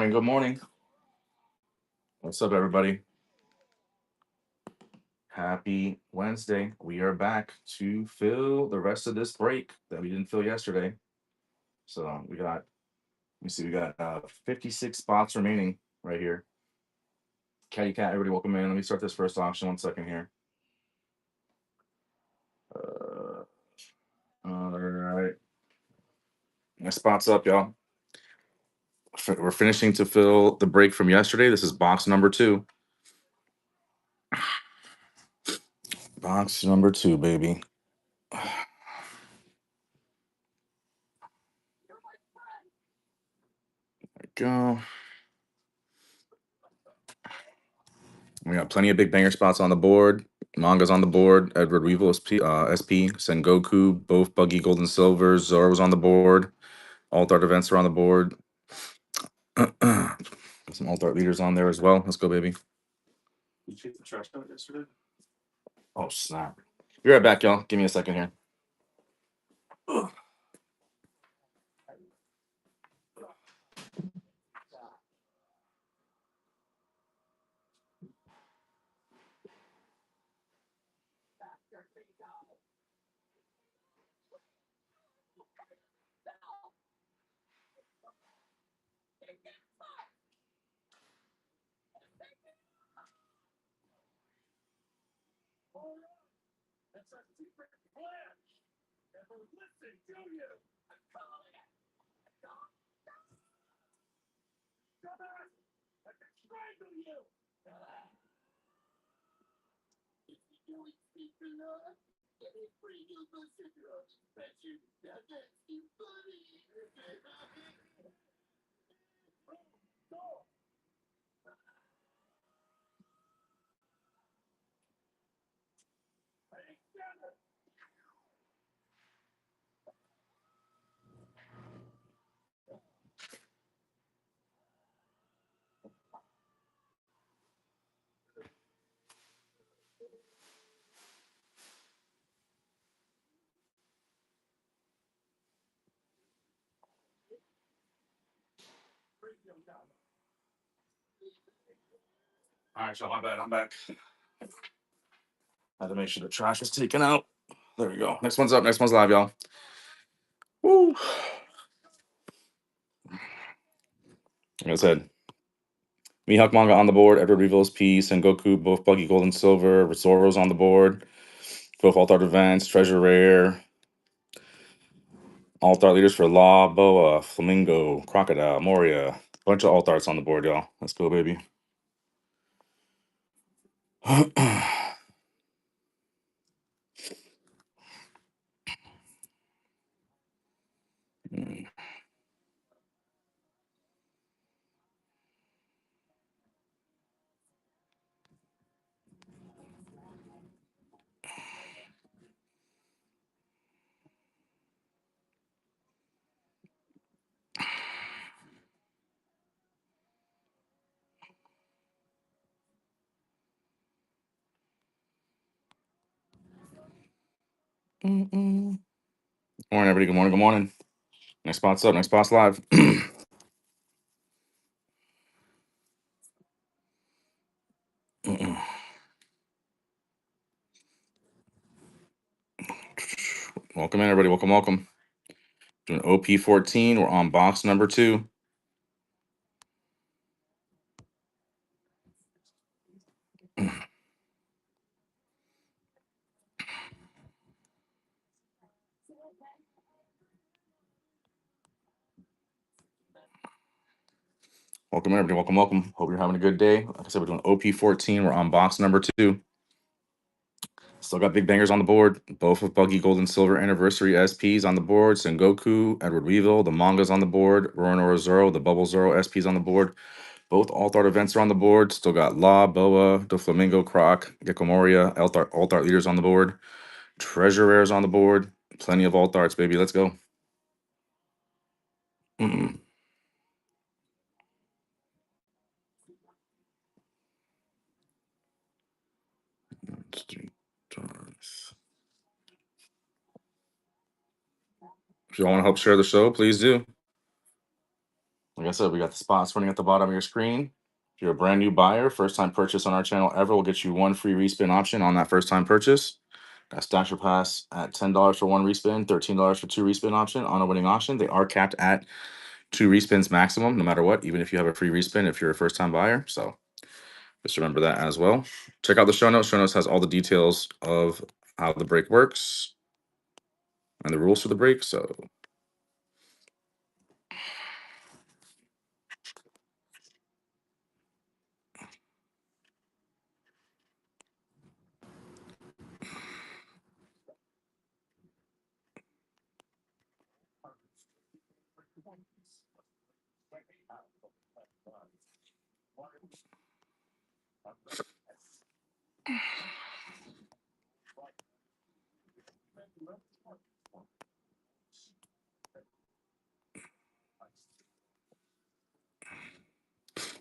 morning. Good morning. What's up, everybody? Happy Wednesday. We are back to fill the rest of this break that we didn't fill yesterday. So let me see, we got 56 spots remaining right here. Catty Cat, everybody welcome in. Let me start this first auction 1 second here. All right. My spot's up, y'all. We're finishing to fill the break from yesterday. This is box number 2. Box number 2, baby. Go. We got plenty of big banger spots on the board. Manga's on the board. Edward Weevil SP. Sengoku, both Buggy Gold and Silver. Zoro's on the board. Alt Art events are on the board. Got some Alt Art leaders on there as well. Let's go, baby. Did you take the trash out yesterday? Oh, snap. Be right back, y'all. Give me a second here. Ugh. All right, y'all. My bad. I'm back. Had to make sure the trash was taken out. There we go. Next one's up. Next one's live, y'all. Woo. Like I said, Mihawk Manga on the board. Edward Weevil's Piece. Sengoku, both Buggy Gold and Silver. Zoro's on the board. Both Alt Art events. Treasure Rare. Alt Art leaders for Law, Boa, Flamingo, Crocodile, Moria. Bunch of Alt Arts on the board, y'all. Let's go, baby. Morning, everybody. Good morning. Good morning. Next spot's up. Next spot's live. Welcome in, everybody. Welcome, welcome. Doing OP-14. We're on box number 2. Welcome, everybody. Welcome, welcome. Hope you're having a good day. Like I said, we're doing OP-14. We're on box number 2. Still got big bangers on the board. Both of Buggy Gold and Silver Anniversary SPs on the board. Sengoku, Edward Weevil. The manga's on the board. Roronoa Zoro, the Bubble Zoro SPs on the board. Both Alt Art events are on the board. Still got Law, Boa, the Flamingo, Croc, Gecko Moria, Alt Art leaders on the board. Treasure Rares on the board. Plenty of Alt Arts, baby. Let's go. If y'all want to help share the show, please do. Like I said, we got the spots running at the bottom of your screen. If you're a brand new buyer, first time purchase on our channel ever, we'll get you one free respin option on that first time purchase. Got Stash Your Pass at $10 for one respin, $13 for two respin option on a winning auction. They are capped at two respins maximum, no matter what, even if you have a free respin if you're a first time buyer. So just remember that as well. Check out the show notes. Show notes has all the details of how the break works and the rules for the break. So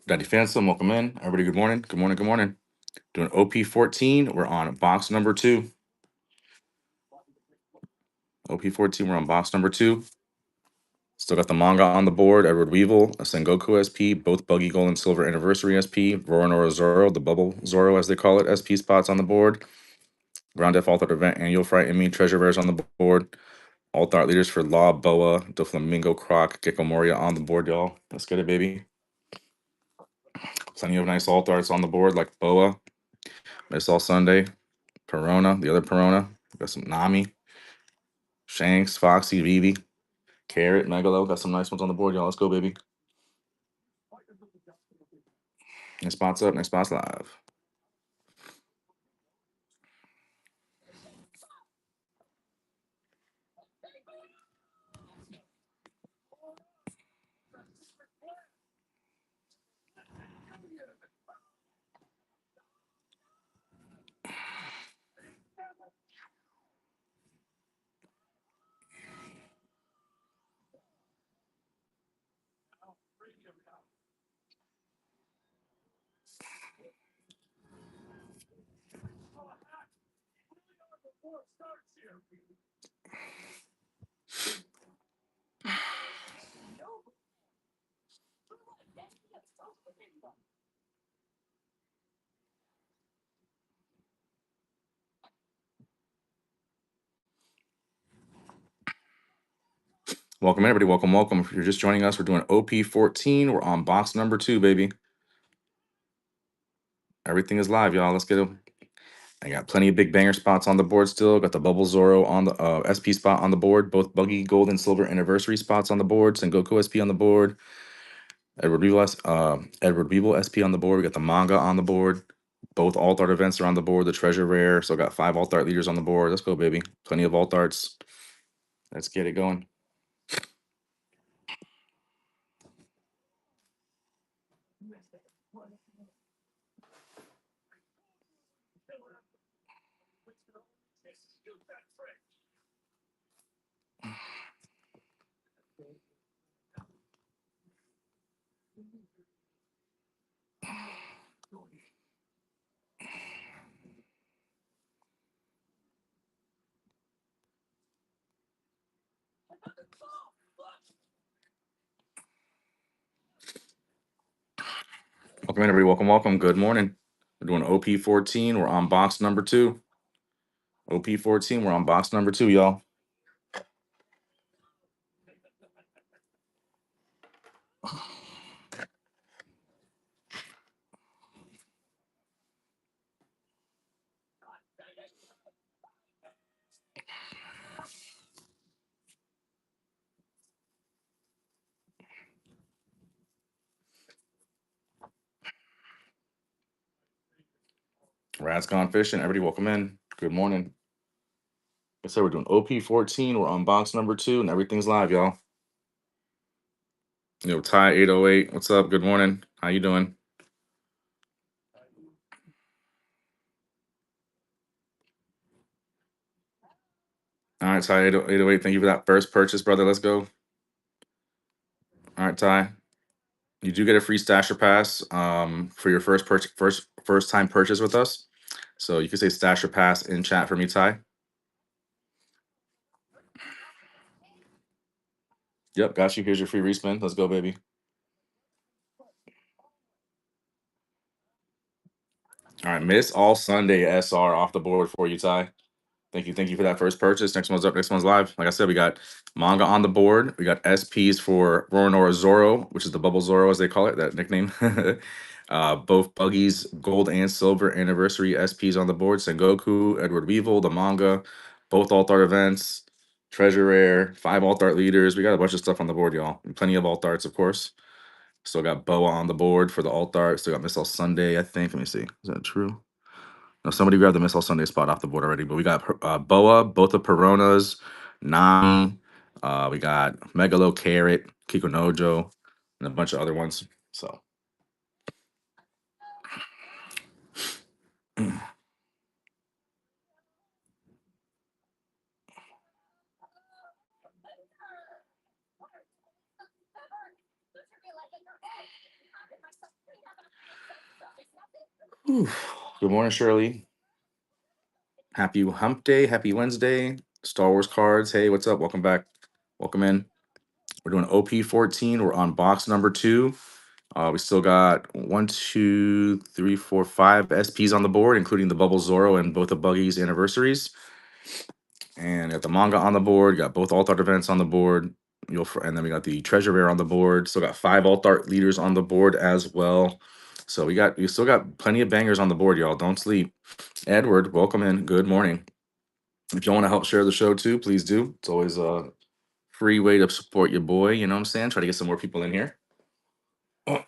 Daddy Phantom, welcome in. Everybody, good morning. Good morning. Good morning. Doing OP-14. We're on box number 2. OP-14, we're on box number 2. Still got the manga on the board. Edward Weevil, a Sengoku SP, both Buggy Gold and Silver Anniversary SP, Roronoa Zoro, the Bubble Zoro as they call it, SP spots on the board. Ground Def Altered Event Annual Fright and Me Treasure Rares on the board. All Thought Leaders for Law, Boa, Doflamingo, Croc, Gecko Moria on the board, y'all. Let's get it, baby. Plenty of nice All Thoughts on the board like Boa, Miss All Sunday, Perona, the other Perona. Got some Nami, Shanks, Foxy, Vivi, Carrot, Megalo. Got some nice ones on the board, y'all. Let's go, baby. Next spot's up. Next spot's live. Welcome, everybody. Welcome, welcome. If you're just joining us, we're doing OP-14. We're on box number 2, baby. Everything is live, y'all. Let's get them. I got plenty of big banger spots on the board still. Got the Bubble Zoro on the SP spot on the board. Both Buggy Gold and Silver Anniversary spots on the board. Sengoku SP on the board. Edward Weevil SP on the board. We got the manga on the board. Both Alt Art events are on the board. The Treasure Rare. So got 5 Alt Art leaders on the board. Let's go, baby. Plenty of Alt Arts. Let's get it going. Welcome in, everybody. Welcome, welcome. Good morning. We're doing OP-14. We're on box number 2. OP-14. We're on box number 2, y'all. Rat's gone fishing. Everybody, welcome in. Good morning. Like I said, we're doing OP-14. We're on box number 2, and everything's live, y'all. Ty 808. What's up? Good morning. How you doing? All right, Ty 808. Thank you for that first purchase, brother. Let's go. All right, Ty. You do get a free stasher pass for your first time purchase with us. So you can say stasher pass in chat for me, Ty. Yep, got you. Here's your free respin. Let's go, baby. All right, Miss All Sunday SR off the board for you, Ty. Thank you for that first purchase. Next one's up. Next one's live. Like I said, we got manga on the board. We got SPs for Roronoa Zoro, which is the Bubble Zoro as they call it, that nickname. Both Buggies gold and silver anniversary SPs on the board. Sengoku, Edward Weevil, the manga, both alt art events, treasure rare, 5 alt art leaders. We got a bunch of stuff on the board, y'all. And plenty of alt arts, of course. Still got Boa on the board for the alt art. Still got Miss All Sunday, I think. Let me see. Is that true? No, somebody grabbed the Missile Sunday spot off the board already, but we got Boa, both the Peronas, Nami, we got Megalo Carrot, Kiko Nojo, and a bunch of other ones. So, whew. Good morning, Shirley. Happy Hump Day. Happy Wednesday. Star Wars cards. Hey, what's up? Welcome back. Welcome in. We're doing OP-14. We're on box number 2. We still got 1, 2, 3, 4, 5 SPs on the board, including the Bubble Zoro and both of Buggy's anniversaries. And got the manga on the board, got both alt art events on the board. And then we got the treasure rare on the board. Still got 5 alt art leaders on the board as well. So we still got plenty of bangers on the board, y'all. Don't sleep. Edward, welcome in. Good morning. If you want to help share the show too, please do. It's always a free way to support your boy. You know what I'm saying? Try to get some more people in here. Like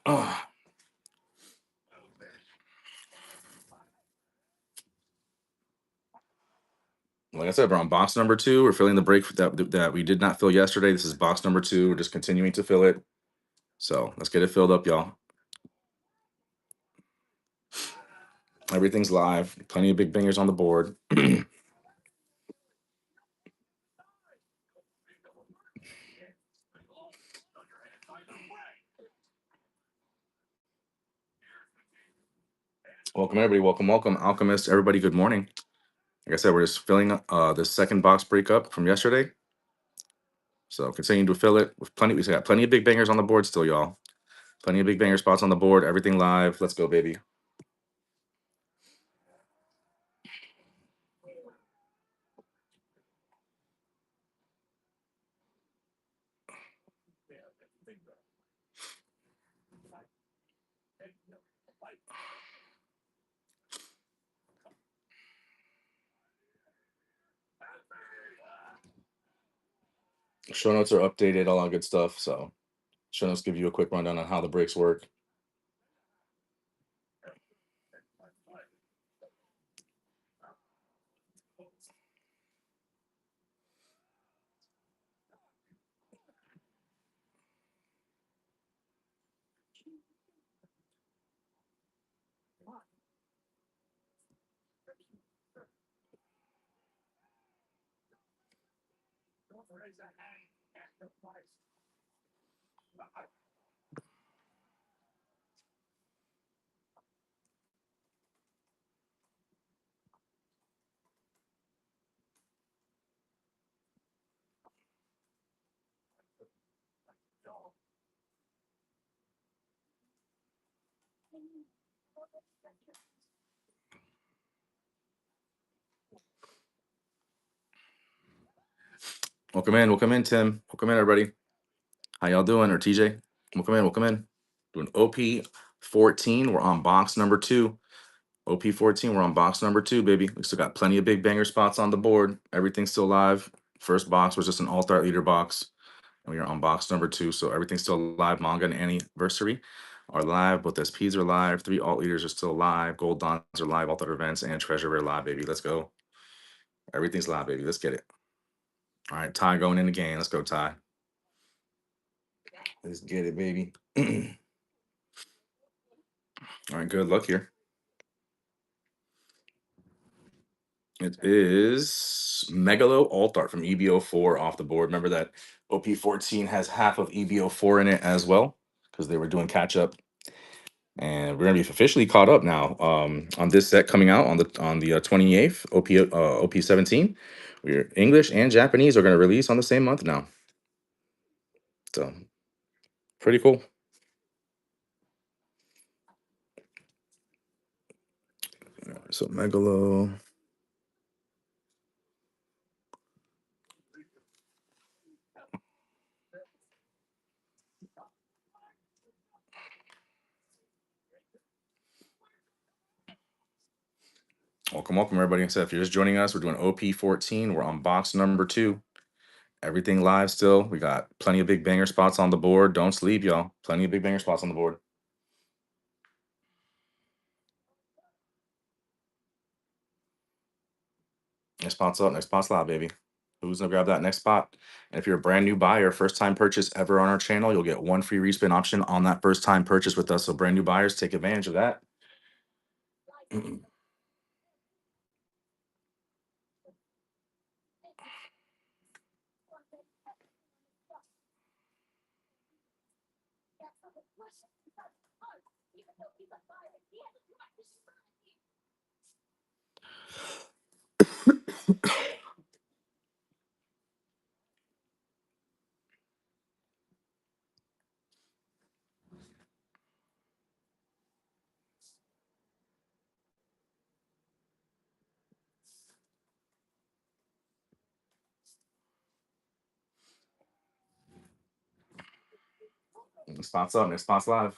I said, we're on box number 2. We're filling the break that we did not fill yesterday. This is box number 2. We're just continuing to fill it. So let's get it filled up, y'all. Everything's live. Plenty of big bangers on the board. Welcome, everybody. Welcome. Alchemist, everybody, good morning. Like I said, we're just filling the second box breakup from yesterday. So continuing to fill it with plenty. We got plenty of big bangers on the board still, y'all. Plenty of big banger spots on the board. Everything live. Let's go, baby. Show notes are updated, all that good stuff. So show notes give you a quick rundown on how the breaks work. Welcome in, Tim. Welcome in, everybody. How y'all doing? Or TJ? Welcome in. Doing OP-14. We're on box number 2. OP-14, we're on box number 2, baby. We still got plenty of big banger spots on the board. Everything's still live. First box was just an alt art leader box. And we are on box number 2. So everything's still live. Manga and anniversary are live. Both SPs are live. 3 alt leaders are still live. Gold Dons are live. Alt art events and treasure rare live, baby. Let's go. Everything's live, baby. Let's get it. All right, Ty going in the game. Let's go, Ty. Let's get it, baby. All right, good luck here. It is Megalo Alt Art from EBO4 off the board. Remember that OP-14 has half of EBO4 in it as well because they were doing catch up. And we're gonna be officially caught up now on this set coming out on the 28th. OP-17. We're English and Japanese are gonna release on the same month now. So pretty cool. So Megalo. Welcome, everybody. So if you're just joining us, we're doing OP-14. We're on box number 2. Everything live still. We got plenty of big banger spots on the board. Don't sleep, y'all. Plenty of big banger spots on the board. Next spot's up. Next spot's live, baby. Who's gonna grab that next spot? And if you're a brand new buyer, first time purchase ever on our channel, you'll get 1 free respin option on that first time purchase with us. So brand new buyers, take advantage of that. Next spot's up. Next spot's live.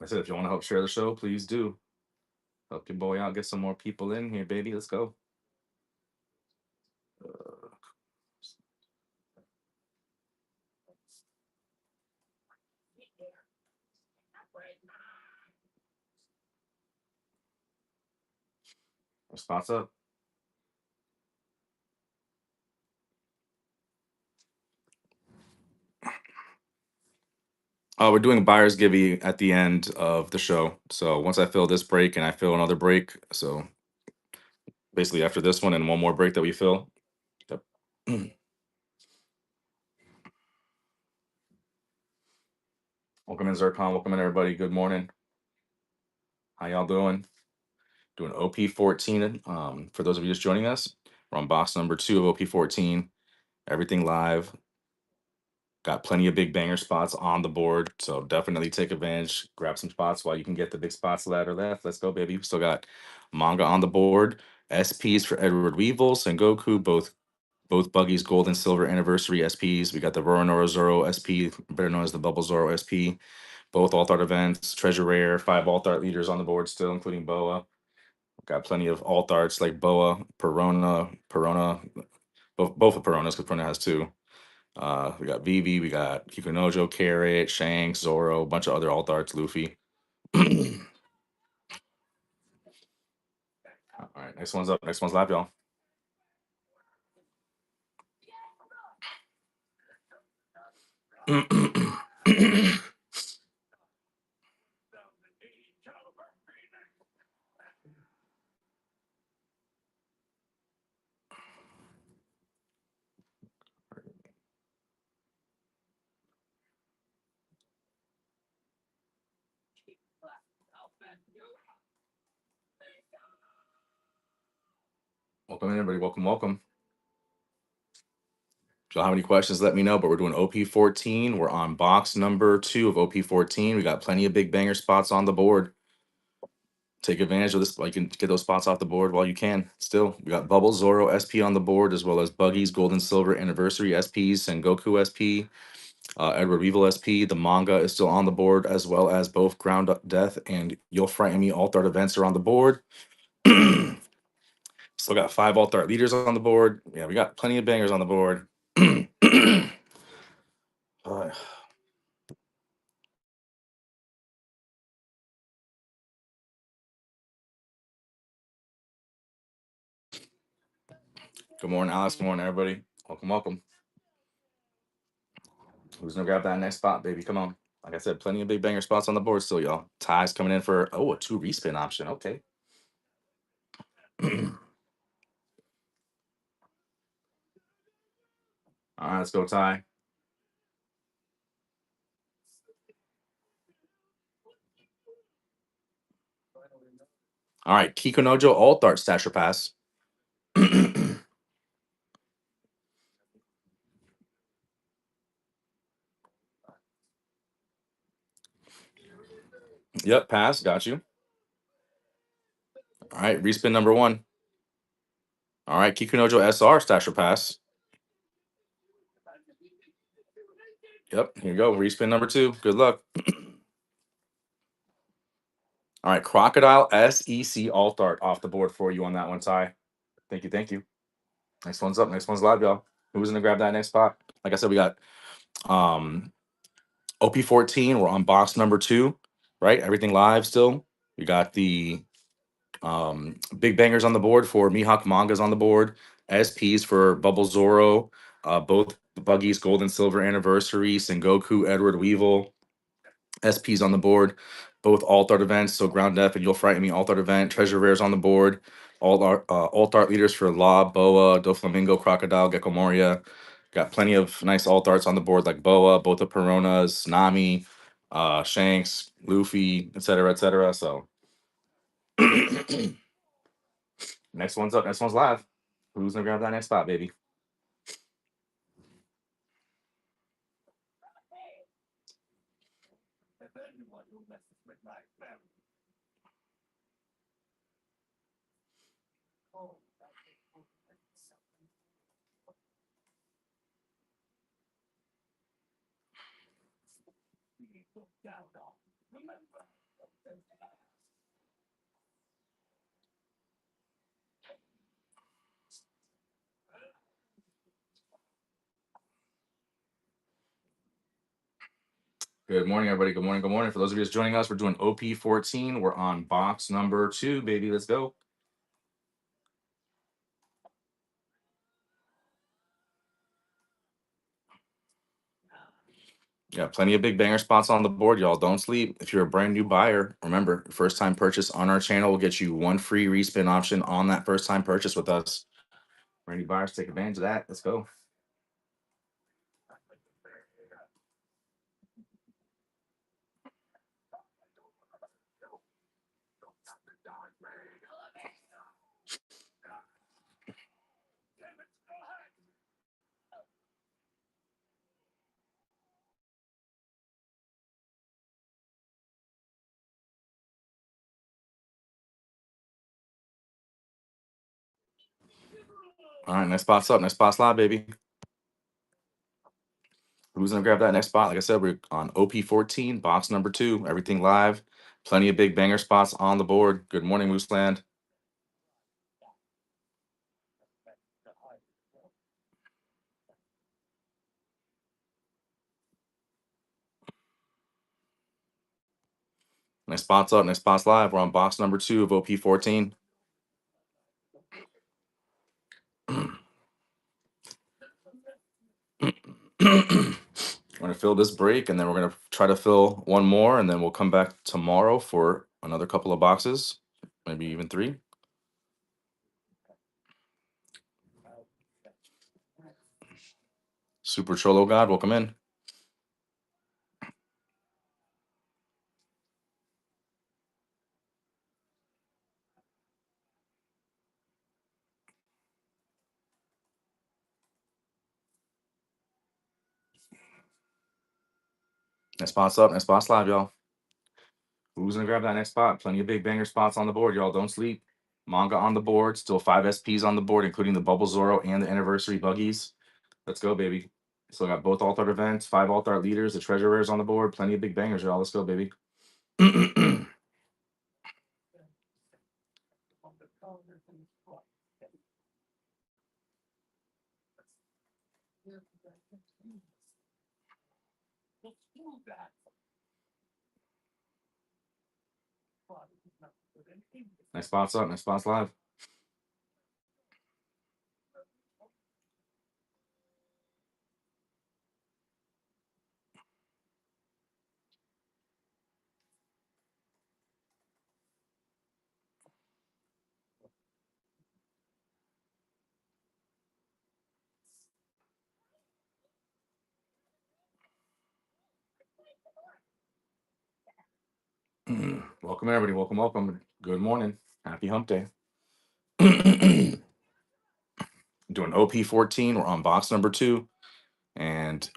I said, if you want to help share the show, please do. Help your boy out. Get some more people in here, baby. Let's go. Spots up. We're doing a buyer's givey at the end of the show. So once I fill this break and I fill another break, so basically after this one and one more break that we fill. Yep. Welcome in, Zircon. Welcome in, everybody. Good morning. How y'all doing? Doing OP-14. For those of you just joining us, we're on box number 2 of OP-14. Everything live. Got plenty of big banger spots on the board, so definitely take advantage. Grab some spots while you can get the big spots ladder left. Let's go, baby. We still got manga on the board. SPs for Edward Weevil, Sengoku, both Buggy's gold and silver anniversary SPs. We got the Roronoa Zoro SP, better known as the Bubble Zoro SP. Both alt art events, treasure rare, 5 alt art leaders on the board still, including Boa. Got plenty of alt arts like Boa, Perona, both of Peronas, because Perona has 2. We got Vivi, we got Kikunojo, Carrot, Shanks, Zoro, a bunch of other alt arts, Luffy. All right, next one's up. Next one's live, y'all. Welcome, everybody. Welcome. If y'all have any questions, let me know. But we're doing OP-14. We're on box number 2 of OP-14. We got plenty of big banger spots on the board. Take advantage of this. You can get those spots off the board while you can. Still, we got Bubble Zoro SP on the board, as well as Buggy's Gold and Silver Anniversary SPs, Sengoku SP, Edward Weevil SP. The manga is still on the board, as well as both Ground Up Death and You'll Frighten Me alt art events are on the board. Still got 5 alt art leaders on the board. Yeah, we got plenty of bangers on the board. Good morning, Alex. Good morning, everybody. Welcome. Who's gonna grab that next spot, baby? Come on. Like I said, plenty of big banger spots on the board still, y'all. Ty's coming in for a 2 respin option. Okay. All right, let's go, Ty. All right, Kikunojo alt art stasher pass. Yep, pass. Got you. All right, respin number one. All right, Kikunojo SR Stasher Pass. Yep, here you go. Respin number two. Good luck. All right, Crocodile SEC Alt Art off the board for you on that one, Ty. Thank you, thank you. Next one's up. Next one's live, y'all. Who's gonna grab that next spot? Like I said, we got OP-14. We're on box number two, right? Everything live still. We got the big bangers on the board for Mihawk Mangas on the board. SPs for Bubble Zoro, both Buggies Gold and Silver Anniversary, Sengoku, Edward Weevil. SPs on the board, both alt art events. So Ground Def and You'll Frighten Me alt art event. Treasure Rares on the board. Alt art leaders for Law, Boa, Doflamingo, Crocodile, Gecko Moria. Got plenty of nice alt arts on the board like Boa, both the Peronas, Nami, Shanks, Luffy, etc., etc. So next one's up. Next one's live. Who's gonna grab that next spot, baby? Good morning, everybody. Good morning. Good morning. For those of you just joining us, we're doing OP-14. We're on box number two, baby. Let's go. Got plenty of big banger spots on the board, y'all. Don't sleep. If you're a brand new buyer, remember, first time purchase on our channel will get you one free respin option on that first time purchase with us. Brand new buyers, take advantage of that. Let's go. All right, next spot's up. Next spot's live, baby. Who's gonna grab that next spot? Like I said, we're on OP-14, box number two. Everything live. Plenty of big banger spots on the board. Good morning, Mooseland. Next spot's up. Next spot's live. We're on box number two of OP-14. We're gonna fill this break, and then we're gonna try to fill one more, and then we'll come back tomorrow for another couple of boxes, maybe even three. Super Cholo God, welcome in. Next spot's up. Next spot's live, y'all. Who's gonna grab that next spot? Plenty of big banger spots on the board, y'all. Don't sleep. Manga on the board. Still 5 SPs on the board, including the Bubble Zoro and the Anniversary Buggies. Let's go, baby. Still got both alt art events, 5 alt art leaders, the treasure rares on the board. Plenty of big bangers, y'all. Let's go, baby. Next spot's up. Next spot's live. Welcome, everybody. Welcome, welcome. Good morning. Happy hump day. Doing OP-14. We're on box number two. And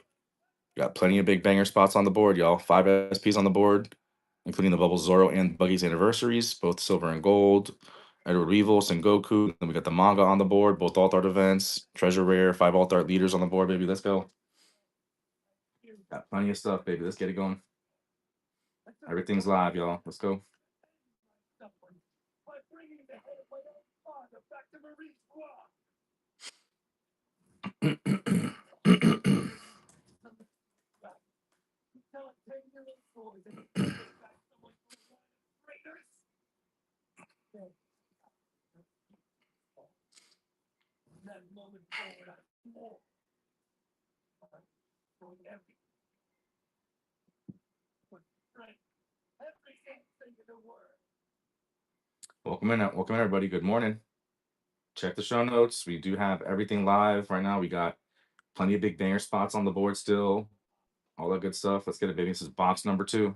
got plenty of big banger spots on the board, y'all. 5 SPs on the board, including the Bubble Zoro and Buggy's anniversaries, both silver and gold. Edward Weevil, Sengoku. Then we got the manga on the board, both alt art events, treasure rare, 5 alt art leaders on the board, baby. Let's go. Got plenty of stuff, baby. Let's get it going. Everything's live, y'all. Let's go. Welcome in, everybody. Good morning. Check the show notes. We do have everything live right now. We got plenty of big banger spots on the board still. All that good stuff. Let's get it, baby. This is box number 2.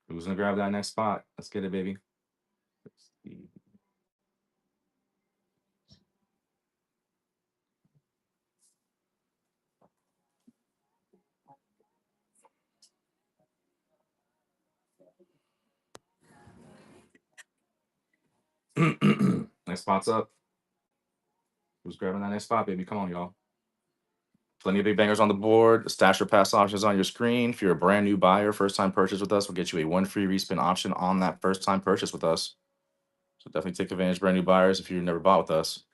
Who's gonna grab that next spot? Let's get it, baby. Next spot's up. Who's grabbing that next spot, baby? Come on, y'all. Plenty of big bangers on the board. The stash or pass options on your screen. If you're a brand new buyer, first time purchase with us, we'll get you a 1 free respin option on that first time purchase with us. So definitely take advantage, brand new buyers, if you've never bought with us.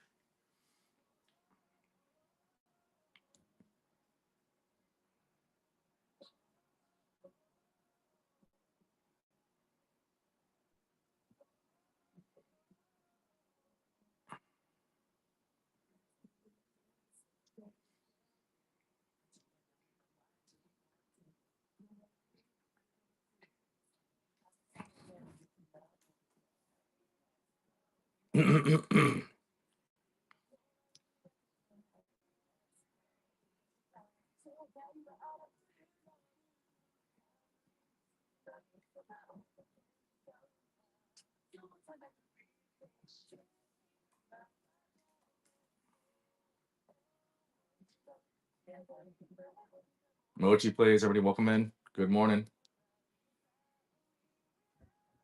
Mochi plays, everybody welcome in. Good morning.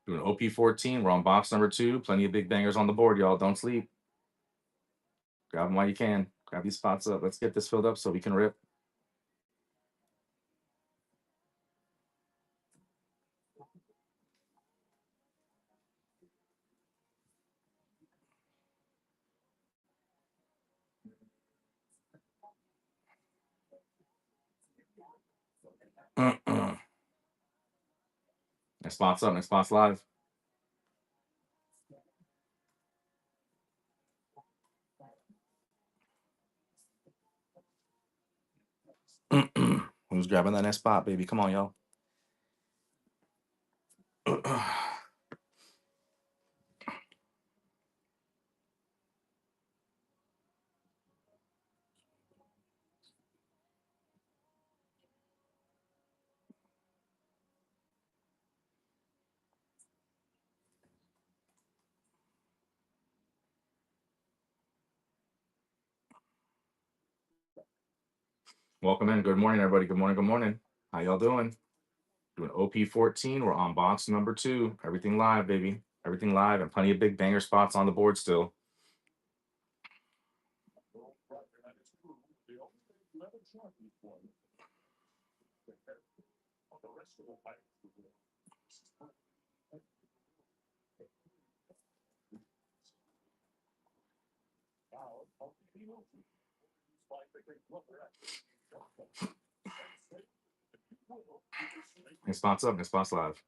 Doing OP-14. We're on box number 2. Plenty of big bangers on the board, y'all. Don't sleep. Grab them while you can. Grab these spots up. Let's get this filled up so we can rip. Next spot's up. Next spot's live. Who's grabbing that next spot, baby? Come on, y'all. Welcome in. Good morning, everybody. Good morning. Good morning. How y'all doing? Doing OP-14. We're on box number 2. Everything live, baby. Everything live, and plenty of big banger spots on the board still. Next spot's up. Next spot's live.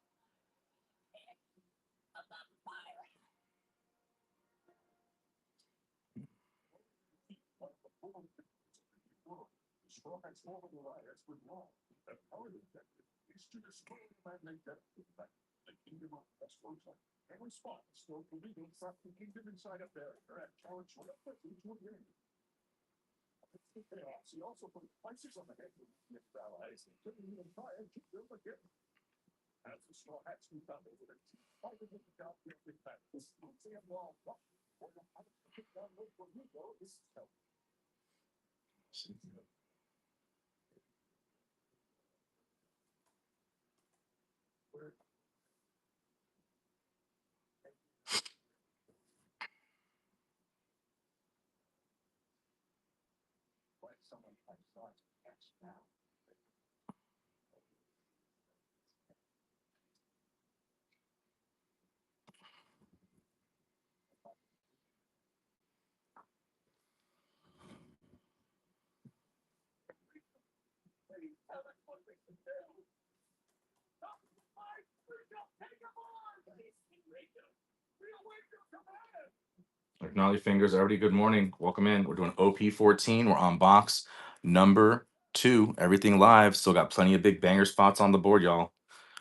Acknowledge your fingers. Everybody, good morning. Welcome in. We're doing OP-14. We're on box number 2. Everything live. Still got plenty of big banger spots on the board, y'all.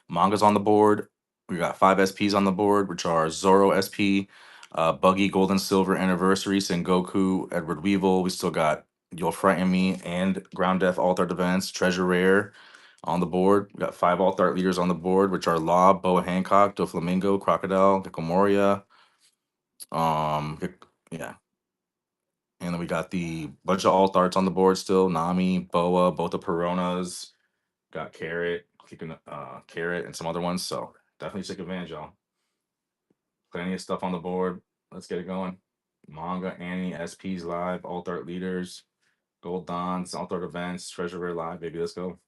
Manga's on the board. We got 5 SPs on the board, which are Zoro SP, Buggy Gold and Silver Anniversary, Sengoku, Edward Weevil. We still got You'll Frighten Me and Ground Death Alt Art Events, Treasure Rare on the board. We got 5 Alt Art leaders on the board, which are Lob, Boa Hancock, Doflamingo, Crocodile, Gikomoria. Yeah. And then we got the bunch of alt arts on the board still. Nami, Boa, both the Peronas. Got Carrot, keeping Carrot and some other ones. So definitely take advantage, y'all. Plenty of stuff on the board. Let's get it going. Manga, Annie, SPs live, alt art leaders, Gold Dons, alt art events, Treasure Rare live, baby. Let's go.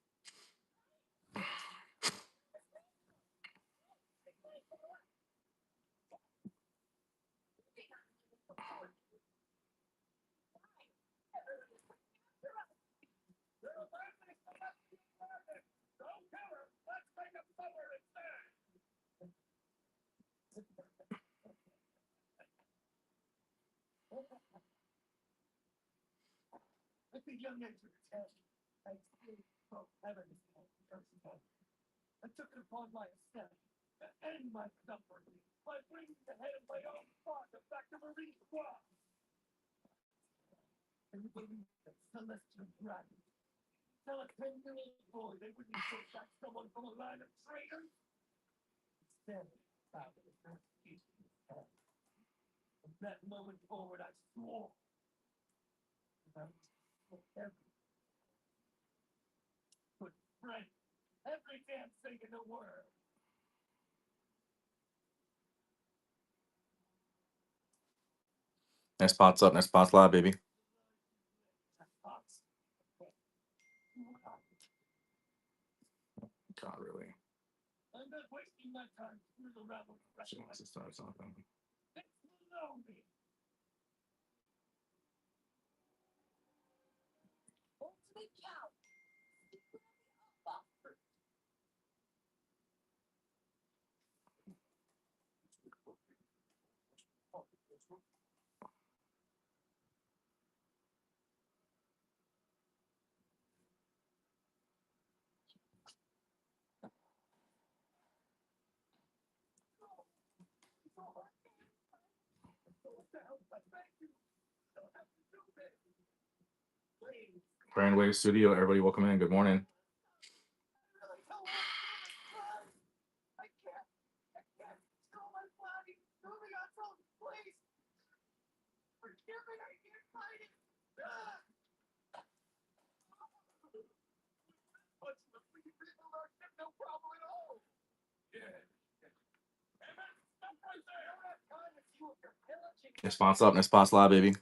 Next spot's up. Next spot's live, baby. God, really. She wants to start something. Brandwave Studio, everybody, welcome in. Good morning. Next spot's up. Next spot's live, baby.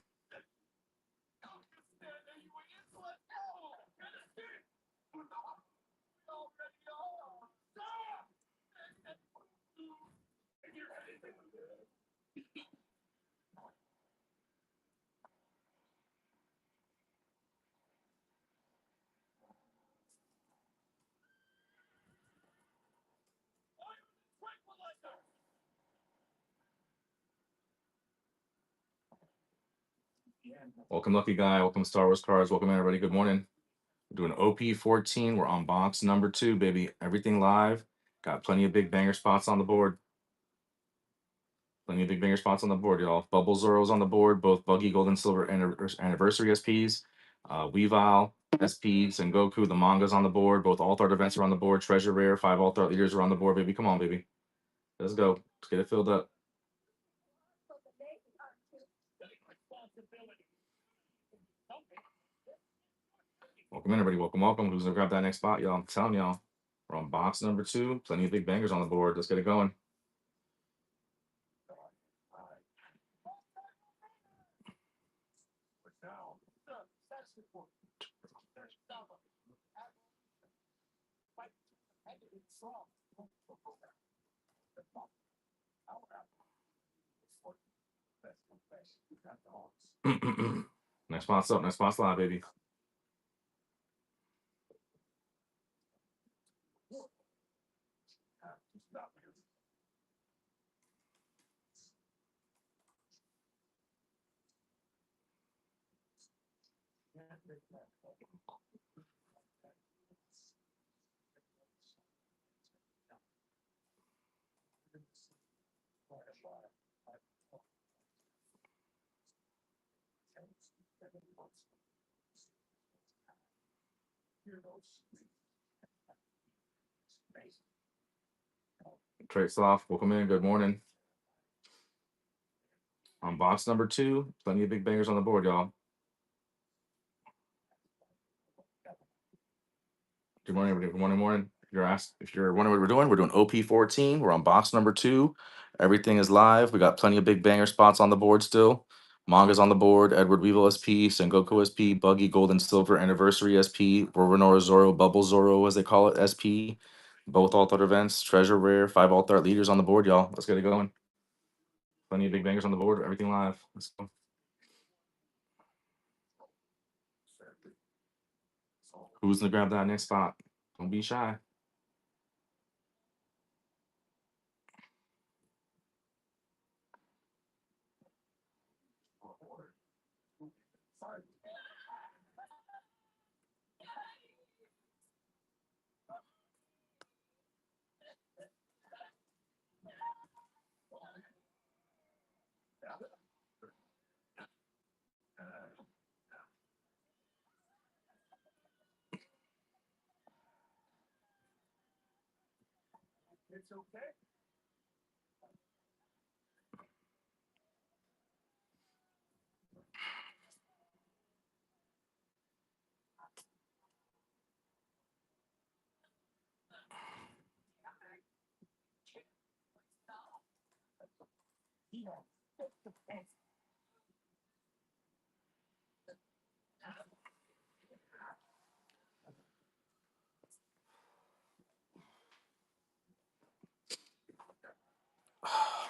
Welcome, Lucky Guy. Welcome, Star Wars Cards. Welcome, everybody. Good morning. We're doing OP-14. We're on box number 2, baby. Everything live. Got plenty of big banger spots on the board. Plenty of big banger spots on the board, y'all. Bubble Zoro's on the board. Both Buggy Gold and Silver Anniversary SPs. Weavile, SPs, and Goku. The manga's on the board. Both alt art events are on the board. Treasure Rare, 5 alt art leaders are on the board, baby. Come on, baby. Let's go. Let's get it filled up. Welcome in, everybody. Welcome, welcome. Who's gonna grab that next spot, y'all? I'm telling y'all, we're on box number 2. Plenty of big bangers on the board. Let's get it going. Next spot's up. Next spot's live, baby. Trade Soft, welcome in. Good morning. On box number 2, plenty of big bangers on the board, y'all. Good morning, everybody. Good morning. If you're wondering what we're doing OP-14. We're on box number 2. Everything is live. We got plenty of big banger spots on the board still. Manga's on the board. Edward Weevil SP, Sengoku SP, Buggy Gold and Silver Anniversary SP, Roronoa Zoro, Bubble Zoro, as they call it, SP. Both alt-art events, Treasure Rare, 5 alt-art leaders on the board, y'all. Let's get it going. Plenty of big bangers on the board. Everything live. Let's go. Who's gonna grab that next spot? Don't be shy.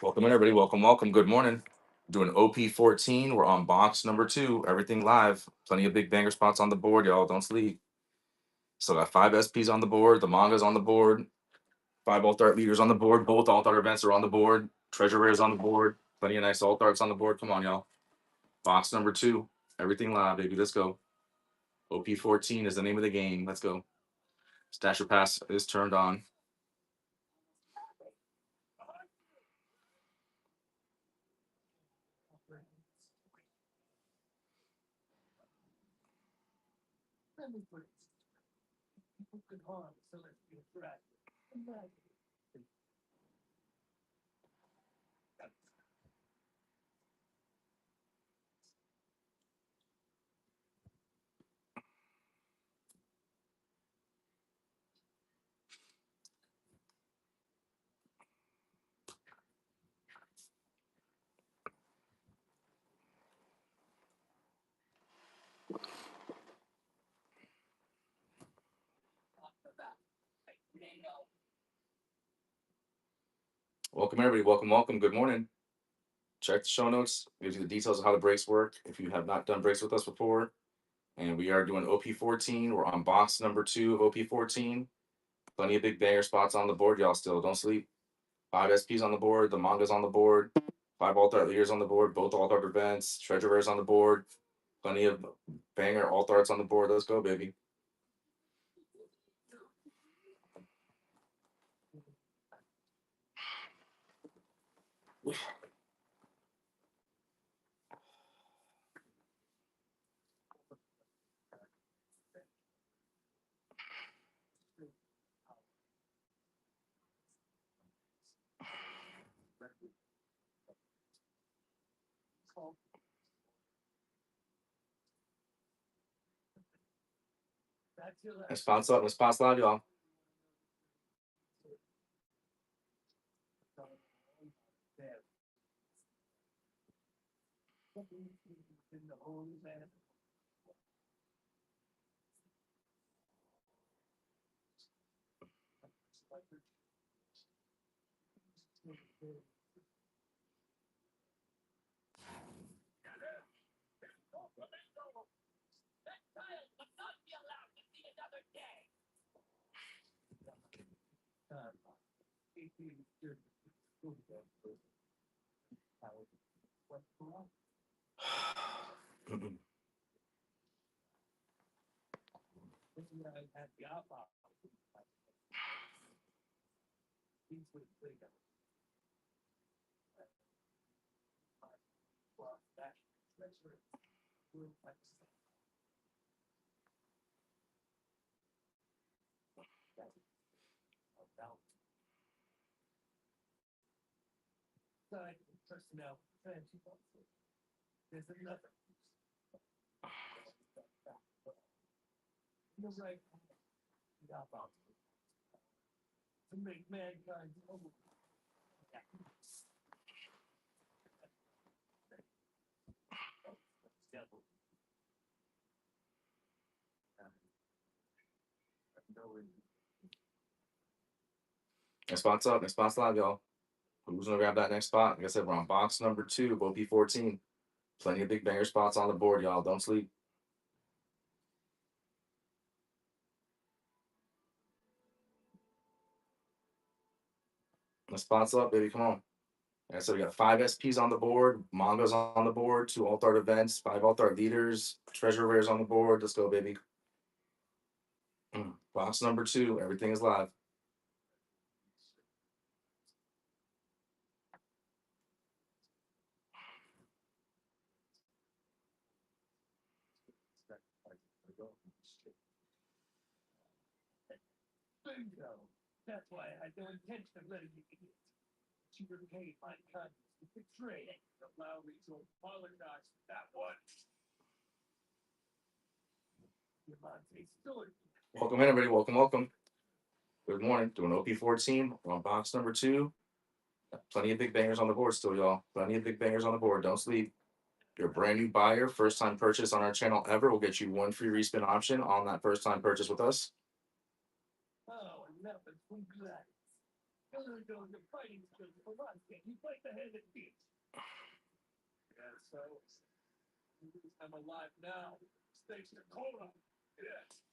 Welcome in, everybody. Welcome. Good morning. Doing OP-14. We're on box number 2. Everything live. Plenty of big banger spots on the board, y'all. Don't sleep. So got 5 SPs on the board. The manga's on the board. 5 alt-art leaders on the board. Both alt-art events are on the board. Treasure Rare's on the board. Plenty of nice alt-arts on the board. Come on, y'all. Box number 2. Everything live, baby. Let's go. OP-14 is the name of the game. Let's go. Stasher Pass is turned on. Welcome, everybody. Welcome. Good morning. Check the show notes. Gives you the details of how the breaks work. If you have not done breaks with us before, and we are doing OP-14. We're on box number 2 of OP-14. Plenty of big banger spots on the board, y'all. Still, don't sleep. 5 SPs on the board. The manga's on the board. 5 alt-art leaders on the board. Both alt-art events. Treasure Rare's on the board. Plenty of banger alt-arts on the board. Let's go, baby. Let's spots up. Let's spots live, y'all. Next spot's up. Next spot's live, y'all. Who's gonna grab that next spot? Like I said, we're on box number 2 of OP-14. Plenty of big banger spots on the board, y'all. Don't sleep. Next spot's up, baby. Come on. Like I said, we got 5 SPs on the board, mangas on the board, 2 alt art events, 5 alt art leaders, treasure rares on the board. Let's go, baby. Box number 2. Everything is live. That's why I had no intention of letting you eat. She repaid my kindness with betrayal. Allow me to apologize for that one. Welcome in, everybody. Welcome, welcome. Good morning. Doing OP-14. We're on box number 2. Plenty of big bangers on the board still, y'all. Plenty of big bangers on the board. Don't sleep. If you're a brand new buyer, first time purchase on our channel ever, we'll get you 1 free respin option on that first time purchase with us. Oh, enough of sweet glad. You're fighting skills for once. Can you fight the head and feet? Yeah, so I'm alive now. Thanks to Cola. Yes.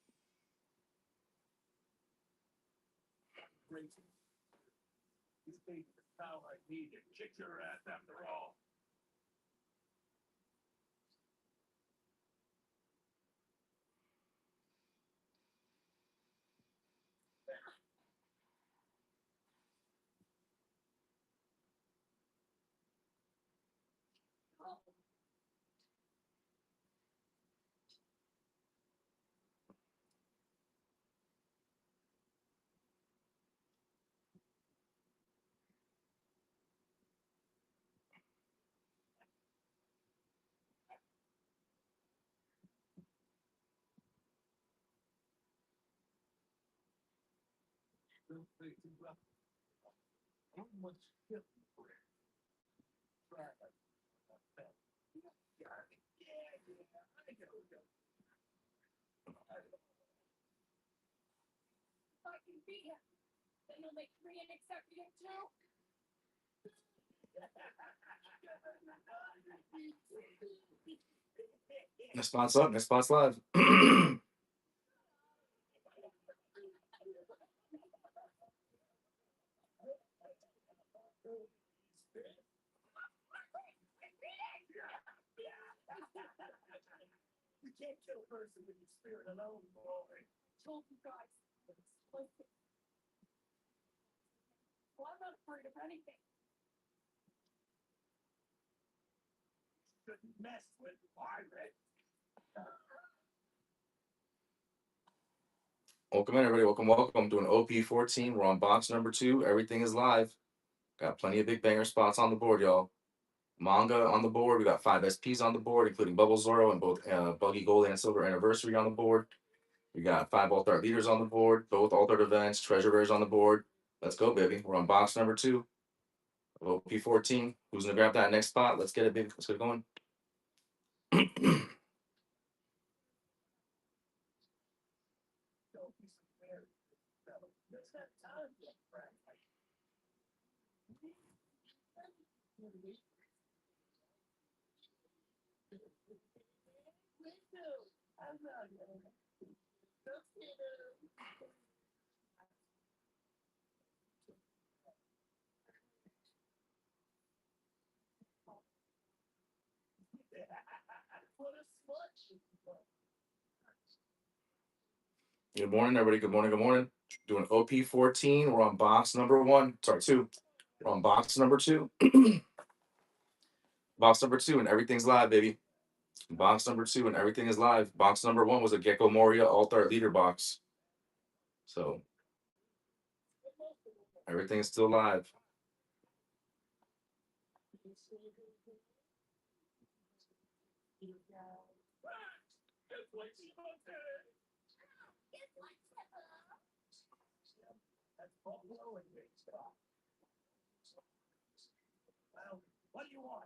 Great. These things are the power I need to kick your ass after all. Then you'll make me an executive too. Next spot's up. Next spot's live. You can't kill a person with your spirit alone, boy. Told you guys. Listen. Well, I'm not afraid of anything. Shouldn't mess with pirates. Welcome in, everybody. Welcome, welcome. Doing OP-14. We're on box number 2. Everything is live. Got plenty of big banger spots on the board, y'all. Manga on the board. We got 5 SPs on the board, including Bubble Zoro and both Buggy Gold and Silver Anniversary on the board. We got 5 alt art leaders on the board, both alt art events, treasure rares on the board. Let's go, baby. We're on box number 2 of OP-14. Who's gonna grab that next spot? Let's get it, baby. Let's get it going. Just have time to friend. I'm not gonna. What a smudge. Good morning, everybody. Good morning. Good morning. Doing OP-14. We're on box number 1. Sorry, 2. We're on box number 2. Box number 2, and everything's live, baby. Box number 2, and everything is live. Box number 1 was a Gecko Moria Altar Leader box. So everything is still live. Well, what do you want?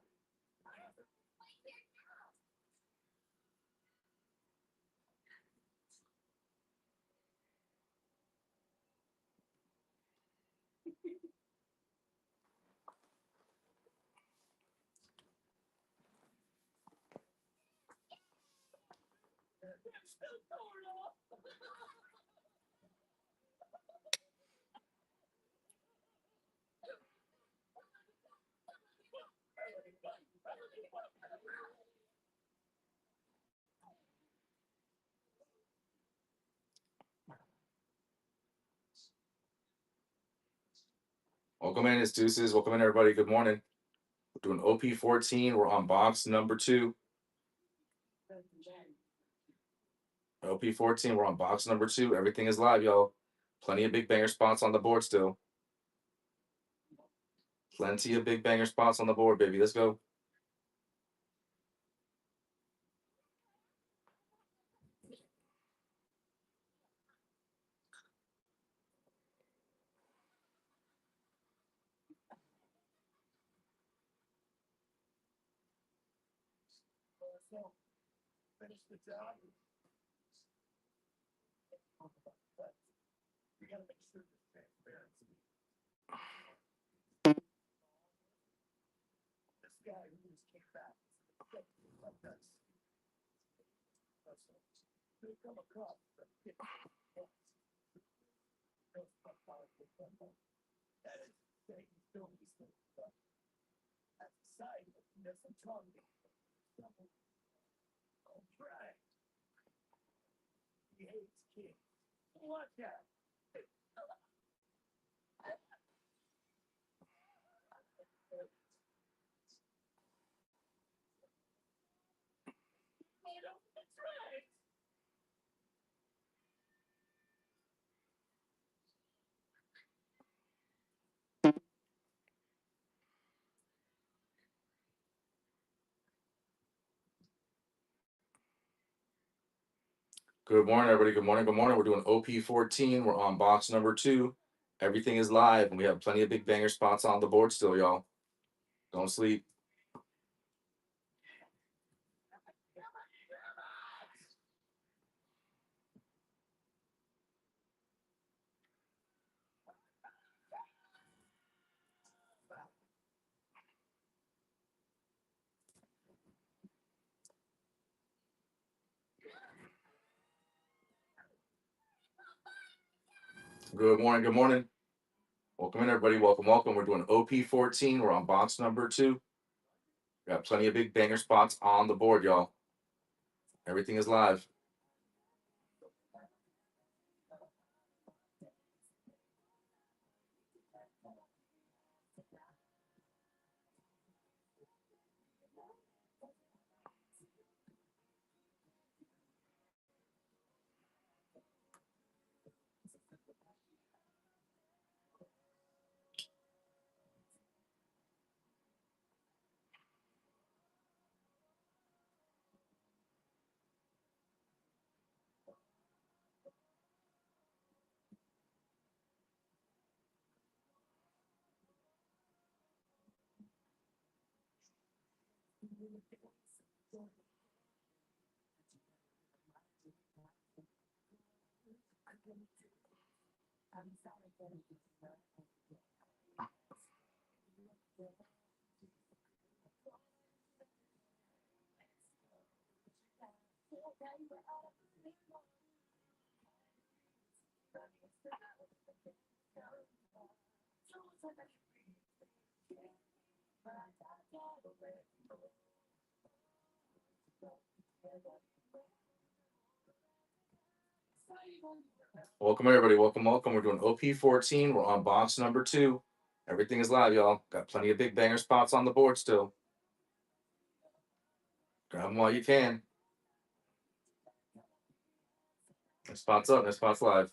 Welcome in, it's Deuces. Welcome in, everybody. Good morning. We're doing OP-14. We're on box number 2. OP-14. We're on box number 2. Everything is live, y'all. Plenty of big banger spots on the board still. Plenty of big banger spots on the board, baby. Let's go. So, finish the job. We gotta make sure there's transparency. This guy who just came back like this. They come across the that is saying he's doing these things. At the side, there's some tongue. I'll try. He hates kids. Watch out. That's right. Good morning, everybody. Good morning. Good morning. We're doing OP-14. We're on box number 2. Everything is live, and we have plenty of big banger spots on the board still, y'all. Don't sleep. Good morning. Good morning. Welcome in, everybody. Welcome, welcome. We're doing OP-14. We're on box number 2. We got plenty of big banger spots on the board, y'all. Everything is live. Welcome everybody. Welcome, welcome. We're doing OP-14. We're on box number 2. Everything is live, y'all. Got plenty of big banger spots on the board still. Grab them while you can. Next spot's up. Next spot's live.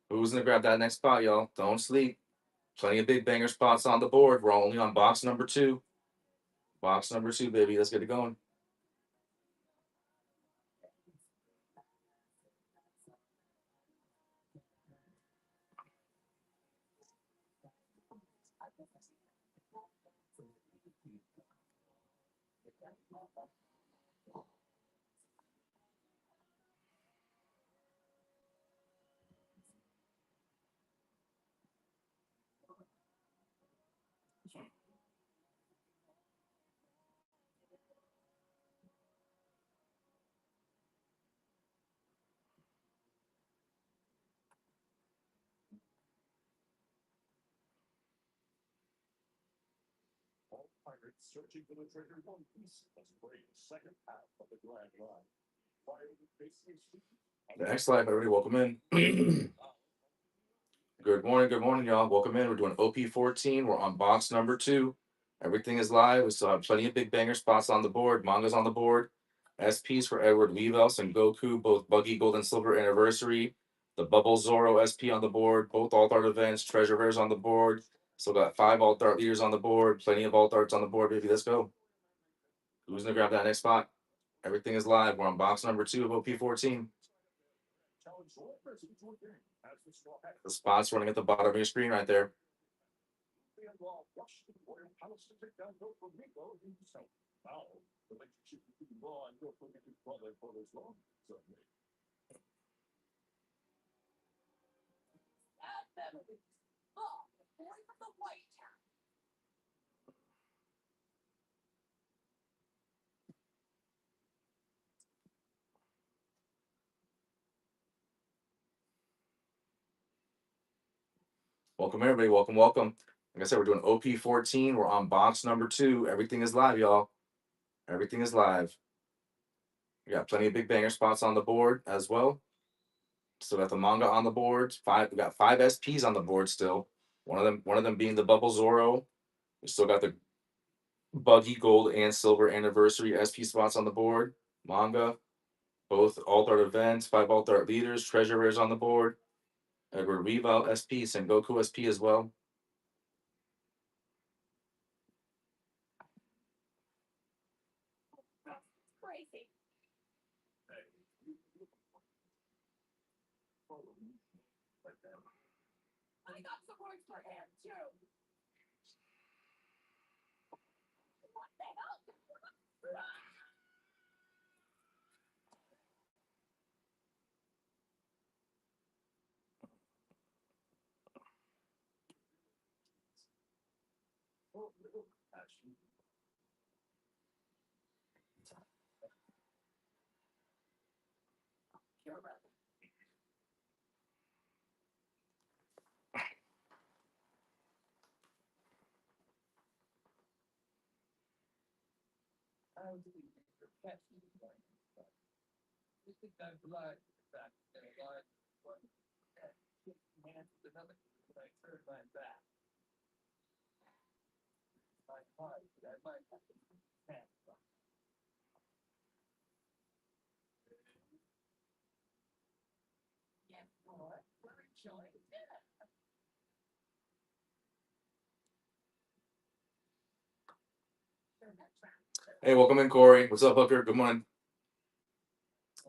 Who's gonna grab that next spot, y'all? Don't sleep. Plenty of big banger spots on the board. We're only on box number 2. Box number 2, baby. Let's get it going. All pirates searching for the treasure One Piece must brave the second half of the Grand Line. The next live, everybody. Welcome in. Good morning, y'all. Welcome in. We're doing OP-14. We're on box number 2. Everything is live. We still have plenty of big banger spots on the board. Manga's on the board. SPs for Edward Weavels and Goku, both Buggy Gold and Silver Anniversary. The Bubble Zoro SP on the board. Both Alt Art events. Treasure Rares on the board. Still got 5 Alt Art leaders on the board. Plenty of Alt Arts on the board, baby. Let's go. Who's gonna grab that next spot? Everything is live. We're on box number 2 of OP-14. The spot's running at the bottom of your screen right there. Welcome, everybody. Welcome, welcome. Like I said, we're doing OP-14. We're on box number 2. Everything is live, y'all. Everything is live. We got plenty of big banger spots on the board as well. Still got the manga on the board. We got 5 SPs on the board still. One of them being the Bubble Zoro. We still got the Buggy Gold and Silver Anniversary SP spots on the board. Manga. Both Alt Art events, 5 Alt Art leaders, Treasure Rares on the board. Edward Weavell SP, Sengoku SP as well. Crazy. I got some words for him, too. What the hell? Hey, welcome in, Corey. What's up, Hooker? Good morning.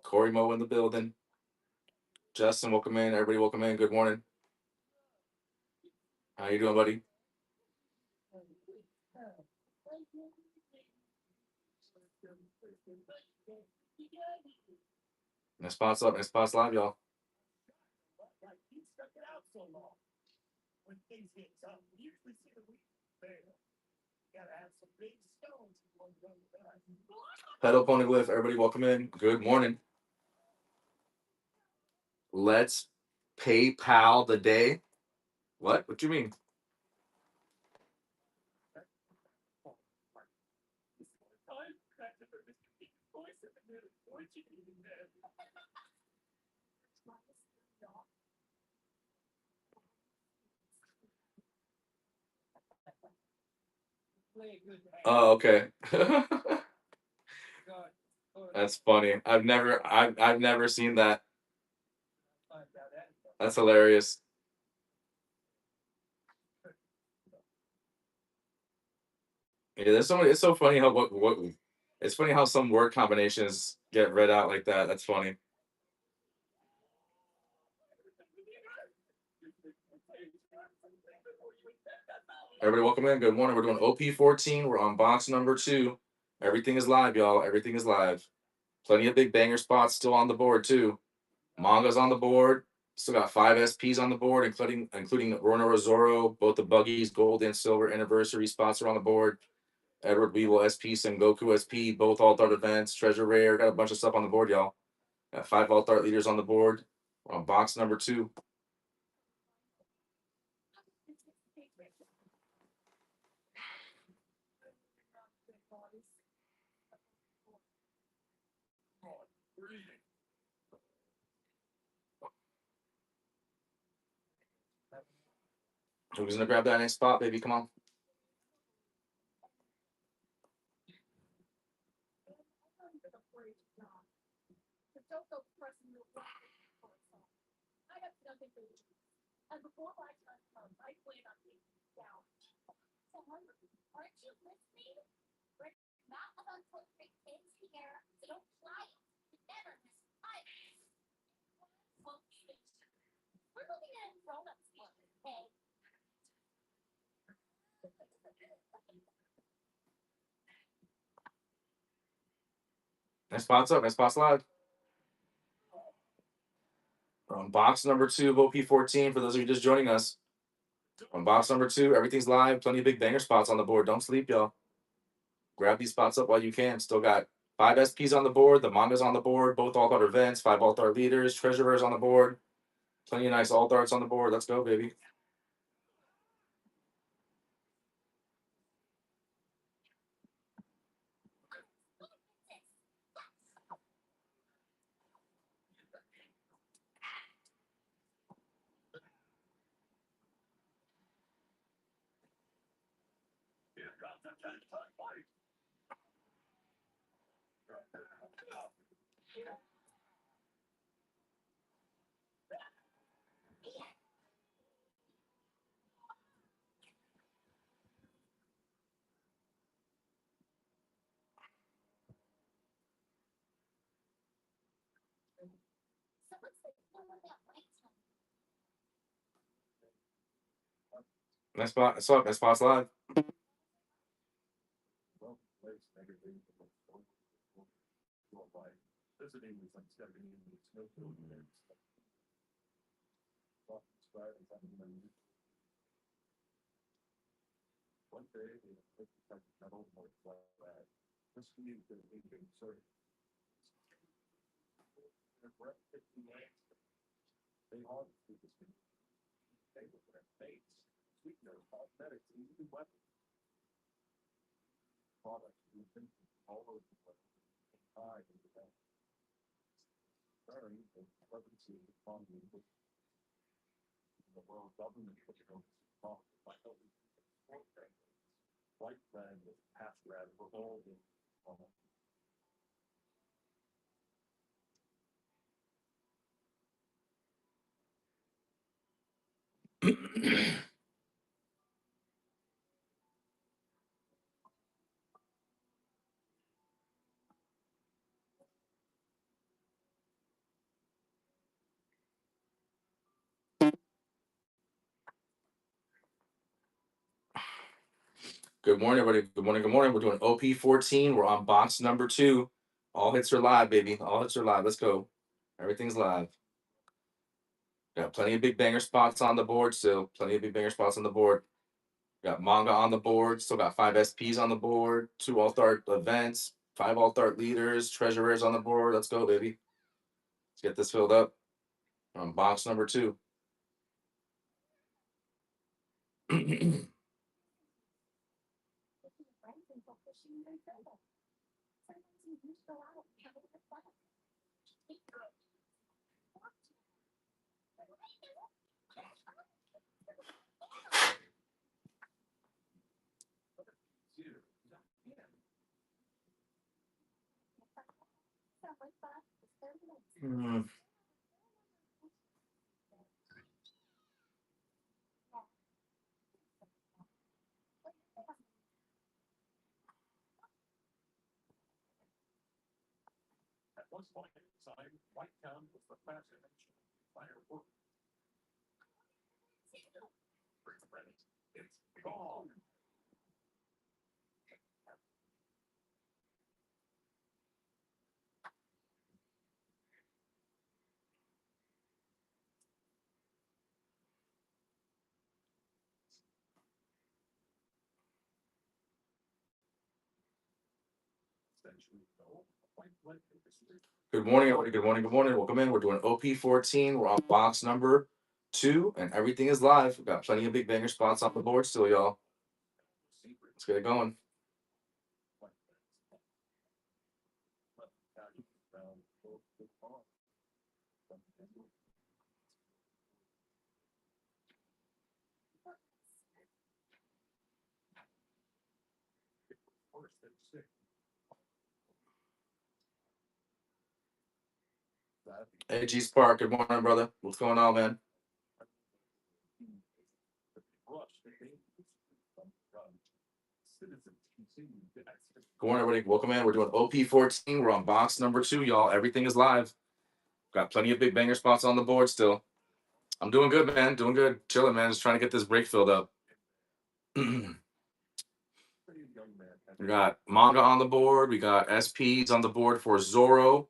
Corey Moe in the building. Justin, welcome in. Everybody, welcome in. Good morning. How you doing, buddy? Next spots up. Next spots live, y'all. Like he stuck it out so long. When things get tough, we usually see the weak fail. Gotta have some big stones if you want to go to that. Pedal Poneglyph, everybody welcome in. Good morning. Let's PayPal the day. What? What do you mean? Oh, okay. That's funny. I've never seen that. That's hilarious. Yeah, there's so many. It's so funny how what it's funny how some word combinations get read out like that. That's funny. Everybody welcome in. Good morning. We're doing OP-14. We're on box number 2. Everything is live, y'all. Everything is live. Plenty of big banger spots still on the board too. Manga's on the board. Still got 5 SPs on the board, including Rona Rosoro. Both the Buggies Gold and Silver Anniversary spots are on the board. Edward Weevil SP, Sengoku SP, both Alt Art events. Treasure Rare. Got a bunch of stuff on the board, y'all. Got 5 Alt Art leaders on the board. We're on box number 2. Who's gonna grab that next spot, baby? Come on. And before my time comes, I plan on being down. So aren't you listening? We're not about to put big kids here, so don't try it. You never miss five. We're looking at grown-ups here, okay? Next spot's up. Next spot's live. We're on box number 2 of OP-14. For those of you just joining us, on box number 2, everything's live. Plenty of big banger spots on the board. Don't sleep, y'all. Grab these spots up while you can. Still got 5 SPs on the board. The Manga's on the board. Both Alt Art events. 5 Alt Art leaders. Treasure Rare's on the board. Plenty of nice Alt Arts on the board. Let's go, baby. Next spot. What's up? Next spot's live. One day, metal more flat. This means that we can serve. They all speak the same. They with their face. Sweeteners, cosmetics, even weapons. Products we think all over the place. High in the back. Very the clemency of the economy. The world government puts it over by helping white flag with half rat for all the Good morning, everybody. Good morning. Good morning. We're doing OP-14. We're on box number 2. All hits are live, baby. All hits are live. Let's go. Everything's live. Got plenty of big banger spots on the board still. Plenty of big banger spots on the board. Got manga on the board. Still got 5 SPs on the board. 2 alt-art events. 5 alt-art leaders. Treasurers on the board. Let's go, baby. Let's get this filled up. We're on box number 2. At one point in time, Whitetown was the fascination firework. It's gone. Good morning, everybody. Good morning. Good morning. Welcome in. We're doing OP-14. We're on box number 2, and everything is live. We've got plenty of big banger spots on the board still, y'all. Let's get it going. Hey, G Spark. Good morning, brother. What's going on, man? Good morning, everybody. Welcome in. We're doing OP-14. We're on box number 2, y'all. Everything is live. Got plenty of big banger spots on the board still. I'm doing good, man. Doing good. Chilling, man. Just trying to get this break filled up. We got manga on the board. We got SPs on the board for Zoro,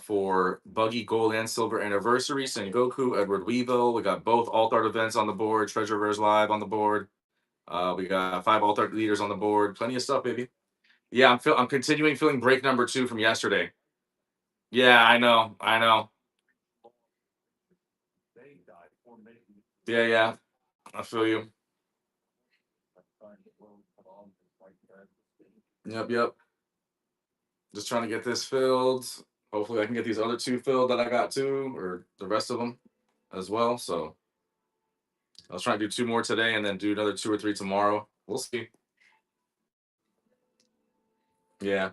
for Buggy Gold and Silver Anniversary, Sengoku, Edward Weevil. We got both alt-art events on the board. Treasure Verse Live on the board. We got 5 alt-art leaders on the board. Plenty of stuff, baby. Yeah, I'm continuing feeling break number 2 from yesterday. Yeah, I know. Yeah. I feel you. Yep. Just trying to get this filled. Hopefully I can get these other 2 filled that I got too, or the rest of them as well. So I was trying to do 2 more today and then do another 2 or 3 tomorrow. We'll see. Yeah.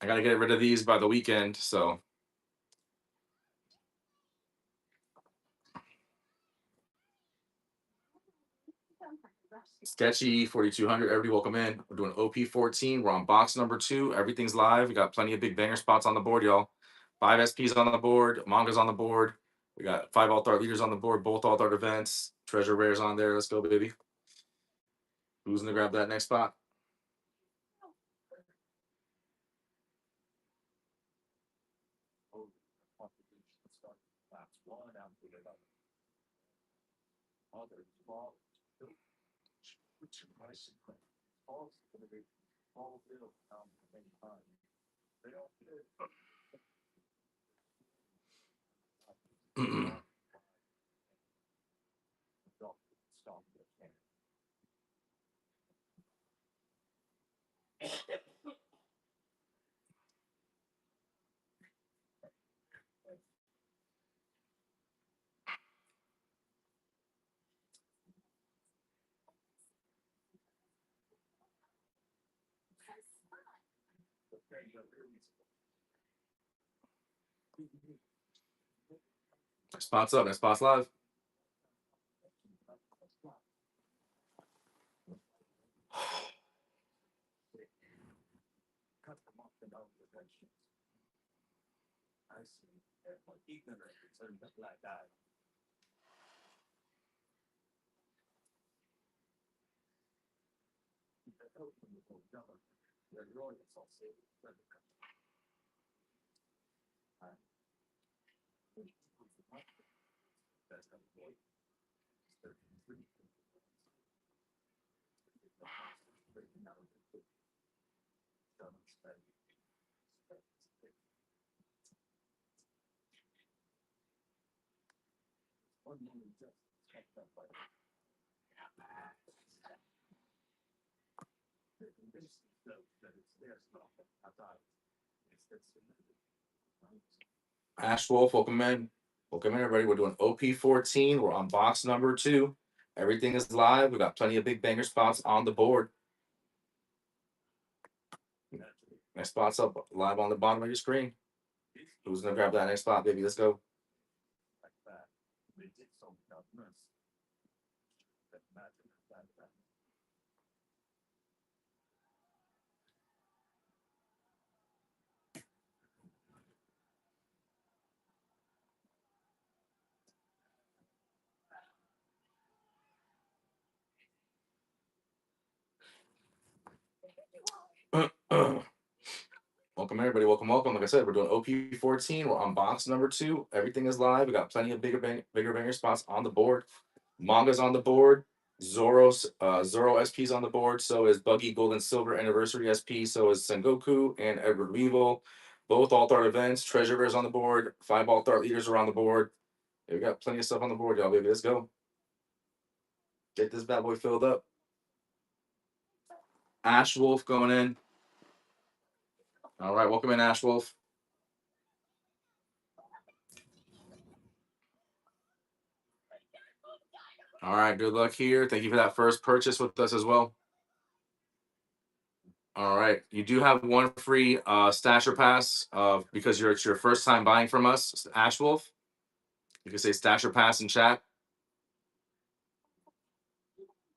I got to get rid of these by the weekend. So Sketchy 4200. Everybody, welcome in. We're doing OP-14. We're on box number 2. Everything's live. We got plenty of big banger spots on the board, y'all. 5 SPs on the board. Manga's on the board. We got 5 alt-art leaders on the board. Both alt-art events. Treasure Rares on there. Let's go, baby. Who's gonna grab that next spot? Spots up and spots live. Ash Wolf, welcome in. Welcome in, everybody. We're doing OP-14. We're on box number 2. Everything is live. We got plenty of big banger spots on the board. Next spot's up live on the bottom of your screen. Who's gonna grab that next spot, baby? Let's go. Welcome, everybody. Welcome, welcome. Like I said, we're doing OP-14. We're on box number 2. Everything is live. We got plenty of bigger banger spots on the board. Manga's on the board. Zoro SP's on the board. So is Buggy Gold and Silver Anniversary SP. So is Sengoku and Edward Weevil. Both Alt Art events. Treasure Bears on the board. 5 Alt Art leaders are on the board. Yeah, we got plenty of stuff on the board, y'all, baby. Let's go. Get this bad boy filled up. Ash Wolf going in. All right, welcome in, Ash Wolf. All right, good luck here. Thank you for that first purchase with us as well. All right, you do have one free stasher pass because it's your first time buying from us, Ash Wolf. You can say stasher pass in chat.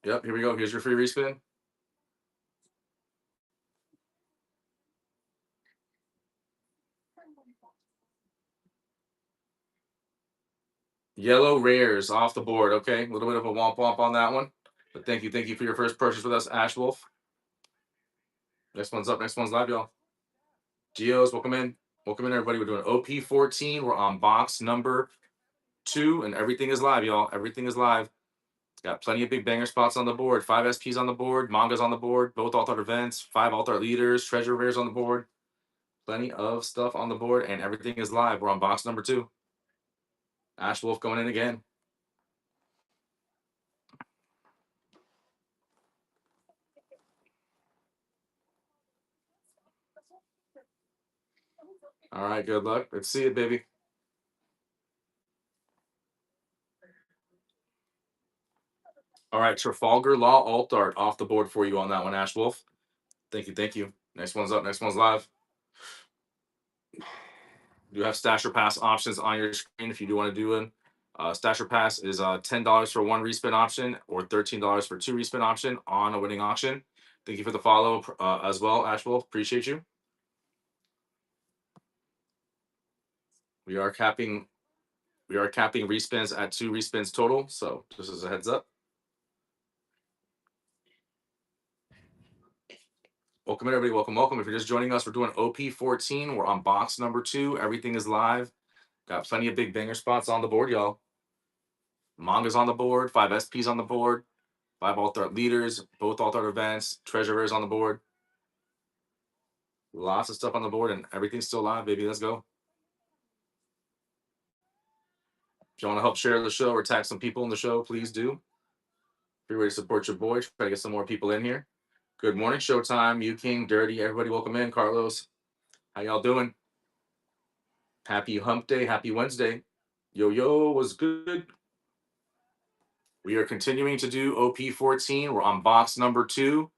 Yep, here we go. Here's your free respin. Yellow rares off the board. Okay, a little bit of a womp womp on that one, but thank you for your first purchase with us, Ash Wolf. Next one's up. Next one's live, y'all. Geos, welcome in. Welcome in, everybody. We're doing OP-14. We're on box number 2, and everything is live, y'all. Everything is live. Got plenty of big banger spots on the board. 5 SPs on the board. Manga's on the board. Both Alt Art events. 5 Alt Art leaders. Treasure Rares on the board. Plenty of stuff on the board, and everything is live. We're on box number 2. Ash Wolf going in again. All right, good luck. Let's see it, baby. All right, Trafalgar Law Alt Art off the board for you on that one, Ash Wolf. Thank you, thank you. Next one's up. Next one's live. You have Stasher Pass options on your screen if you do want to do it. Stasher Pass is $10 for 1 respin option or $13 for 2 respin option on a winning auction. Thank you for the follow as well, Ash Wolf. Appreciate you. We are capping respins at 2 respins total. So just as a heads up. Welcome everybody. Welcome, welcome. If you're just joining us, we're doing OP-14. We're on box number 2. Everything is live. Got plenty of big banger spots on the board, y'all. Manga's on the board. 5 SPs on the board. 5 Alt Art leaders. Both Alt Art events. Treasure Rares on the board. Lots of stuff on the board, and everything's still live, baby. Let's go. If you want to help share the show or tag some people in the show, please do. Free way to support your boy. Try to get some more people in here. Good morning, Showtime. You King, Dirty. Everybody, welcome in. Carlos, how y'all doing? Happy Hump Day. Happy Wednesday. Yo, was good. We are continuing to do OP-14. We're on box number 2.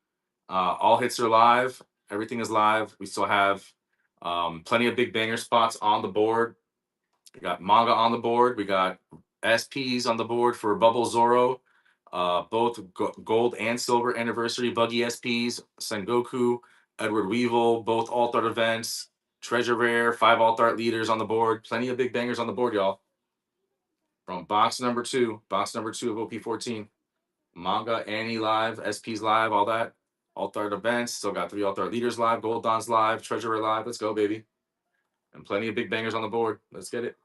All hits are live. Everything is live. We still have plenty of big banger spots on the board. We got Manga on the board. We got SPs on the board for Bubble Zoro. Both gold and silver anniversary Buggy SPs. Sengoku, Edward Weevil, both Alt Art events. Treasure Rare, 5 Alt Art leaders on the board. Plenty of big bangers on the board, y'all. From box number 2 of OP-14. Manga, Annie live, SPs live, all that. Alt-Art events. Still got 3 Alt-Art leaders live, Gold Dons live, Treasurer live. Let's go, baby. And plenty of big bangers on the board. Let's get it.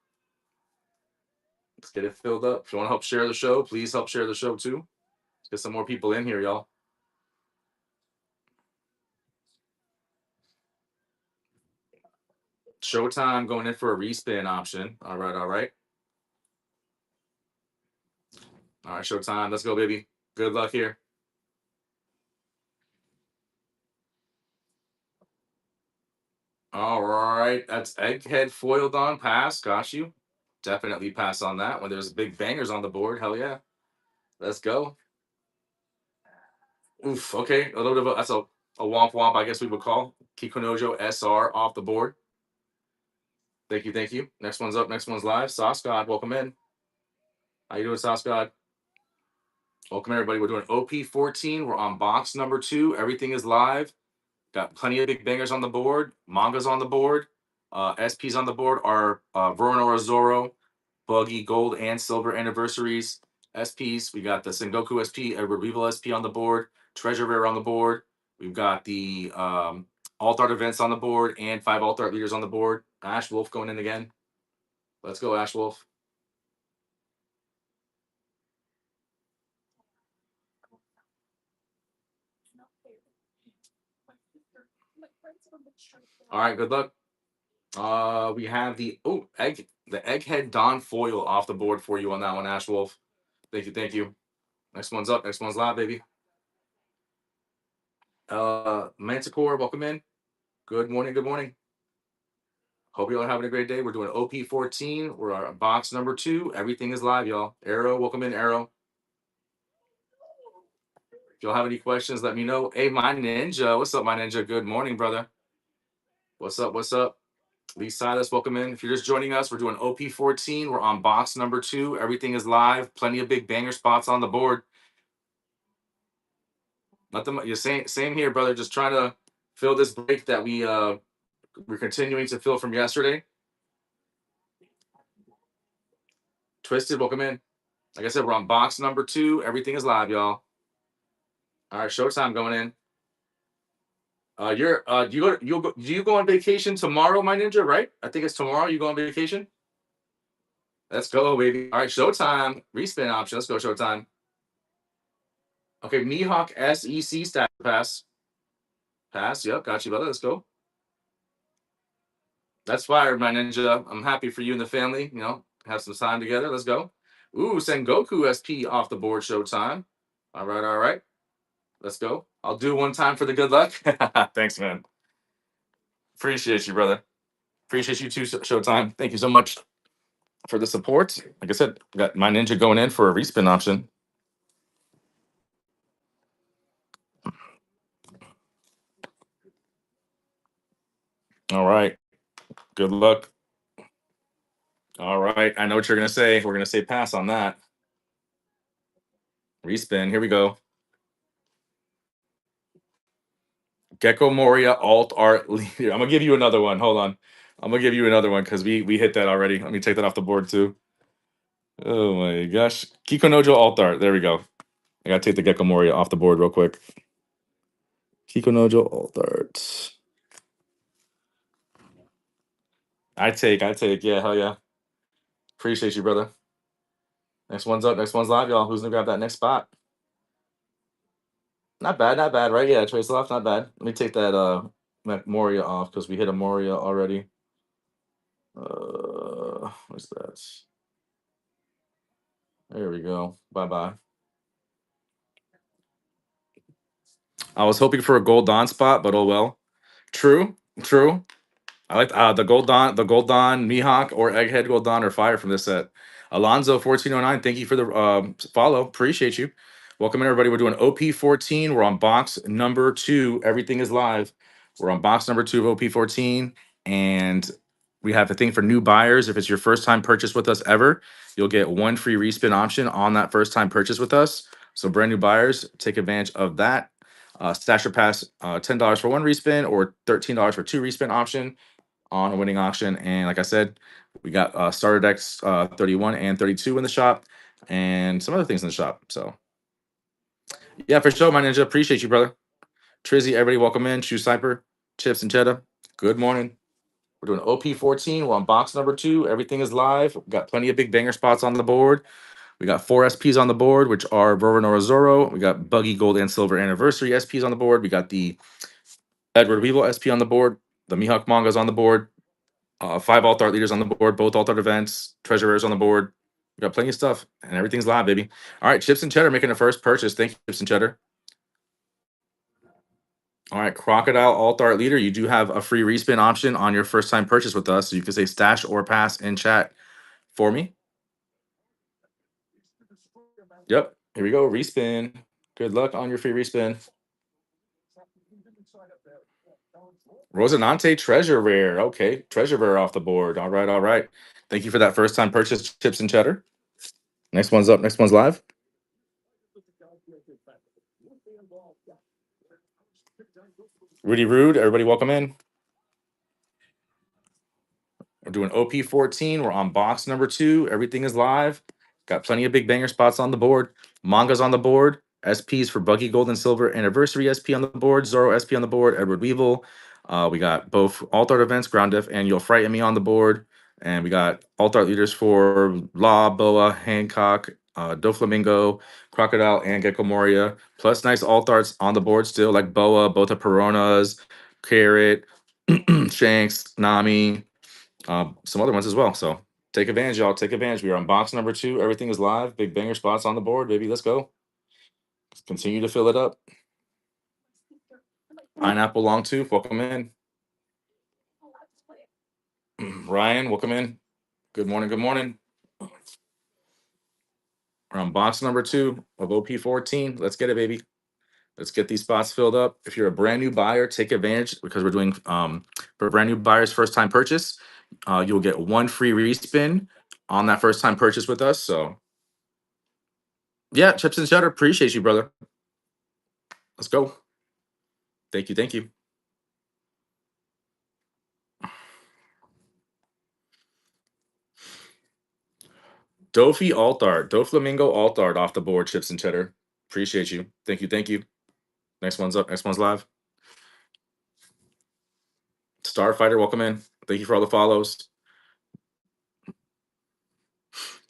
Let's get it filled up. If you want to help share the show, please help share the show too. Let's get some more people in here, y'all. Showtime going in for a respin option. All right, all right. All right, Showtime. Let's go, baby. Good luck here. All right. That's Egghead foiled on pass. Got you. Definitely pass on that when there's big bangers on the board. Hell yeah. Let's go. Oof. Okay. A little bit of that's a womp womp, I guess we would call. Kikunojo SR off the board. Thank you. Thank you. Next one's up. Next one's live. Sauce God, welcome in. How you doing, Sauce God? Welcome, everybody. We're doing OP-14. We're on box number 2. Everything is live. Got plenty of big bangers on the board. Manga's on the board. SPs on the board are Veronora Zoro, Buggy, Gold, and Silver Anniversaries. SPs, we got the Sengoku SP, Edward Weevil SP on the board. Treasure Rare on the board. We've got the Alt-Art events on the board and 5 Alt-Art leaders on the board. Ash Wolf going in again. Let's go, Ash Wolf. All right, good luck. We have the Egghead Don foil off the board for you on that one, Ash Wolf. Thank you, thank you. Next one's up. Next one's live, baby. Manticore, welcome in. Good morning, good morning. Hope you all are having a great day. We're doing OP-14. We're on box number 2. Everything is live, y'all. Arrow, welcome in, Arrow. If y'all have any questions, let me know. Hey, my ninja. What's up, my ninja? Good morning, brother. What's up? What's up? Lee Silas, welcome in. If you're just joining us, we're doing OP-14. We're on box number 2. Everything is live. Plenty of big banger spots on the board. Nothing. You're same here, brother. Just trying to fill this break that we're continuing to fill from yesterday. Twisted, welcome in. Like I said, we're on box number 2. Everything is live, y'all. All right, Showtime going in. Do you go on vacation tomorrow, my ninja? Right? I think it's tomorrow. You go on vacation. Let's go, baby. All right, Showtime. Respin option. Let's go, Showtime. Okay, Mihawk SEC stack pass. Pass. Yep, got you, brother. Let's go. That's fire, my ninja. I'm happy for you and the family. You know, have some time together. Let's go. Ooh, Sengoku SP off the board. Showtime. All right, all right. Let's go. I'll do one time for the good luck. Thanks, man. Appreciate you, brother. Appreciate you too, Showtime. Thank you so much for the support. Like I said, got my ninja going in for a respin option. All right. Good luck. All right. I know what you're going to say. We're going to say pass on that. Respin. Here we go. Gecko Moria Alt Art Leader. I'm going to give you another one. Hold on. I'm going to give you another one because we hit that already. Let me take that off the board too. Oh my gosh. Kikonojo Alt Art. There we go. I got to take the Gecko Moria off the board real quick. Kikonojo Alt Art. I take. Yeah, hell yeah. Appreciate you, brother. Next one's up. Next one's live, y'all. Who's going to grab that next spot? Not bad, right? Yeah, Trace left, not bad. Let me take that Moria off because we hit a Moria already. What's that? There we go. Bye-bye. I was hoping for a gold Dawn spot, but oh well. True. I like the Gold Dawn, Mihawk, or Egghead Gold Dawn are fire from this set. Alonzo1409, thank you for the follow. Appreciate you. Welcome in, everybody. We're doing OP-14. We're on box number 2. Everything is live. We're on box number 2 of OP-14. And we have a thing for new buyers. If it's your first time purchase with us ever, you'll get 1 free respin option on that first time purchase with us. So brand new buyers, take advantage of that. Stasher Pass, $10 for 1 respin or $13 for 2 respin option on a winning auction. And like I said, we got starter decks 31 and 32 in the shop and some other things in the shop. So yeah, for sure, my ninja. Appreciate you, brother. Trizzy, everybody, welcome in. Shoe Sniper, Chips and Cheddar. Good morning. We're doing OP-14. We're on box number 2. Everything is live. We got plenty of big banger spots on the board. We got 4 SPs on the board, which are Roronora Zoro. We got Buggy Gold and Silver Anniversary SPs on the board. We got the Edward Weevil SP on the board. The Mihawk Manga's on the board. 5 alt art leaders on the board. Both alt art events. Treasurers on the board. We got plenty of stuff, and everything's live, baby. All right, Chips and Cheddar making a first purchase. Thank you, Chips and Cheddar. All right, Crocodile Alt Art Leader, you do have a free respin option on your first time purchase with us. So you can say stash or pass in chat for me. Yep, here we go. Respin. Good luck on your free respin. Rosinante Treasure Rare. Okay, Treasure Rare off the board. All right, all right. Thank you for that first time purchase, Chips and Cheddar. Next one's up. Next one's live. Rudy Rude, everybody welcome in. We're doing OP-14. We're on box number 2. Everything is live. Got plenty of big banger spots on the board. Manga's on the board. SPs for Buggy Gold and Silver Anniversary SP on the board. Zoro SP on the board. Edward Weevil. We got both alt art events, Ground Def and You'll Frighten Me on the board. And we got alt art leaders for Law, Boa, Hancock, Doflamingo, Crocodile, and Gecko Moria. Plus nice alt arts on the board still, like Boa, both of Peronas, Carrot, Shanks, Nami, some other ones as well. So take advantage, y'all. Take advantage. We are on box number 2. Everything is live. Big banger spots on the board, baby. Let's go. Let's continue to fill it up. Pineapple Long Tooth, welcome in. Ryan, welcome in. Good morning. Good morning. We're on box number 2 of OP-14. Let's get it, baby. Let's get these spots filled up. If you're a brand new buyer, take advantage because we're doing for brand new buyers first time purchase. You'll get 1 free respin on that first time purchase with us. So yeah, Chips and Cheddar, appreciate you, brother. Let's go. Thank you. Thank you. Dofi Altart, Doflamingo Altart off the board, Chips and Cheddar. Appreciate you. Thank you. Thank you. Next one's up. Next one's live. Starfighter, welcome in. Thank you for all the follows.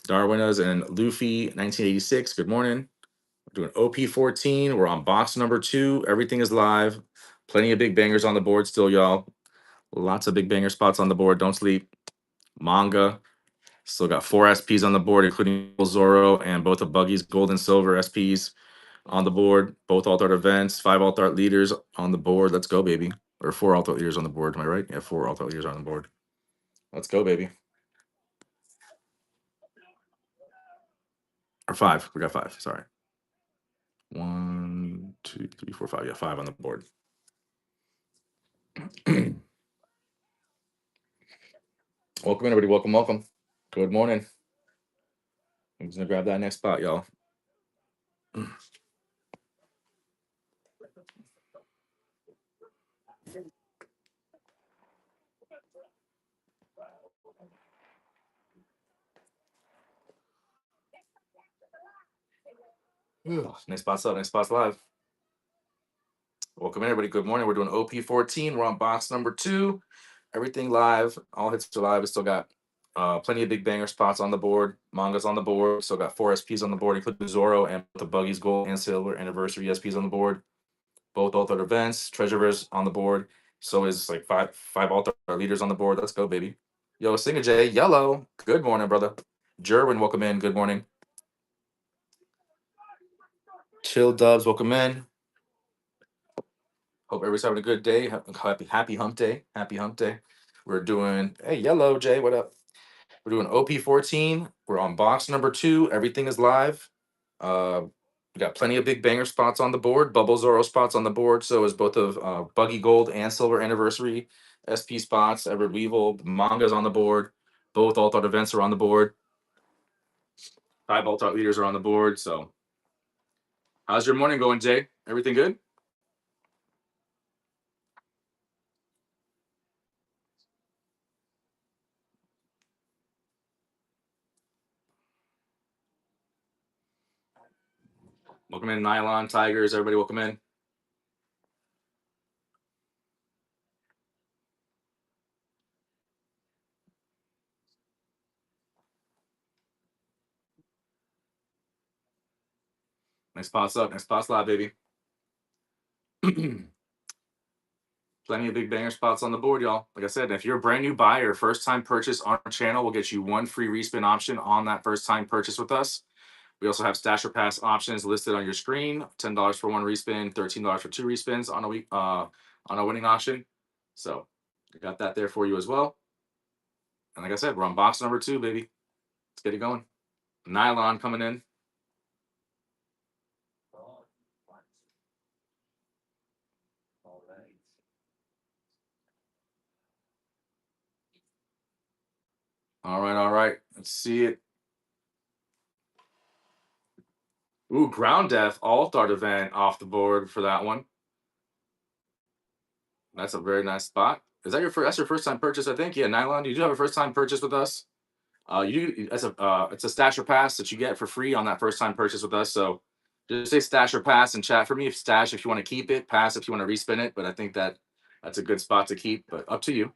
Darwinas and Luffy, 1986. Good morning. We're doing OP-14. We're on box number 2. Everything is live. Plenty of big bangers on the board still, y'all. Lots of big banger spots on the board. Don't sleep. Manga. Still got 4 SPs on the board, including Zoro and both of Buggy's gold and silver SPs on the board. Both alt art events, 5 alt art leaders on the board. Let's go, baby. Or 4 alt art leaders on the board. Am I right? Yeah, 4 alt art leaders on the board. Let's go, baby. Or 5. We got 5. Sorry. 1, 2, 3, 4, 5. Yeah, 5 on the board. Welcome, everybody. Welcome, welcome. Good morning. I'm just gonna grab that next spot, y'all. Next spot's up. Next spot's live. Welcome, everybody. Good morning. We're doing OP-14. We're on box number 2. Everything live. All hits are live. We still got plenty of big banger spots on the board. Manga's on the board. Still got 4 SPs on the board, including Zoro and the Buggy's Gold and Silver Anniversary SPs on the board. Both alternate events. Treasurers on the board. So is like five alternate leaders on the board. Let's go, baby. Yo, Singer J, Yellow. Good morning, brother. Jerwin, welcome in. Good morning. Chill Dubs, welcome in. Hope everybody's having a good day. Happy hump day. Happy hump day. We're doing, hey, Yellow Jay, what up? We're doing OP-14. We're on box number 2. Everything is live. We got plenty of big banger spots on the board. Bubble Zoro spots on the board. So is both of Buggy Gold and Silver Anniversary SP spots. Edward Weevil, Manga's on the board. Both alt art events are on the board. 5 alt art leaders are on the board. So how's your morning going, Jay? Everything good? Welcome in, Nylon Tigers. Everybody, welcome in. Next spots up. Next spots live, baby. Plenty of big banger spots on the board, y'all. Like I said, if you're a brand new buyer, first time purchase on our channel, we'll get you one free respin option on that first time purchase with us. We also have stash or pass options listed on your screen: $10 for one respin, $13 for two respins on a week on a winning auction. So we got that there for you as well. And like I said, we're on box number 2, baby. Let's get it going. Nylon coming in. Oh, what? All right. All right, all right. Let's see it. Ooh, Ground Death All-Star event off the board for that one. That's a very nice spot. Is that your first? That's your first time purchase, I think. Yeah, Nylon. You do have a first time purchase with us. It's a stash or pass that you get for free on that first time purchase with us. So just say stash or pass and chat for me. If stash, if you want to keep it, pass if you want to respin it. But I think that's a good spot to keep. But up to you.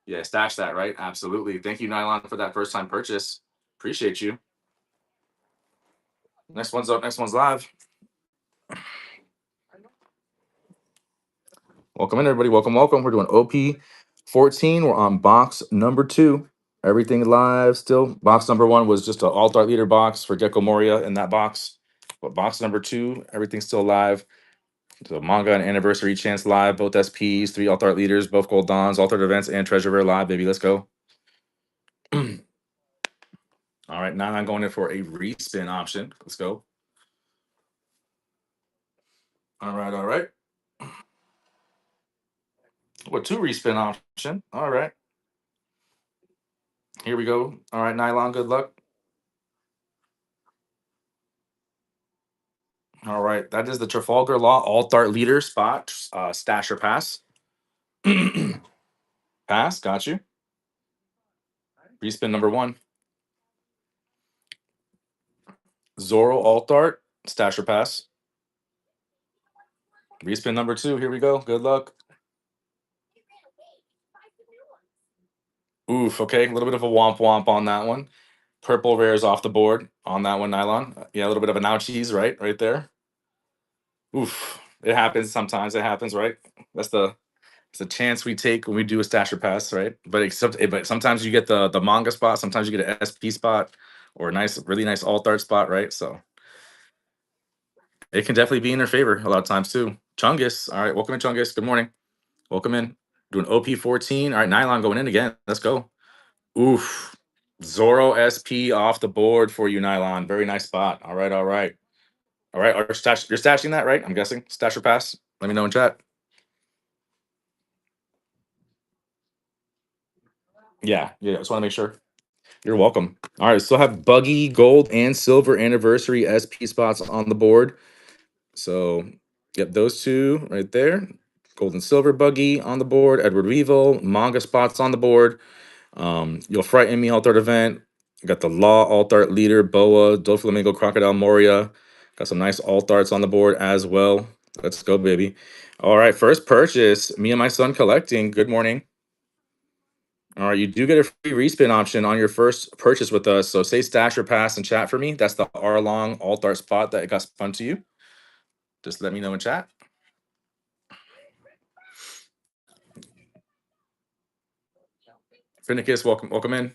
Yeah, stash that, right? Absolutely. Thank you, Nylon, for that first time purchase. Appreciate you. Next one's up. Next one's live. Welcome in, everybody. Welcome, welcome. We're doing OP-14. We're on box number 2. Everything live still. Box number 1 was just an alt-art leader box for Gecko Moria in that box. But box number 2, everything's still live. So manga and anniversary chance live, both SPs, 3 alt-art leaders, both gold dons, alt-art events, and treasure rare live, baby. Let's go. All right, now I'm going in for a respin option. Let's go. All right, all right. What, 2 respin option? All right. Here we go. All right, Nylon, good luck. All right, that is the Trafalgar Law alt-art leader spot, stash or pass. Pass, got you. Respin number 1. Zorro alt-art, stash or pass. Respin number 2, here we go. Good luck. Oof, okay, a little bit of a womp womp on that one. Purple rares off the board on that one, Nylon. Yeah, a little bit of an ouchies, right? Right there. Oof. It happens sometimes. It happens, right? That's the it's a chance we take when we do a stash or pass, right? But sometimes you get the manga spot, sometimes you get an SP spot or a nice, really nice alt-art spot, right? So it can definitely be in their favor a lot of times too. Chungus. All right, welcome in, Chungus. Good morning. Welcome in. Doing OP-14. All right, Nylon going in again. Let's go. Oof. Zoro SP off the board for you, Nylon. Very nice spot. All right, all right. All right, you're stashing that, right? I'm guessing. Stash or pass? Let me know in chat. Yeah, just want to make sure. You're welcome. All right, still have buggy, gold, and silver anniversary SP spots on the board. So, yep, those 2 right there. Gold and silver buggy on the board. Edward Weevil, manga spots on the board. You'll Frighten Me alt-art event. You got the Law alt-art leader, Boa, Doflamingo, Crocodile Moria. Got some nice alt-arts on the board as well. Let's go, baby. All right, first purchase. Me and my son collecting. Good morning. All right, you do get a free respin option on your first purchase with us. So say stash or pass and chat for me. That's the R-Long alt-art spot that got spun to you. Just let me know in chat. Finicus, welcome in.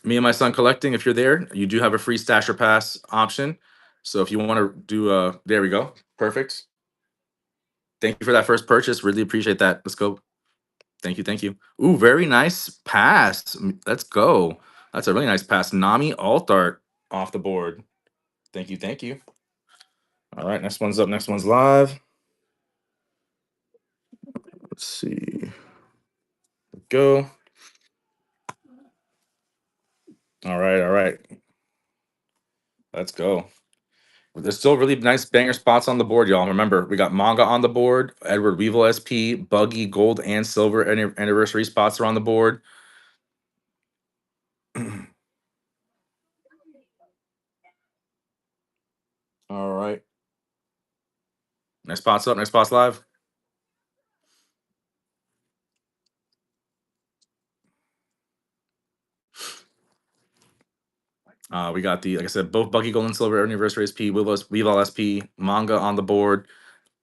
Me and my son collecting. If you're there, you do have a free stash or pass option. So if you want to do there we go. Perfect. Thank you for that first purchase. Really appreciate that. Let's go. Thank you, thank you. Ooh, very nice pass. Let's go. That's a really nice pass. Nami alt-art off the board. Thank you, thank you. All right, next one's up. Next one's live. Let's see. Go. All right, all right. Let's go. There's still really nice banger spots on the board, y'all. Remember, we got manga on the board, Edward Weevil SP, buggy, gold, and silver anniversary spots are on the board. All right. Next spots up. Next spots live. We got the, like I said, both Buggy Gold and Silver Anniversary SP, Weevil SP, Manga on the board.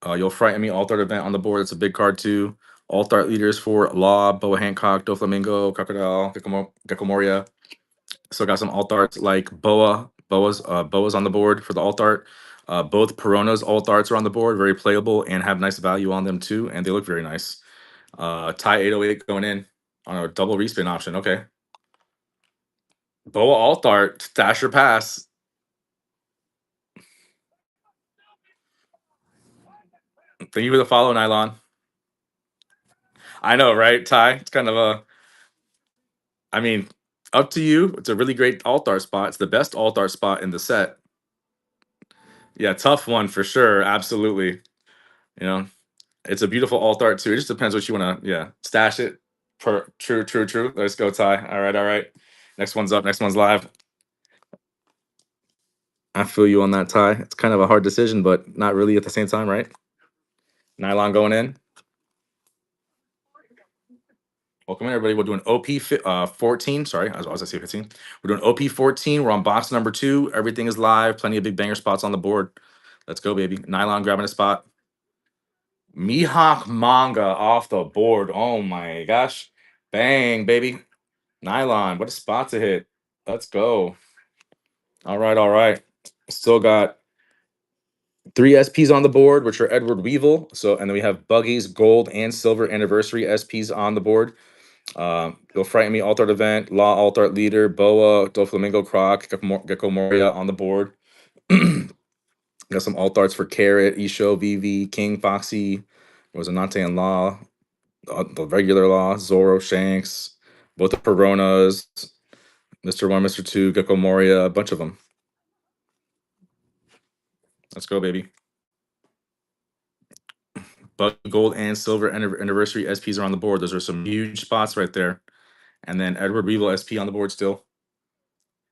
You'll Frighten Me, Alt Art event on the board. It's a big card too. Alt Art leaders for Law, Boa Hancock, Doflamingo, Crocodile, Gecko Moria. So got some alt arts like Boa's on the board for the alt art. Both Perona's alt arts are on the board, very playable and have nice value on them too, and they look very nice. Tie 808 going in on a double respin option. Okay. Boa alt art, stash or pass. Thank you for the follow, Nylon. I know, right, Ty? It's kind of a, I mean, up to you. It's a really great alt art spot. It's the best alt art spot in the set. Yeah, tough one for sure. Absolutely. You know, it's a beautiful alt art too. It just depends what you want to, yeah, stash it. True. Let's go, Ty. All right. Next one's up. Next one's live. I feel you on that, Ty. It's kind of a hard decision, but not really at the same time, right? Nylon going in. Welcome in, everybody. We're doing OP-14. Sorry, I was going to say 15. We're doing OP-14. We're on box number 2. Everything is live. Plenty of big banger spots on the board. Let's go, baby. Nylon grabbing a spot. Mihawk Manga off the board. Oh my gosh. Bang, baby. Nylon, what a spot to hit. Let's go. All right. Still got 3 SPs on the board, which are Edward Weevil. So, and then we have Buggy's Gold and Silver Anniversary SPs on the board. You'll Frighten Me, Alt Art Event, Law Alt Art Leader, Boa, Doflamingo Croc, Gecko Moria on the board. Got some alt arts for Carrot, Isho, VV, King, Foxy, Rosinante and Law, the regular Law, Zoro, Shanks, both the Peronas, Mr. 1, Mr. 2, Gecko Moria, a bunch of them. Let's go, baby. Bug Gold and Silver Anniversary SPs are on the board. Those are some huge spots right there. And then Edward Weevil SP on the board still.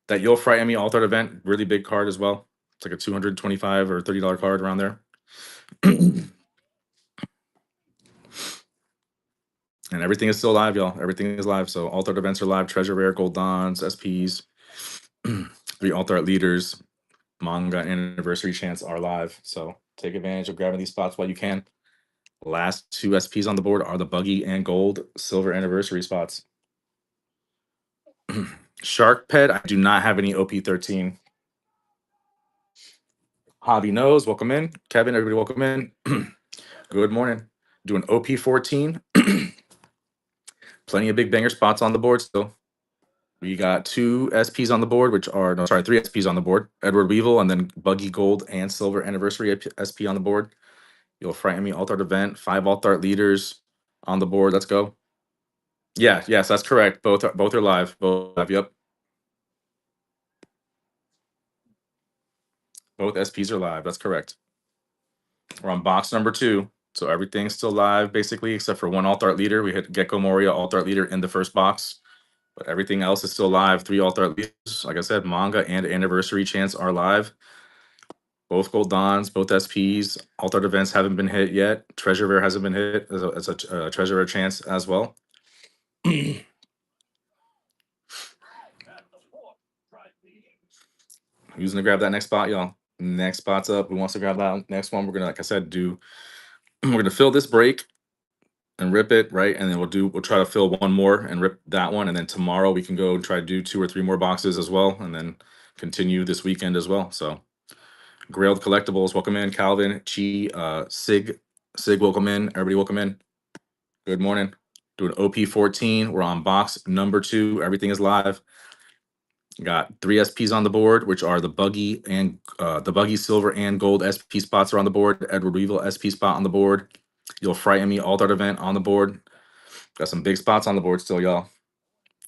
That You'll Frighten Me Alt Art event, really big card as well. It's like a $225 or $30 card around there. And everything is still live, y'all. Everything is live. So alt art events are live. Treasure Rare, Gold Dons, SPs, 3 alt art leaders, Manga Anniversary chants are live. So take advantage of grabbing these spots while you can. Last 2 SPs on the board are the Buggy and Gold Silver Anniversary spots. Shark Pet, I do not have any OP-13. Hobby Knows, welcome in. Kevin, everybody welcome in. Good morning. Doing OP-14. Plenty of big banger spots on the board still. We got 2 SPs on the board, 3 SPs on the board. Edward Weevil and then Buggy Gold and Silver Anniversary SP on the board. You'll Frighten Me Alt Art event, 5 alt art leaders on the board. Let's go. Yeah, yes, that's correct. Both are live. Both live, yep. Both SPs are live. That's correct. We're on box number 2. So everything's still live, basically, except for 1 alt art leader. We hit Gecko Moria alt art leader in the first box. But everything else is still live. 3 alt art leaders. Like I said, Manga and Anniversary chants are live. Both Gold Dons, both SPs. Alt art events haven't been hit yet. Treasure Rare hasn't been hit as a Treasure Rare chance as well. Who's gonna grab that next spot, y'all? Next spot's up. Who wants to grab that next one? We're gonna, like I said, we're gonna fill this break and rip it, right? And then we'll try to fill one more and rip that one. And then tomorrow we can go and try to do 2 or 3 more boxes as well, and then continue this weekend as well. So Grailed Collectibles, welcome in. Calvin, Chi, Sig, welcome in. Everybody welcome in. Good morning. Doing OP-14. We're on box number 2. Everything is live. Got 3 SPs on the board, which are the Buggy Silver and Gold SP spots are on the board. Edward Weevil SP spot on the board. You'll Frighten Me Alt Art event on the board. Got some big spots on the board still, y'all.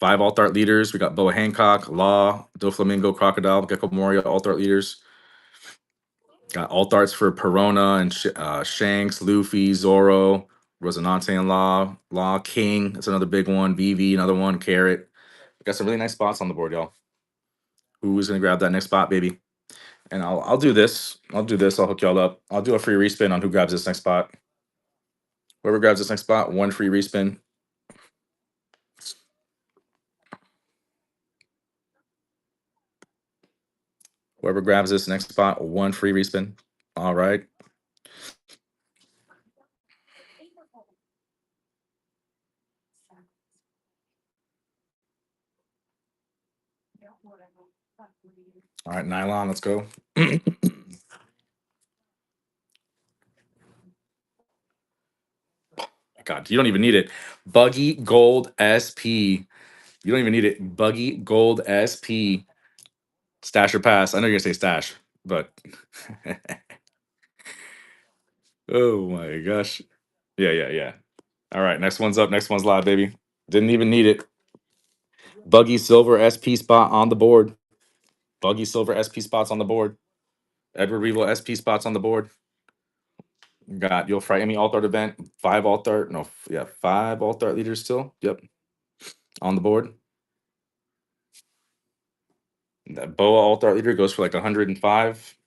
5 alt art leaders. We got Boa Hancock, Law, Doflamingo, Crocodile, Gecko Moria alt art leaders. Got alt arts for Perona and Shanks, Luffy, Zoro, Rosinante and Law, King. That's another big one. VV, another one. Carrot. Got some really nice spots on the board, y'all. Who's gonna grab that next spot, baby? And I'll do this. I'll hook y'all up. I'll do a free respin on who grabs this next spot. Whoever grabs this next spot, 1 free respin. Whoever grabs this next spot, one free respin. All right. All right, nylon, let's go. God, you don't even need it. Buggy Gold SP. You don't even need it. Buggy Gold SP. Stash or pass. I know you're gonna say stash, but oh my gosh. Yeah. All right, next one's up. Next one's live, baby. Didn't even need it. Buggy Silver SP spot on the board. Buggy Silver SP spots on the board. Edward Revel SP spots on the board. Got You'll Frighten Me Alt Art event. 5 Alt Art. No, yeah, 5 Alt Art leaders still. Yep. On the board. That Boa Alt Art leader goes for like 105.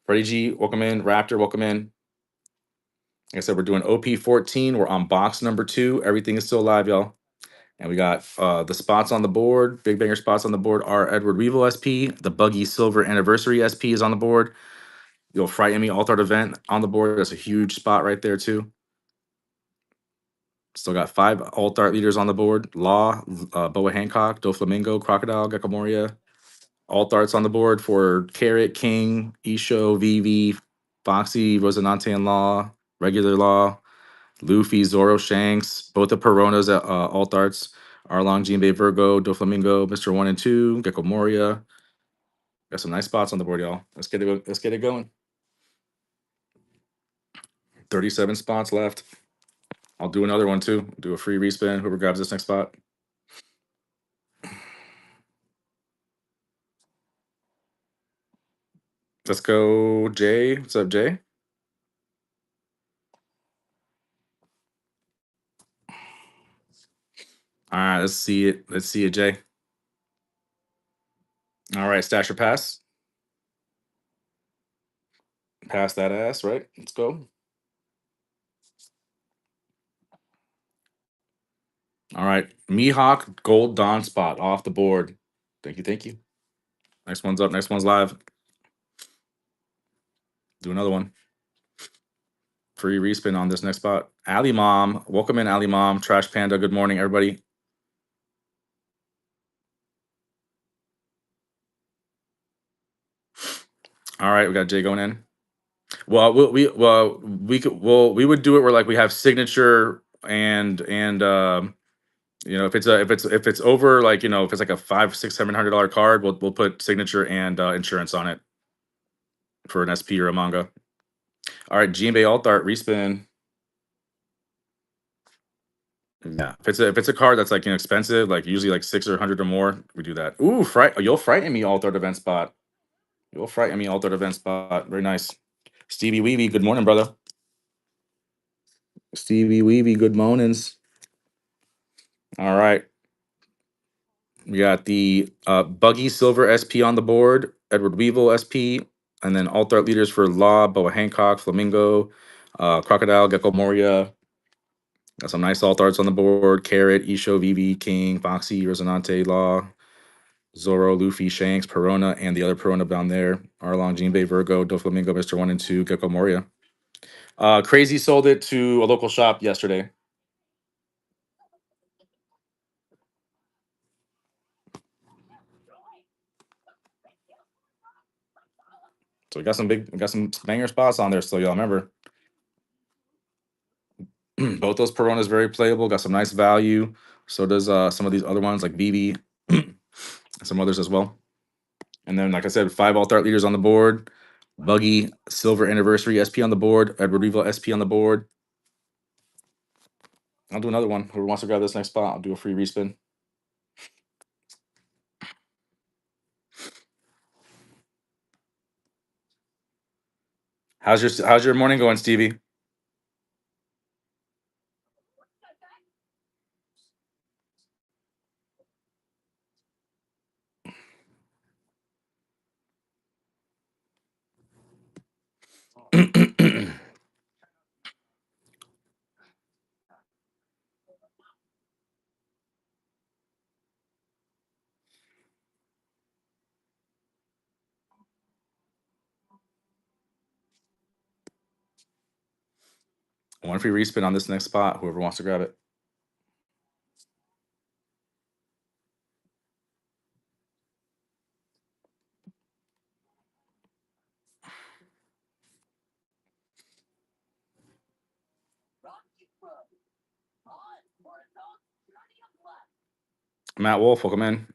Freddie G, welcome in. Raptor, welcome in. Like I said, we're doing OP-14. We're on box number 2. Everything is still live, y'all. And we got the spots on the board. Big banger spots on the board are Edward Revel SP. The Buggy Silver Anniversary SP is on the board. You'll Frighten Me Alt Art event on the board. That's a huge spot right there, too. Still got 5 alt art leaders on the board. Law, Boa Hancock, Doflamingo, Crocodile, Gecko Moria. Alt arts on the board for Carrot, King, Isho, Vivi, Foxy, Rosinante and Law, Regular Law, Luffy, Zoro, Shanks, both the Peronas at alt arts. Arlong, Jinbei, Virgo, Doflamingo, Mr. 1 and 2, Gecko Moria. Got some nice spots on the board, y'all. Let's get it going. 37 spots left. I'll do another one too. Do a free respin. Whoever grabs this next spot. Let's go, Jay. What's up, Jay? All right, let's see it. Let's see it, Jay. All right, stash or pass. Pass that ass, right? Let's go. All right, Mihawk Gold Dawn spot off the board. Thank you. Next one's up. Next one's live. Do another one. Free respin on this next spot. Ali Mom, welcome in, Ali Mom. Trash Panda, good morning, everybody. All right, we got Jay going in. Well, we would do it where like we have signature and if it's over like if it's like a $500-$700 card, we'll put signature and insurance on it for an SP or a manga. All right, Jinbei Alt Art respin. Yeah, if it's a card that's like expensive, like usually like 6 or 100 or more, we do that. Ooh, You'll Frighten Me Alt Art event spot. You'll Frighten Me Alt Art event spot. Very nice. Stevie Weeby, good morning, brother. Stevie Weeby, good mornings. All right. We got the Buggy Silver SP on the board, Edward Weevil SP, and then alt art leaders for Law, Boa Hancock, Flamingo, Crocodile, Gecko Moria. Got some nice alt arts on the board. Carrot, Isho, Vivi, King, Foxy, Resonante, Law, Zoro, Luffy, Shanks, Perona, and the other Perona down there. Arlong, Jinbei, Virgo, Doflamingo, Mr. 1 and 2, Gecko Moria. Crazy sold it to a local shop yesterday. So we got some banger spots on there. So y'all remember, both those Peronas very playable. Got some nice value. So does some of these other ones like BB, some others as well. And then, like I said, 5 alt art leaders on the board. Buggy Silver Anniversary SP on the board. Edward Revel SP on the board. I'll do another one. Whoever wants to grab this next spot, I'll do a free respin. How's your morning going, Stevie? One free respin on this next spot. Whoever wants to grab it. Matt Wolf, welcome in.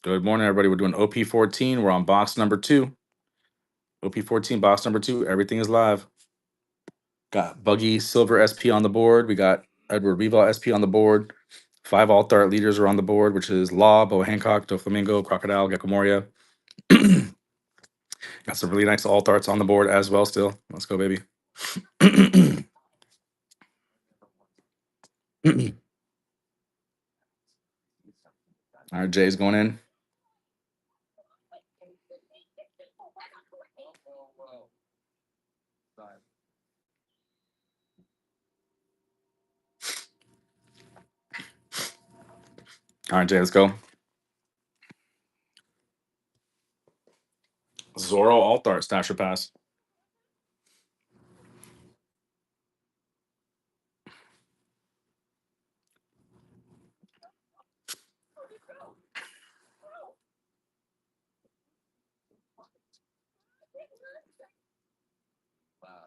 Good morning, everybody. We're doing OP-14. We're on box number 2. OP-14, box number 2. Everything is live. Got Buggy Silver SP on the board. We got Edward Reval SP on the board. 5 alt art leaders are on the board, which is Law, Boa Hancock, Doflamingo, Crocodile, Gecko Moria. Got some really nice alt arts on the board as well still. Let's go, baby. All right, Jay's going in. All right, Jay, let's go. Zorro alt art stasher pass.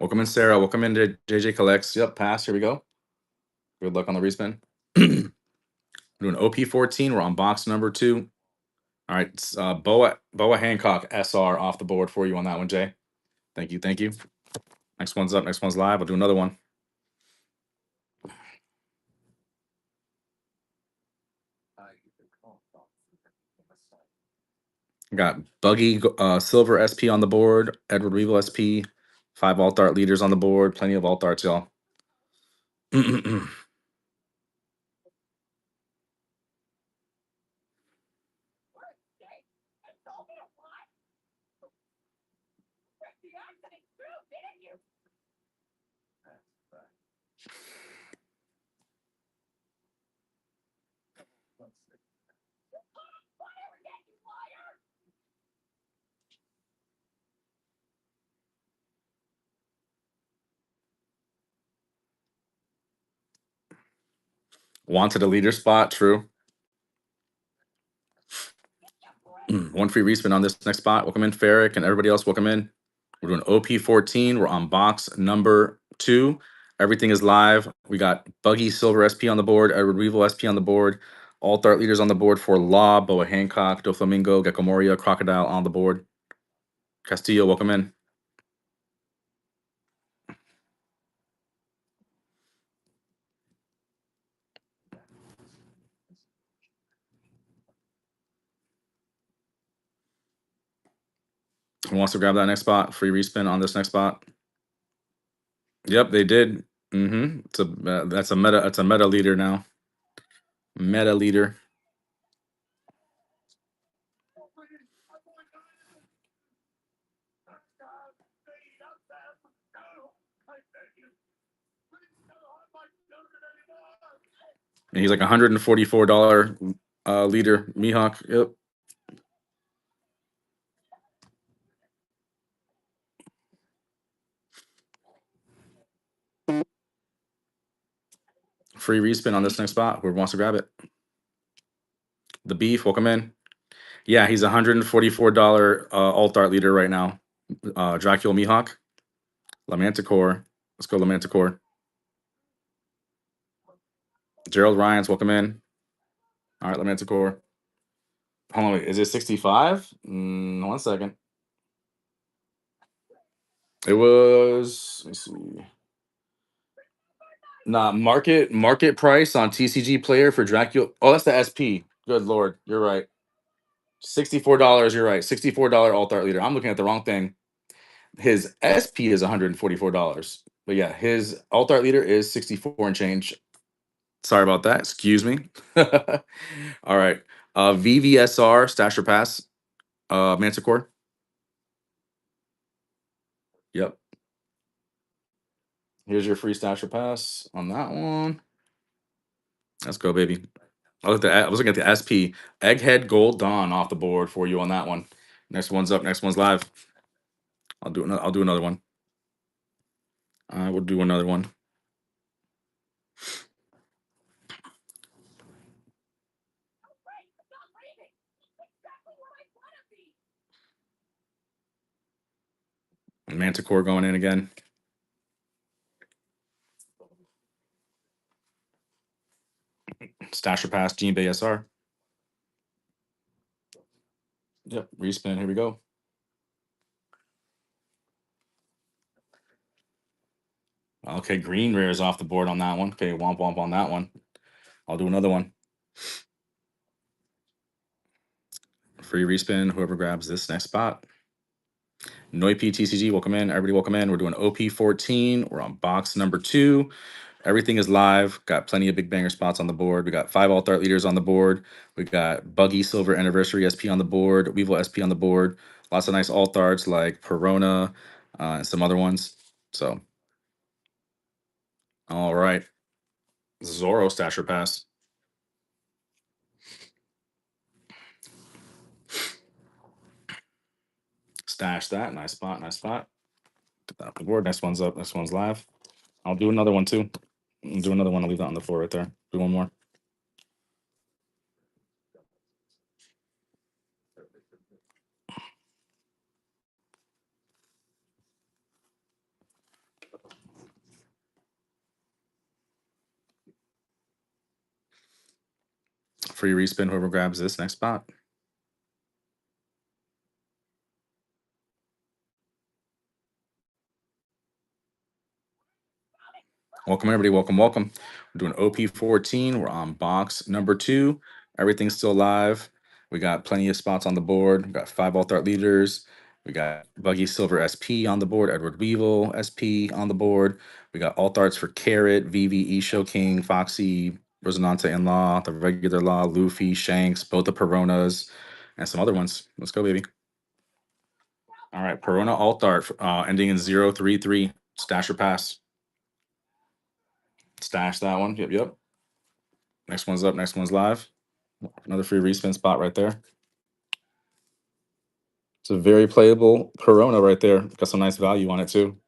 Welcome in, Sarah. Welcome into JJ Collects. Yep, pass. Here we go. Good luck on the respin. Doing OP-14. We're on box number 2. All right, it's, Boa Hancock SR off the board for you on that one, Jay. Thank you, thank you. Next one's up. Next one's live. I'll do another one. Got Buggy Silver SP on the board. Edward Reval SP. 5 alt art leaders on the board. Plenty of alt arts, y'all. Wanted a leader spot, true. One free respin on this next spot. Welcome in, Ferric, and everybody else, welcome in. We're doing OP-14. We're on box number 2. Everything is live. We got Buggy Silver SP on the board, Edward Reval SP on the board, alt art leaders on the board for Law, Boa Hancock, Doflamingo, Gecko Moria, Crocodile on the board. Castillo, welcome in. Who wants to grab that next spot? Free respin on this next spot. Yep, they did. It's a that's a meta. It's a meta leader now. Meta leader. And he's like $144 leader. Mihawk. Yep. Free respin on this next spot. Whoever wants to grab it. The Beef, welcome in. Yeah, he's $144 alt art leader right now. Dracula Mihawk. Lamanticore. Let's go, Lamanticore. Gerald Ryans, welcome in. All right, Lamanticore. Hold on, wait. Is it 65? 1 second. It was, let me see. Nah, market price on TCG player for Dracula. Oh, that's the SP. Good lord, you're right. $64. You're right. $64 alt art leader. I'm looking at the wrong thing. His SP is $144. But yeah, his alt art leader is 64 and change. Sorry about that. Excuse me. All right. VVSR Stasher Pass. Manticore. Yep. Here's your free Stasher Pass on that one. Let's go, baby. I was looking at the SP. Egghead Gold Dawn off the board for you on that one. Next one's up. Next one's live. I'll do another one. I will do another one. Right, I'm not leaving. Exactly what I want to be. Manticore going in again. Stasher pass, Gene Bay SR. Yep, respin. Here we go. Okay, green rare is off the board on that one. Okay, womp womp on that one. I'll do another one. Free respin, whoever grabs this next spot. Noipi TCG, welcome in. Everybody, welcome in. We're doing OP-14. We're on box number 2. Everything is live. Got plenty of big banger spots on the board. We got 5 alt art leaders on the board. We got Buggy Silver Anniversary SP on the board. Weevil SP on the board. Lots of nice alt arts like Perona and some other ones. So, all right. Zoro Stasher Pass. Stash that. Nice spot. Nice spot. Get that off the board. Next one's up. Next one's live. I'll do another one too. I'll do another one. I'll leave that on the floor right there. Do one more. Free respin, whoever grabs this next spot. Welcome, everybody. Welcome, welcome. We're doing OP-14. We're on box number 2. Everything's still live. We got plenty of spots on the board. We got 5 alt art leaders. We got Buggy Silver SP on the board, Edward Weevil SP on the board. We got alt arts for Carrot, Vivi, Isho King, Foxy, Resonante and Law, the regular Law, Luffy, Shanks, both the Peronas, and some other ones. Let's go, baby. All right, Perona alt art ending in 033. Stash or pass. Stash that one. Yep, yep. Next one's up. Next one's live. Another free respin spot right there. It's a very playable Corona right there. Got some nice value on it too.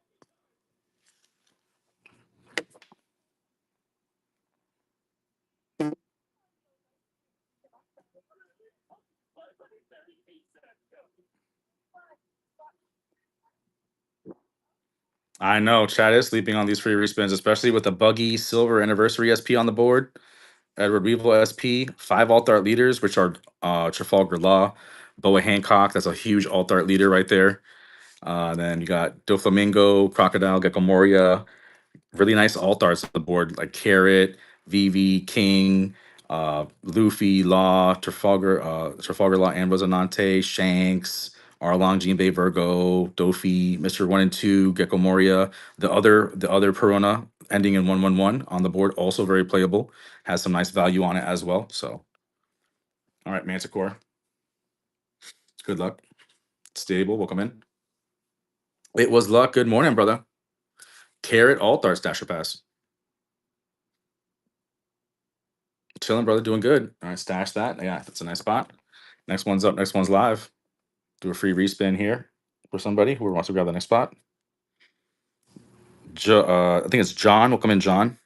I know Chad is sleeping on these free respins, especially with the Buggy Silver Anniversary SP on the board. Edward Weevil SP, 5 alt art leaders, which are Trafalgar Law, Boa Hancock. That's a huge alt art leader right there. Then you got Doflamingo, Crocodile, Gecko Moria, really nice alt arts on the board like Carrot, Vivi, King, Luffy, Law, Trafalgar Law, Ambrose Anante, Shanks, Arlong, Jinbei, Virgo, Dofi, Mr. 1 and 2, Gecko Moria. The other Perona ending in 111 on the board, also very playable. Has some nice value on it as well. So, all right, Manticore. Good luck. Stable, welcome in. It was luck. Good morning, brother. Carrot, alt art, Stasher Pass. Chilling, brother. Doing good. All right, stash that. Yeah, that's a nice spot. Next one's up. Next one's live. Do a free respin here for somebody who wants to grab the next spot. I think it's John. Welcome in, John.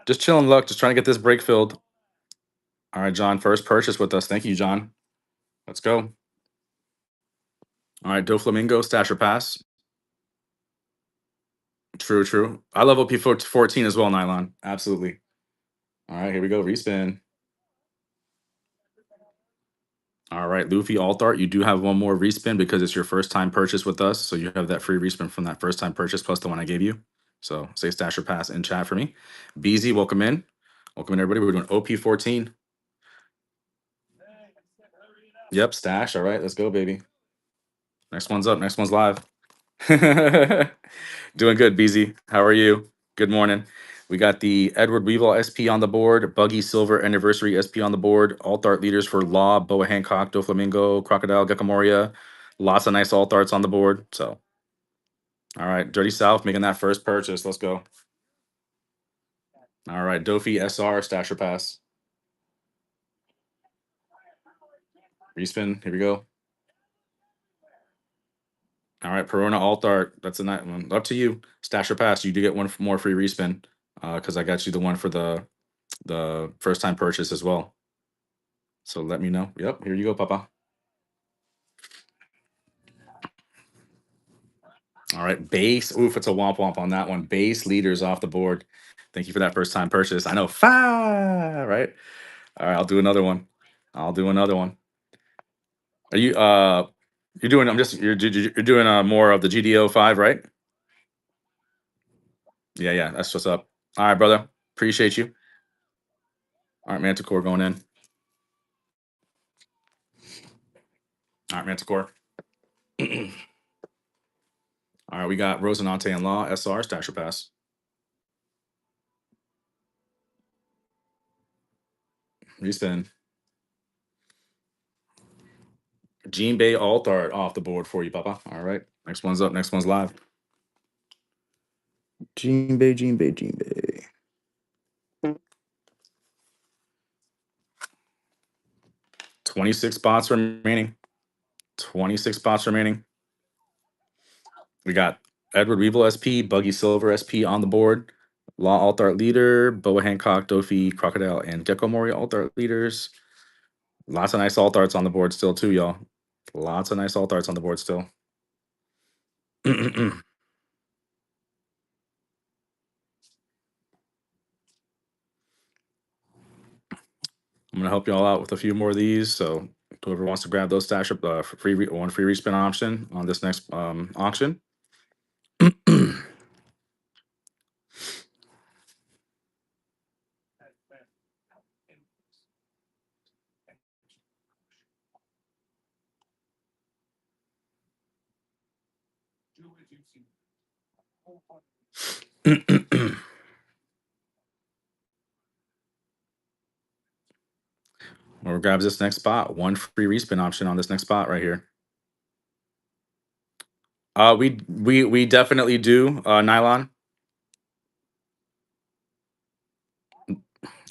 Just chilling, luck. Just trying to get this break filled. All right, John. First purchase with us. Thank you, John. Let's go. All right, Doflamingo, stash or pass. True, true. I love OP-14 as well, Nylon. Absolutely. All right, here we go. Respin. All right, Luffy alt art. You do have one more respin because it's your first time purchase with us. So you have that free respin from that first time purchase plus the one I gave you. So say stash or pass in chat for me. BZ, welcome in. Welcome in, everybody. We're doing OP-14. Yep, stash. All right, let's go, baby. Next one's up. Next one's live. Doing good, BZ. How are you? Good morning. We got the Edward Weevil SP on the board, Buggy Silver Anniversary SP on the board, alt art leaders for Law, Boa Hancock, Doflamingo, Crocodile, Gecko Moria. Lots of nice alt arts on the board. So, all right, Dirty South making that first purchase. Let's go. All right, Dofi SR, Stasher Pass. Respin, here we go. All right, Perona Alt Art. That's a nice one. Up to you. Stash or pass. You do get one more free respin because I got you the one for the first time purchase as well. So let me know. Yep, here you go, Papa. All right, base. Oof, it's a womp womp on that one. Base leaders off the board. Thank you for that first time purchase. I know, right? All right, I'll do another one. I'll do another one. Are you you're doing? You're doing more of the GDO 5, right? Yeah, that's what's up. All right, brother. Appreciate you. All right, Manticore going in. All right, Manticore. All right, we got Rosinante and Law, SR, Stash or Pass. Respin. Gene Bay Alt Art off the board for you, Papa. All right. Next one's up. Next one's live. Gene Bay. 26 spots remaining. 26 spots remaining. We got Edward Weevil SP, Buggy Silver SP on the board. Law Alt Art Leader, Boa Hancock, Dofi, Crocodile, and Gecko Mori Alt Art Leaders. Lots of nice alt arts on the board still, too, y'all. Lots of nice alt arts on the board still. I'm gonna help y'all out with a few more of these. So whoever wants to grab those stash up for one free respin option on this next auction. Whoever grabs this next spot, one free respin option on this next spot right here. We definitely do, Nylon.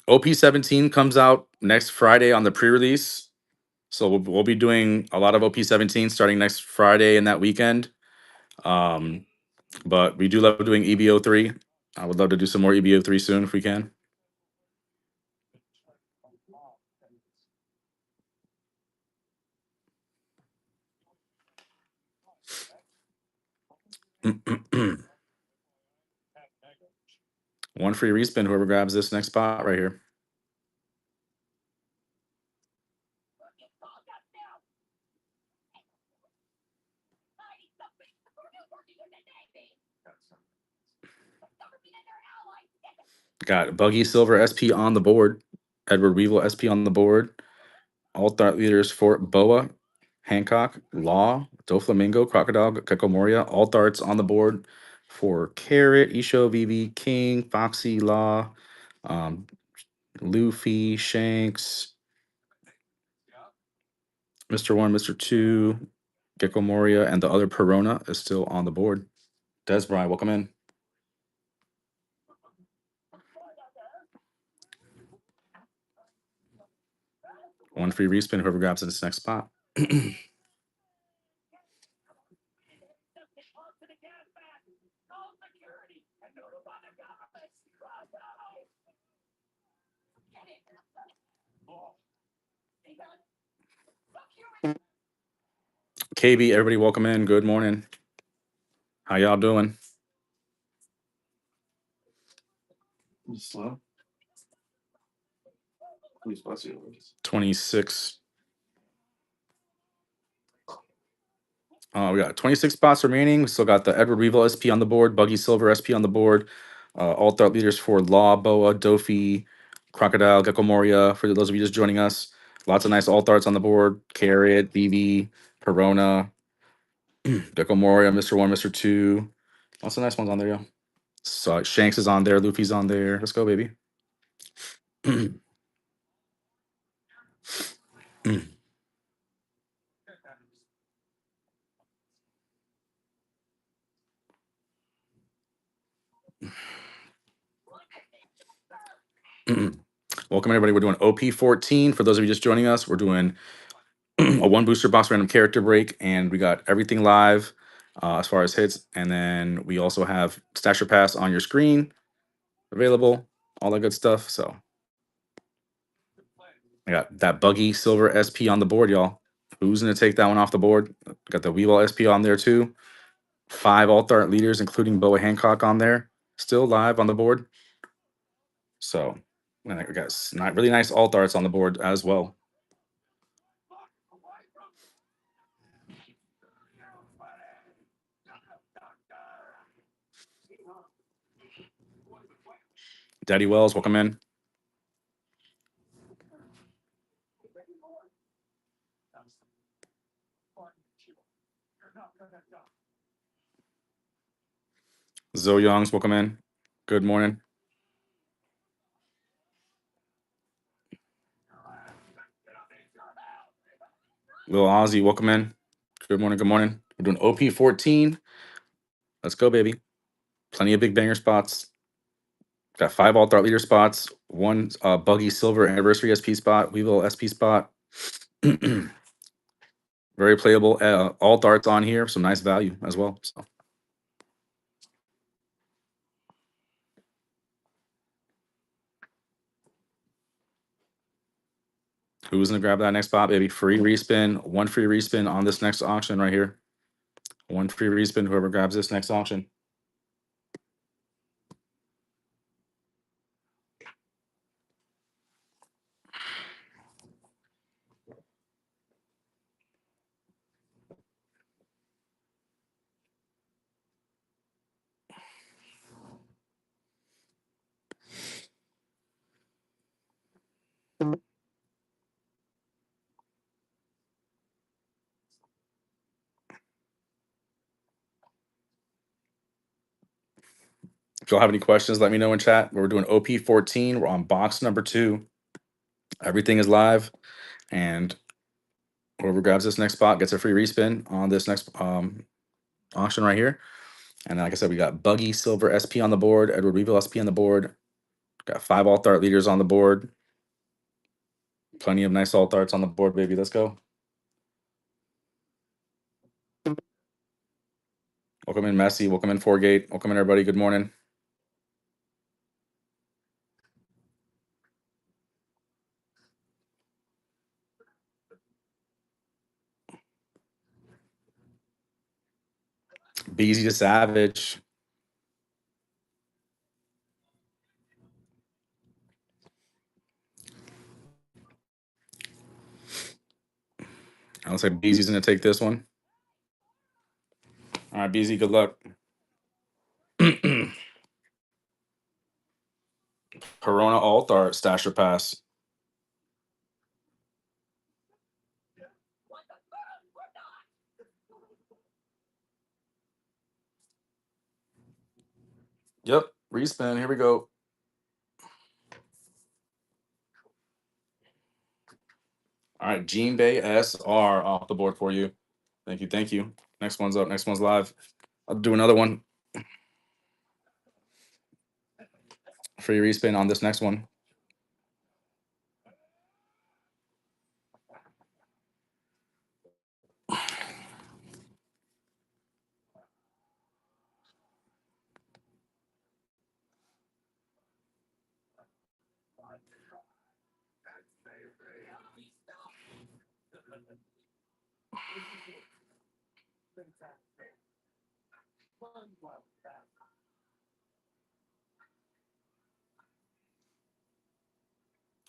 OP-17 comes out next Friday on the pre-release. So we'll be doing a lot of OP-17 starting next Friday and that weekend. But we do love doing EBO3. I would love to do some more EBO3 soon if we can. One free respin, whoever grabs this next spot right here. Got Buggy Silver SP on the board. Edward Weevil SP on the board. Alt Art Leaders for Boa, Hancock, Law, Doflamingo, Crocodile, Gecko Moria. Alt Arts on the board for Carrot, Isho, Vivi, King, Foxy, Law, Luffy, Shanks, Mr. 1, Mr. 2, Gecko Moria, and the other Perona is still on the board. Des Bry, welcome in. One free respin, whoever grabs this next spot. KB, everybody welcome in. Good morning. How y'all doing? Slow. Please bless you. 26. We got 26 spots remaining. We still got the Edward Weevil SP on the board, Buggy Silver SP on the board, Alt Art Leaders for Law, Boa, Dofi, Crocodile, Gecko Moria, for those of you just joining us. Lots of nice alt arts on the board. Carrot, BB, Perona, Gecko Moria, Mr. 1, Mr. 2. Lots of nice ones on there, yo. So Shanks is on there, Luffy's on there. Let's go, baby. Welcome, everybody. We're doing OP-14. For those of you just joining us, we're doing a one booster box random character break, and we got everything live. as far as hits. And then we also have Stasher Pass on your screen available, all that good stuff. So I got that Buggy Silver SP on the board, y'all. Who's going to take that one off the board? Got the Weevil SP on there too. 5 Alt Art leaders, including Boa Hancock on there, still live on the board. So and we got really nice Alt Arts on the board as well. Daddy Wells, welcome in. Zoe Youngs, welcome in. Good morning. Lil Ozzy, welcome in. Good morning. Good morning. We're doing OP-14. Let's go, baby. Plenty of big banger spots. Got 5 Alt Art leader spots, 1 Buggy Silver Anniversary SP spot, Weevil SP spot. Very playable Alt Arts on here. Some nice value as well. So. Who's gonna grab that next spot, baby? Free respin. 1 free respin on this next auction right here. 1 free respin. Whoever grabs this next auction. If y'all have any questions, let me know in chat. We're doing OP-14. We're on box number 2. Everything is live, and whoever grabs this next spot gets a free respin on this next auction right here. And like I said, we got Buggy Silver SP on the board, Edward Weevil SP on the board. Got 5 Alt Art leaders on the board. Plenty of nice Alt Arts on the board, baby. Let's go. Welcome in, Messi. Welcome in, Fourgate. Welcome in, everybody. Good morning. Beezy to Savage. I looks like Beezy's gonna take this one. All right, Beezy, good luck. Corona Alt Art Stasher Pass. Yep, respin. Here we go. All right, Gene Bay SR off the board for you. Thank you, thank you. Next one's up. Next one's live. I'll do another one. Free respin on this next one.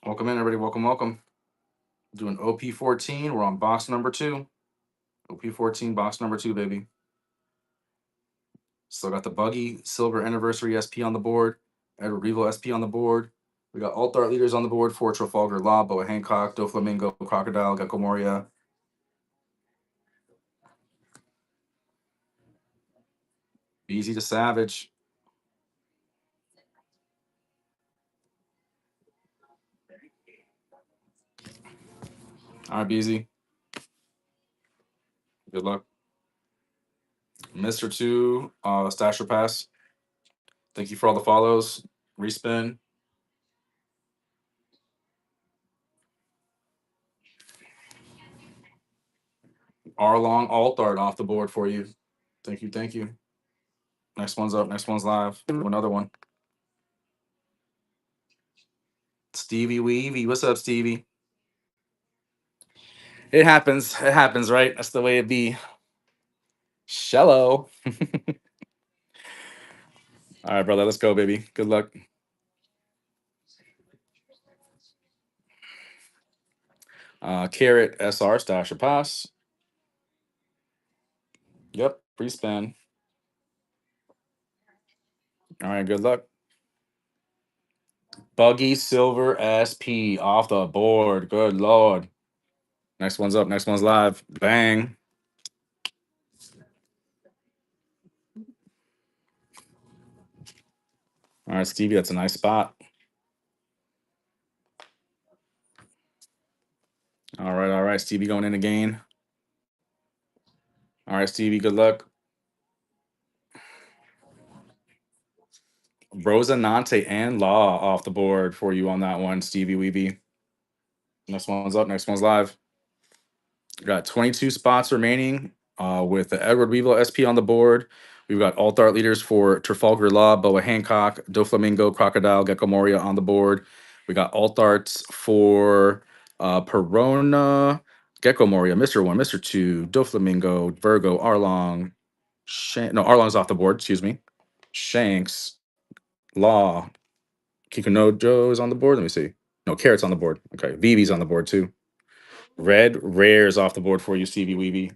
Welcome in, everybody. Welcome, welcome. Doing OP-14. We're on box number 2. OP-14 box number 2, baby. Still got the Buggy Silver Anniversary SP on the board. Edward Weevil SP on the board. We got Alt Art leaders on the board for Trafalgar Law, Boa Hancock, Doflamingo, Crocodile, Gecko Moria. Easy to Savage. All right, Beezy. Good luck. Mr. 2, Stasher Pass. Thank you for all the follows. Respin. R Long Alt Art off the board for you. Thank you. Thank you. Next one's up. Next one's live. Do another one. Stevie Weavy. What's up, Stevie? It happens. It happens, right? That's the way it be. Shello. All right, brother. Let's go, baby. Good luck. Carrot SR stash or pass. Yep. Free spin. All right. Good luck. Buggy Silver SP off the board. Good lord. Next one's up. Next one's live. Bang. All right, Stevie. That's a nice spot. All right. All right. Stevie going in again. All right, Stevie. Good luck. Rosanante and Law off the board for you on that one, Stevie Weeby. Next one's up. Next one's live. Got 22 spots remaining with the Edward Weevil SP on the board. We've got alt art leaders for Trafalgar Law, Boa Hancock, Doflamingo, Crocodile, Gecko Moria on the board. We got alt arts for Perona, Gecko Moria, Mr. 1, Mr. 2, Doflamingo, Virgo, Arlong. No, Arlong's off the board, excuse me. Shanks, Law, Kikunojo is on the board. Let me see. No, Carrot's on the board. Okay, Vivi's on the board too. Red Rare's off the board for you, Stevie Weeby.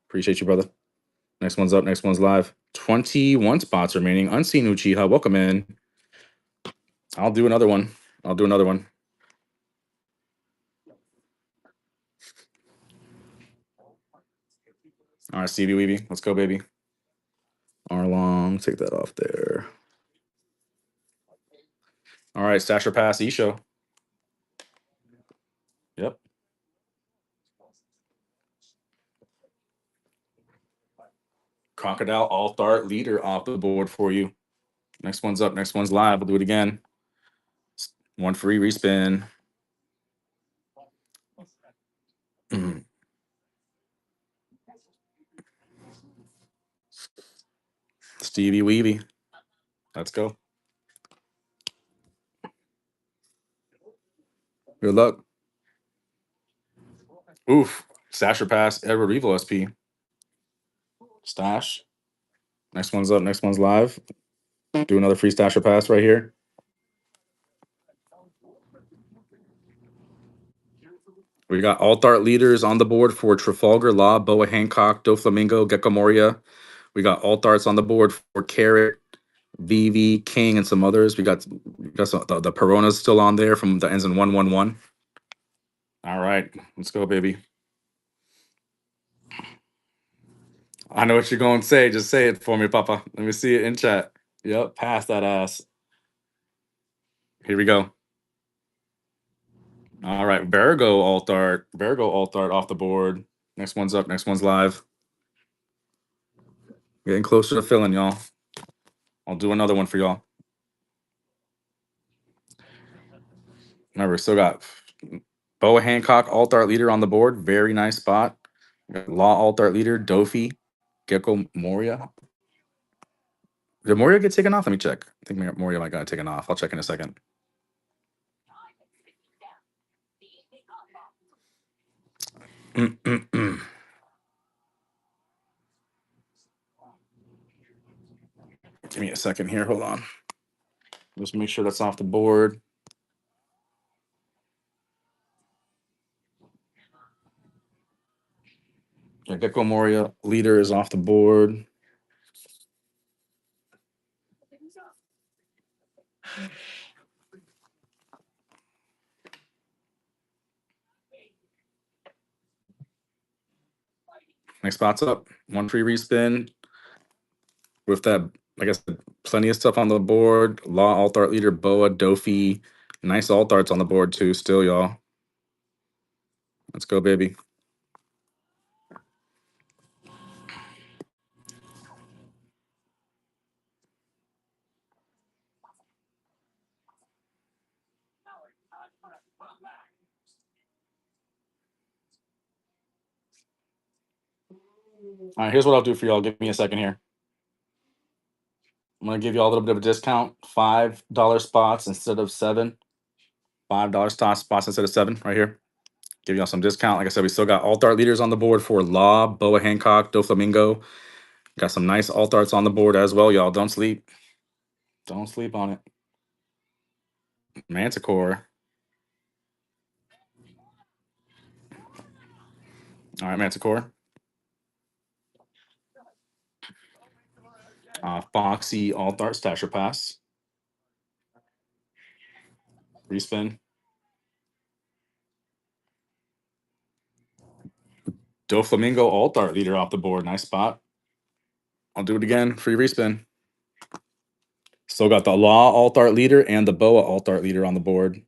Appreciate you, brother. Next one's up. Next one's live. 21 spots remaining. Unseen Uchiha, welcome in. I'll do another one. I'll do another one. All right, Stevie Weeby. Let's go, baby. Arlong, take that off there. All right, Stasher Pass, E-Show. Yep. Crocodile Alt Art Leader off the board for you. Next one's up. Next one's live. We'll do it again. One free respin. Stevie Weeby. Let's go. Good luck. Oof. Stasher Pass, Edward Revo SP. Stash. Next one's up. Next one's live. Do another free Stasher Pass right here. We got alt art leaders on the board for Trafalgar Law, Boa Hancock, Doflamingo, Gecko Moria. We got alt arts on the board for Carrot, VV, King, and some others. We got some, the Perona's still on there from the ends in 111. All right, let's go, baby. I know what you're going to say. Just say it for me, Papa. Let me see it in chat. Yep, pass that ass. Here we go. All right, Virgo alt art off the board. Next one's up. Next one's live. Getting closer to filling, y'all. I'll do another one for y'all. Remember, still got Boa Hancock alt art leader on the board. Very nice spot. Law alt art leader, Dofi, Gecko Moria. Did Moria get taken off? Let me check. I think Moria might got taken off. I'll check in a second. Give me a second here. Hold on. Just make sure that's off the board. Yeah, Gecko Moria leader is off the board. Next spot's up. One free respin. With that, I guess plenty of stuff on the board. Law alt art leader, Boa, Dofi. Nice alt arts on the board too, still, y'all. Let's go, baby. All right, here's what I'll do for y'all. Give me a second here. I'm gonna give you all a little bit of a discount. $5 spots instead of 7. $5 spots instead of 7 right here. Give y'all some discount. Like I said, we still got alt art leaders on the board for Law, Boa Hancock, Doflamingo. Got some nice alt arts on the board as well, y'all. Don't sleep. Don't sleep on it. Manticore. All right, Manticore. Foxy alt art stasher pass. Respin. Doflamingo alt art leader off the board. Nice spot. I'll do it again. Free respin. Still got the Law alt art leader and the Boa alt art leader on the board.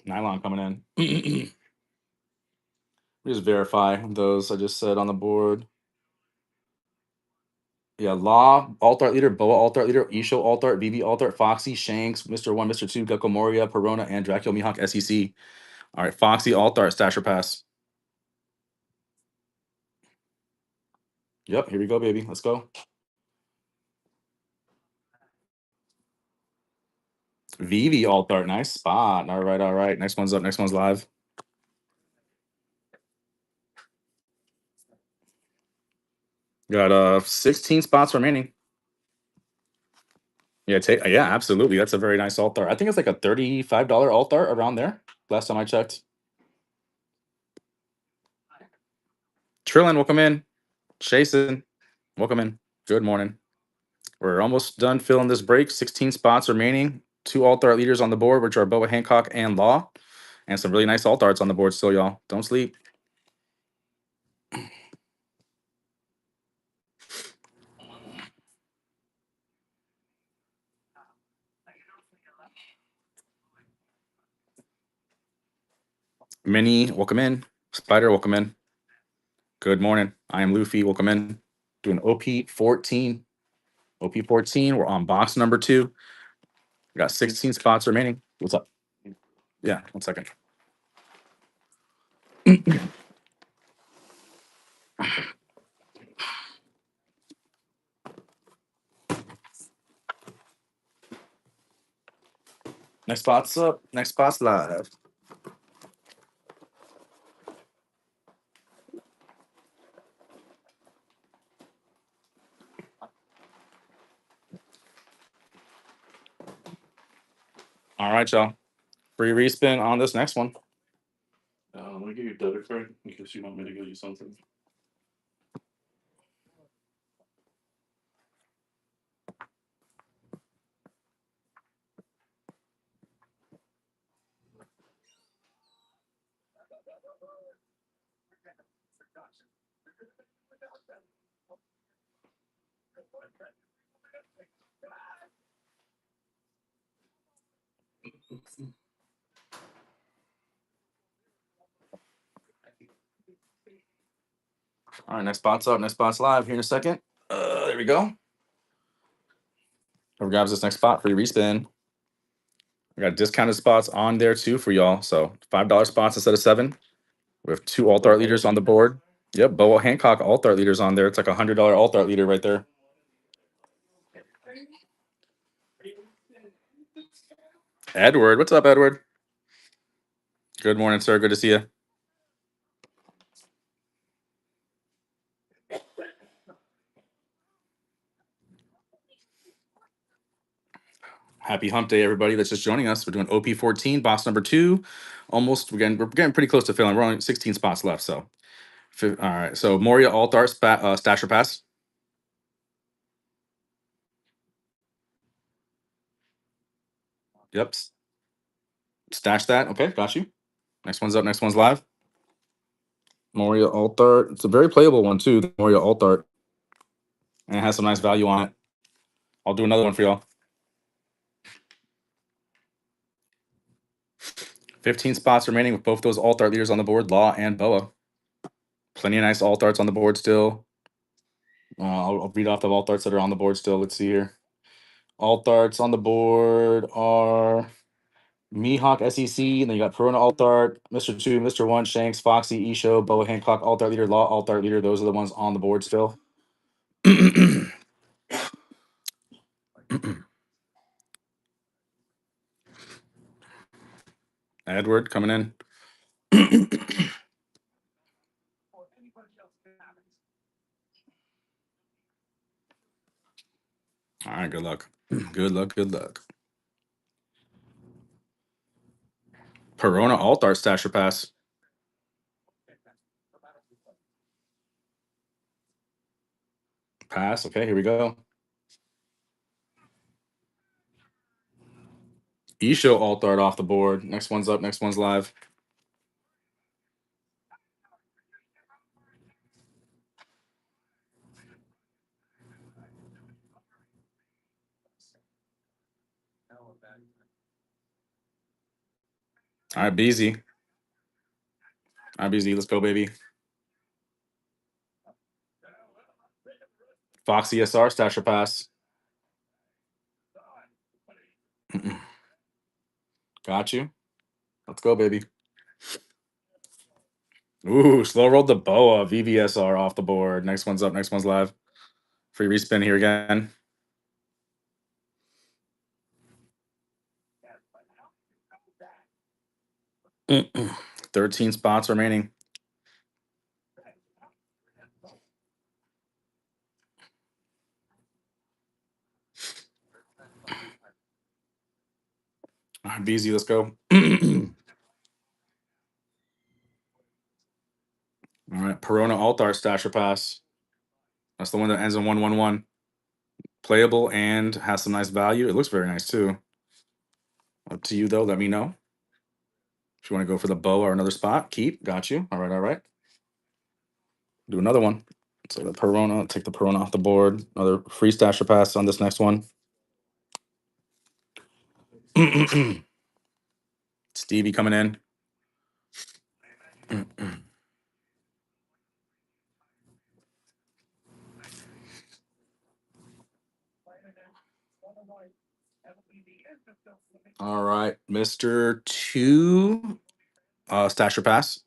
Nylon coming in. Just verify those I just said on the board. Yeah, Law, alt art leader, Boa alt art leader, Isho alt art, BB alt art, Foxy, Shanks, Mr. 1, Mr. 2, Gecko Moria, Perona, and Dracula Mihawk SEC. All right, Foxy alt art, stasher pass. Yep, here we go, baby. Let's go. Vivi alt art, nice spot. All right, all right. Next one's up. Next one's live. Got 16 spots remaining. Yeah, absolutely. That's a very nice alt art. I think it's like a $35 alt art around there. Last time I checked. Trillin, welcome in. Jason, welcome in. Good morning. We're almost done filling this break. 16 spots remaining. 2 alt art leaders on the board, which are Boa Hancock and Law. And some really nice alt arts on the board still, y'all. Don't sleep. Minnie, welcome in. Spider, welcome in. Good morning. I am Luffy. Welcome in. Doing OP-14. OP-14. We're on box number 2. We got 16 spots remaining. What's up? Yeah, 1 second. Next spot's up. Next spot's live. All right, y'all. Free respin on this next one. Let me give you a debit card in case you want me to give you something. All right, next spot's up. Next spot's live here in a second. There we go. Whoever grabs this next spot, free respin. We got discounted spots on there too for y'all. So $5 spots instead of 7. We have 2 alt art leaders on the board. Yep, Boa Hancock alt art leaders on there. It's like a $100 alt art leader right there. Edward, what's up, Edward? Good morning, sir. Good to see you. Happy hump day, everybody that's just joining us. We're doing OP-14, box number 2. Almost, we're getting pretty close to filling. We're only 16 spots left. So, all right. So Moria alt art stasher pass. Yep. Stash that. Okay, got you. Next one's up. Next one's live. Moria alt art. It's a very playable one too. The Moria alt art, and it has some nice value on it. I'll do another one for y'all. 15 spots remaining with both those alt art leaders on the board, Law and Boa. Plenty of nice alt arts on the board still. I'll read off the alt arts that are on the board still. Let's see here. Alt arts on the board are Mihawk SEC, and then you got Perona Alt Art, Mr. 2, Mr. 1, Shanks, Foxy, Isho, Boa Hancock, Alt Art Leader, Law, Alt Art Leader. Those are the ones on the board still. Edward coming in. Or anybody else can have it. All right, good luck. Good luck, good luck. Perona Alt Art Stasher Pass. Pass. Okay, here we go. Isho Alt Art off the board. Next one's up. Next one's live. All right, BZ. All right, BZ. Let's go, baby. Foxy SR Stasher Pass. Got you. Let's go, baby. Ooh, slow rolled the Boa VVSR off the board. Next one's up. Next one's live. Free respin here again. Mm-mm. 13 spots remaining. All right, BZ, let's go. All right, Perona Altar Stasher Pass. That's the one that ends in 111. Playable and has some nice value. It looks very nice too. Up to you though. Let me know. If you want to go for the bow or another spot, keep. Got you. All right, all right. Do another one. So the Perona, take the Perona off the board. Another free Stasher Pass on this next one. Stevie coming in. All right, Mr. 2, Stasher Pass.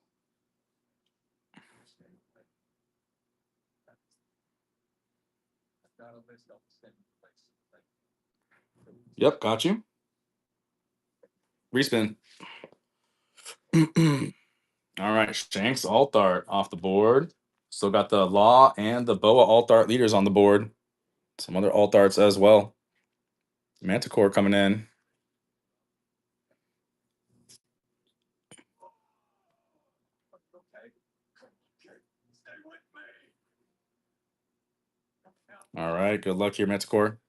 Yep, got you. Respin. All right, Shanks Alt Art off the board. Still got the Law and the Boa Alt Art leaders on the board. Some other Alt Arts as well. Manticore coming in. All right, good luck here, Manticore.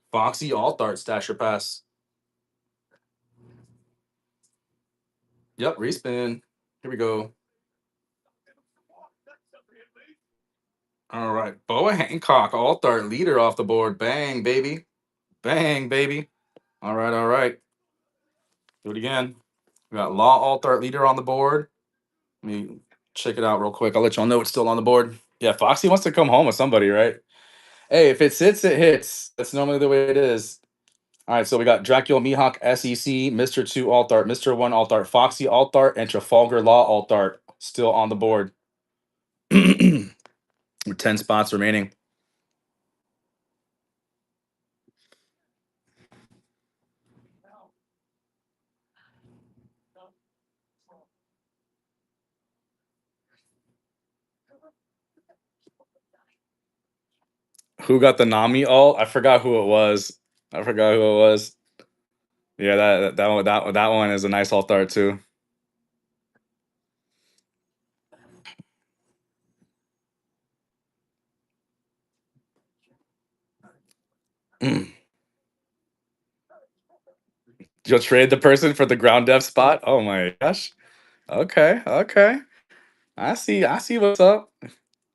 Foxy Alt Art Stasher Pass. Yep, respin. Here we go. All right, Boa Hancock Alt Art leader off the board. Bang, baby. Bang, baby. All right, all right. Do it again. We got Law Alt Art leader on the board. Let me check it out real quick. I'll let y'all know it's still on the board. Yeah, Foxy wants to come home with somebody, right? Hey, if it sits, it hits. That's normally the way it is. All right, so we got Dracula Mihawk SEC, Mr. 2 Alt Art, Mr. 1 Alt Art, Foxy Alt Art, and Trafalgar Law Alt Art still on the board. With 10 spots remaining. Who got the Nami alt? I forgot who it was. I forgot who it was. Yeah, that one is a nice alt art too. You'll trade the person for the ground dev spot? Oh my gosh. Okay, okay. I see what's up.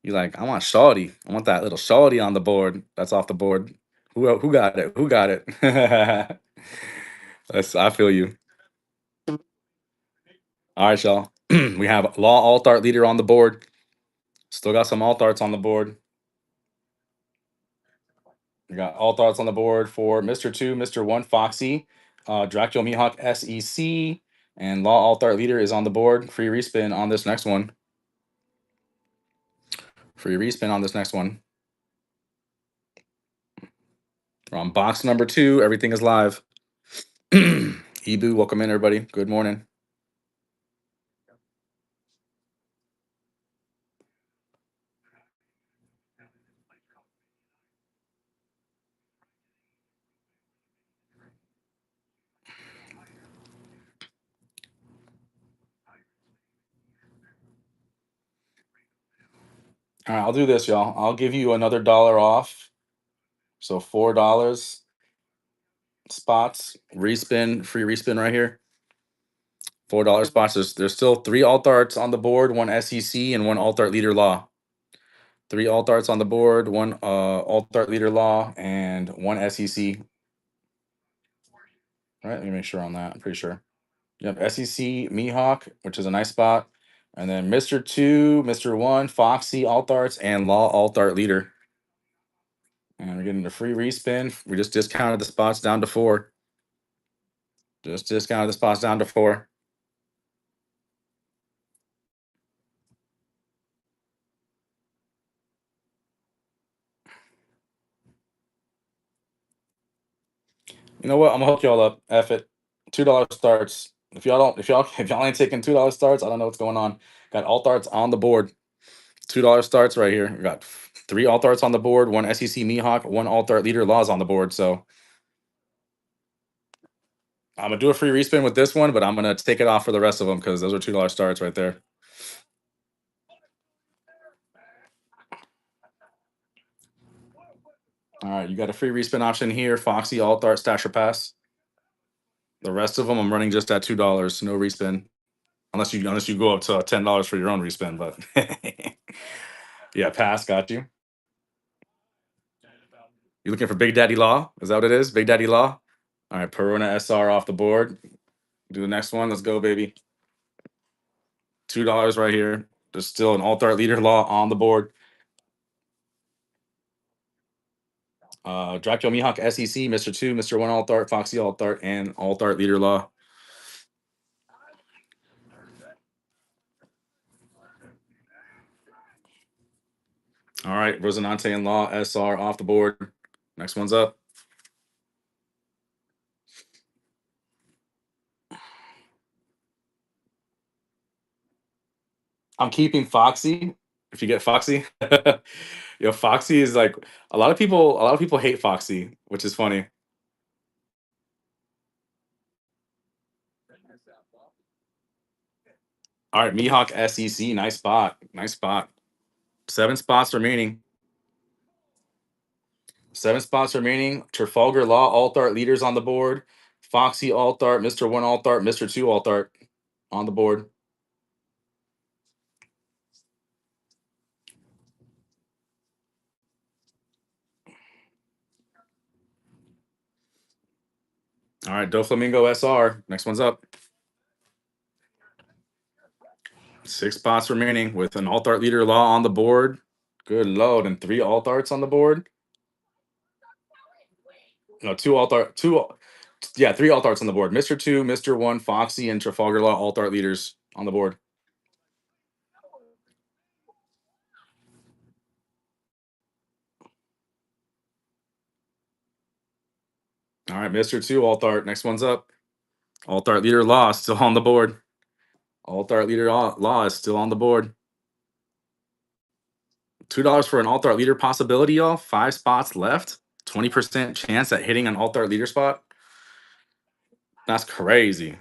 You like, I want Shawty. I want that little Shawty on the board. That's off the board. Who got it? Who got it? I feel you. All right, y'all. We have Law Alt Art leader on the board. Still got some Alt Arts on the board. We got all thoughts on the board for Mr. 2, Mr. 1, Foxy, Dracula Mihawk SEC, and Law Alt Art Leader is on the board. Free respin on this next one. Free respin on this next one. We're on box number 2. Everything is live. Ibu, welcome in, everybody. Good morning. All right, I'll do this, y'all. I'll give you another $1 off. So $4 spots. Respin, free respin right here. $4 spots. There's still 3 alt arts on the board, 1 SEC and 1 alt art leader law. 3 alt arts on the board, 1 alt art leader law, and 1 SEC. All right, let me make sure on that. I'm pretty sure. Yep, SEC Mihawk, which is a nice spot. And then Mr. 2, Mr. 1, Foxy alt arts, and Law alt art leader. And we're getting a free respin. We just discounted the spots down to 4. Just discounted the spots down to 4. You know what? I'm gonna hook y'all up. F it. $2 starts. If y'all ain't taking $2 starts, I don't know what's going on. Got alt arts on the board. $2 starts right here. We got 3 alt arts on the board, 1 SEC Mihawk, 1 alt art leader laws on the board. So I'm gonna do a free respin with this one, but I'm gonna take it off for the rest of them because those are $2 starts right there. All right, you got a free respin option here. Foxy, alt art, stasher pass. The rest of them I'm running just at $2, no respin. Unless you go up to $10 for your own respin, but yeah, pass, got you. You looking for Big Daddy Law? Is that what it is? Big Daddy Law? All right, Perona SR off the board. Do the next one. Let's go, baby. $2 right here. There's still an alt art leader law on the board. Dracula Mihawk SEC, Mr. 2, Mr. 1 alt art, Foxy alt art, and alt art leader law. All right, Rosinante and Law SR off the board. Next one's up. I'm keeping Foxy. If you get Foxy, yo, Foxy is like a lot of people hate Foxy, which is funny. All right, Mihawk SEC, nice spot, nice spot. 7 spots remaining. 7 spots remaining. Trafalgar Law alt art leaders on the board. Foxy alt art, Mr. 1 alt art, Mr. 2 alt art on the board. All right, Doflamingo SR. Next one's up. 6 spots remaining with an alt art leader law on the board. Good load. And 3 alt arts on the board. No, 2 alt art, 2, yeah, 3 alt arts on the board. Mr. 2, Mr. 1, Foxy, and Trafalgar Law alt art leaders on the board. All right, Mr. 2, alt art. Next one's up. Alt art leader law still on the board. Alt art leader law is still on the board. $2 for an alt art leader possibility, y'all. 5 spots left. 20% chance at hitting an alt art leader spot. That's crazy.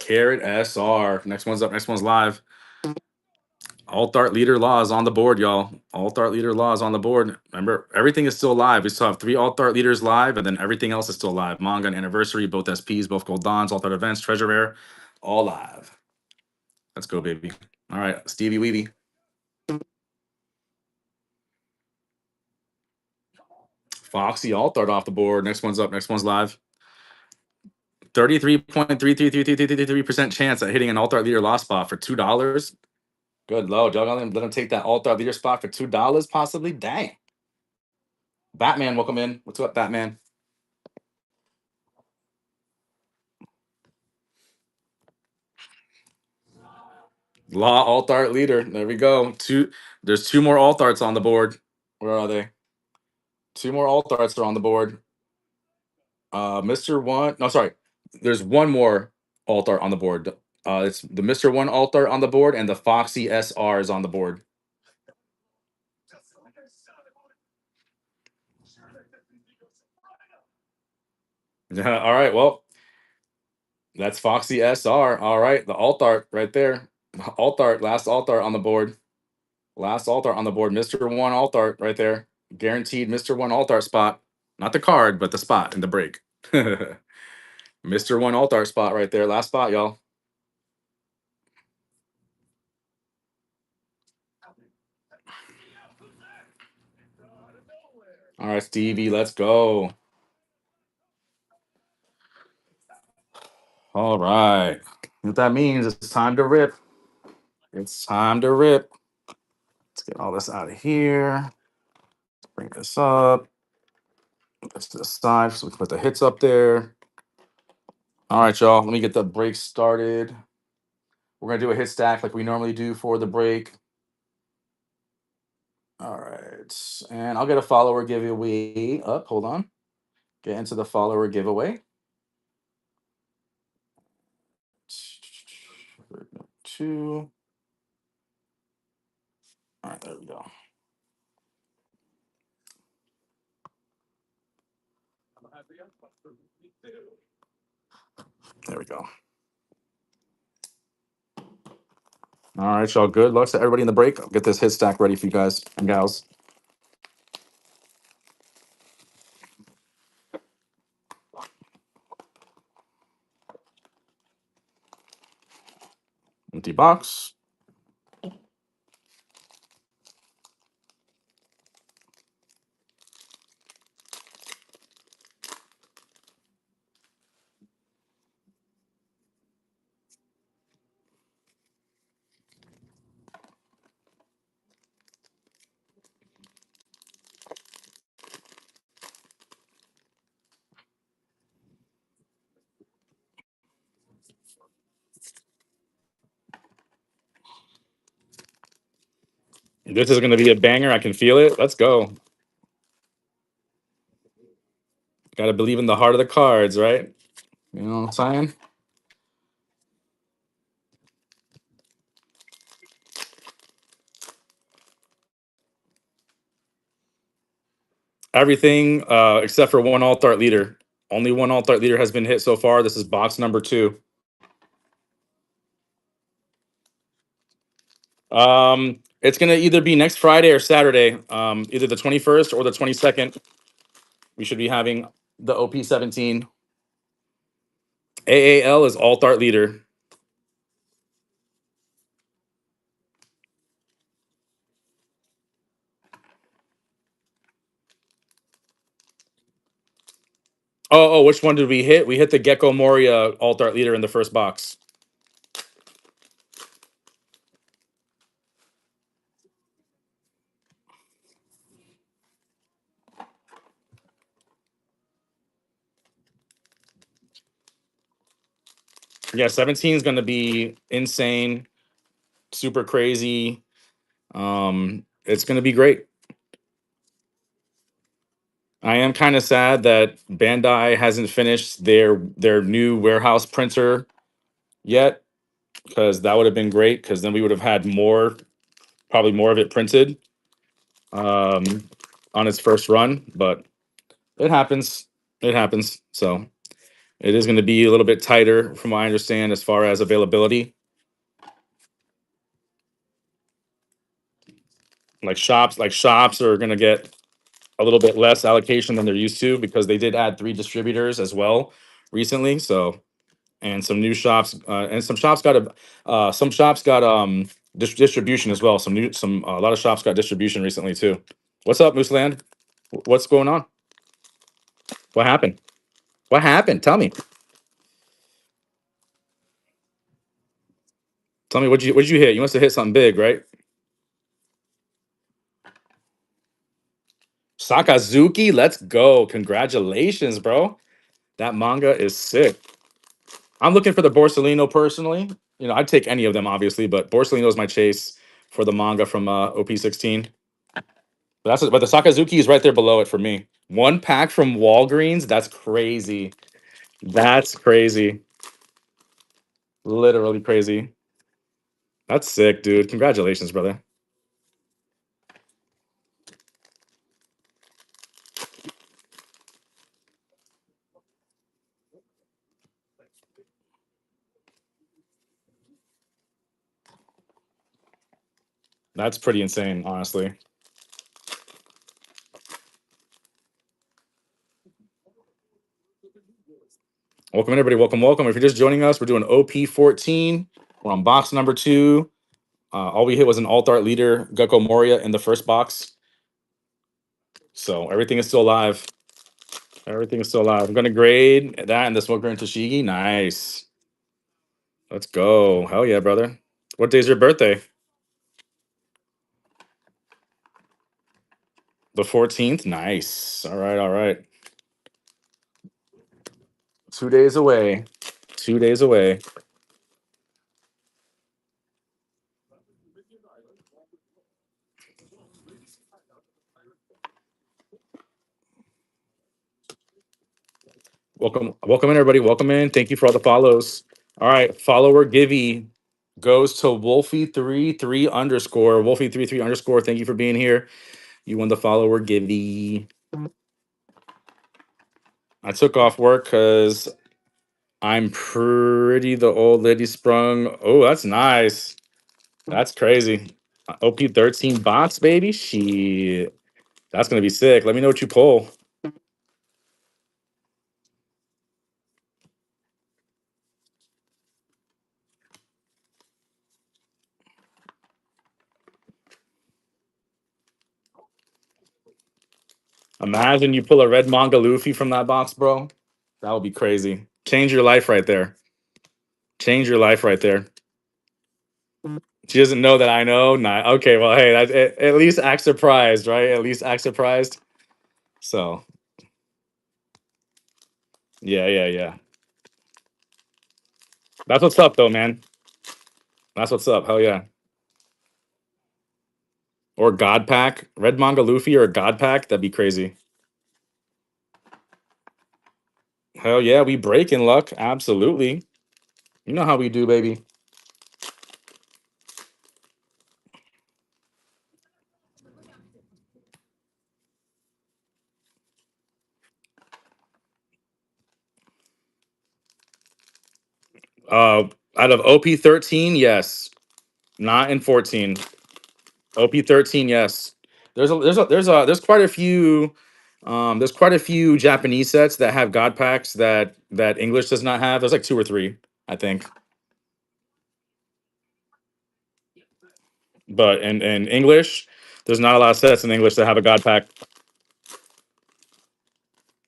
Carrot SR. Next one's up. Next one's live. Alt art leader law is on the board, y'all. Alt art leader law is on the board. Remember, everything is still live. We still have 3 alt art leaders live, and then everything else is still live. Manga and anniversary, both SPs, both gold dons, alt art events, treasure rare, all live. Let's go, baby. All right, Stevie Weeby. Foxy alt art off the board. Next one's up. Next one's live. 33.333333% chance at hitting an alt art leader lost spot for $2. Good lord, y'all gonna let him take that alt art leader spot for $2 possibly? Dang. Batman, welcome in. What's up, Batman? Law alt art leader. There we go. There's two more alt arts on the board. Where are they? Two more alt arts are on the board. Mr. One. No, sorry. There's one more alt art on the board. It's the Mr. One alt art on the board, and the Foxy SR is on the board. Yeah. All right. Well, that's Foxy SR. All right. The alt art right there. Alt art. Last alt art on the board. Last alt art on the board. Mr. One alt art right there. Guaranteed Mr. One alt art spot. Not the card, but the spot in the break. Mr. One alt art spot right there. Last spot, y'all. All right, Stevie, let's go. All right. What that means, it's time to rip. It's time to rip. Let's get all this out of here. Bring this up. This to the side so we can put the hits up there. All right, y'all. Let me get the break started. We're going to do a hit stack like we normally do for the break. All right. And I'll get a follower giveaway up. Hold on. Get into the follower giveaway. Two. All right, there we go. There we go. All right, y'all. Good luck to everybody in the break. I'll get this hit stack ready for you guys and gals. Empty box. This is going to be a banger. I can feel it. Let's go. Got to believe in the heart of the cards, right? You know what I'm saying? Everything except for one alt art leader. Only one alt art leader has been hit so far. This is box number 2. It's going to either be next Friday or Saturday, either the 21st or the 22nd. We should be having the OP-17. AAL is alt art leader. Oh, which one did we hit? We hit the Gecko Moria alt art leader in the first box. Yeah, 17 is going to be insane, super crazy. It's going to be great. I am kind of sad that Bandai hasn't finished their new warehouse printer yet, because that would have been great, because then we would have had probably more of it printed um, on its first run. But it happens. It happens. So it is going to be a little bit tighter, from what I understand, as far as availability. Like shops are going to get a little bit less allocation than they're used to, because they did add 3 distributors as well recently. So, and some new shops, and some shops got distribution as well. A lot of shops got distribution recently too. What's up, Mooseland? What's going on? What happened? What happened? Tell me. Tell me what'd you hit? You must have hit something big, right? Sakazuki, let's go. Congratulations, bro. That manga is sick. I'm looking for the Borsellino personally. You know, I'd take any of them, obviously, but Borsellino is my chase for the manga from OP-16. But the Sakazuki is right there below it for me. One pack from Walgreens. That's crazy. That's crazy. Literally crazy. That's sick, dude. Congratulations, brother. That's pretty insane, honestly. Welcome, everybody. Welcome, welcome. If you're just joining us, we're doing OP-14. We're on box number 2. All we hit was an alt art leader, Gecko Moria, in the first box. So everything is still alive. Everything is still alive. I'm going to grade that and the Smoker and Toshigi. Nice. Let's go. Hell yeah, brother. What day's your birthday? The 14th. Nice. All right, all right. 2 days away. 2 days away. Welcome in, everybody. Welcome in. Thank you for all the follows. All right, follower Givey goes to Wolfie33 underscore. Wolfie33 underscore. Thank you for being here. You won the follower Givey. I took off work because I'm pretty the old lady sprung. Oh, that's nice. That's crazy. OP-13 box, baby. Shit. That's gonna be sick. Let me know what you pull. Imagine you pull a red manga Luffy from that box, bro. That would be crazy. Change your life right there. Change your life right there. She doesn't know that I know. Nah. Okay, well, hey, at least act surprised, right? At least act surprised. So, yeah, yeah, yeah. That's what's up, though, man. That's what's up. Hell yeah. Or God Pack. Red Manga Luffy or a God Pack. That'd be crazy. Hell yeah, we break in luck. Absolutely. You know how we do, baby. Out of OP-13, yes. Not in 14. OP-13, yes. There's quite a few there's quite a few Japanese sets that have God packs that English does not have. There's like 2 or 3, I think. But in English, there's not a lot of sets in English that have a God pack.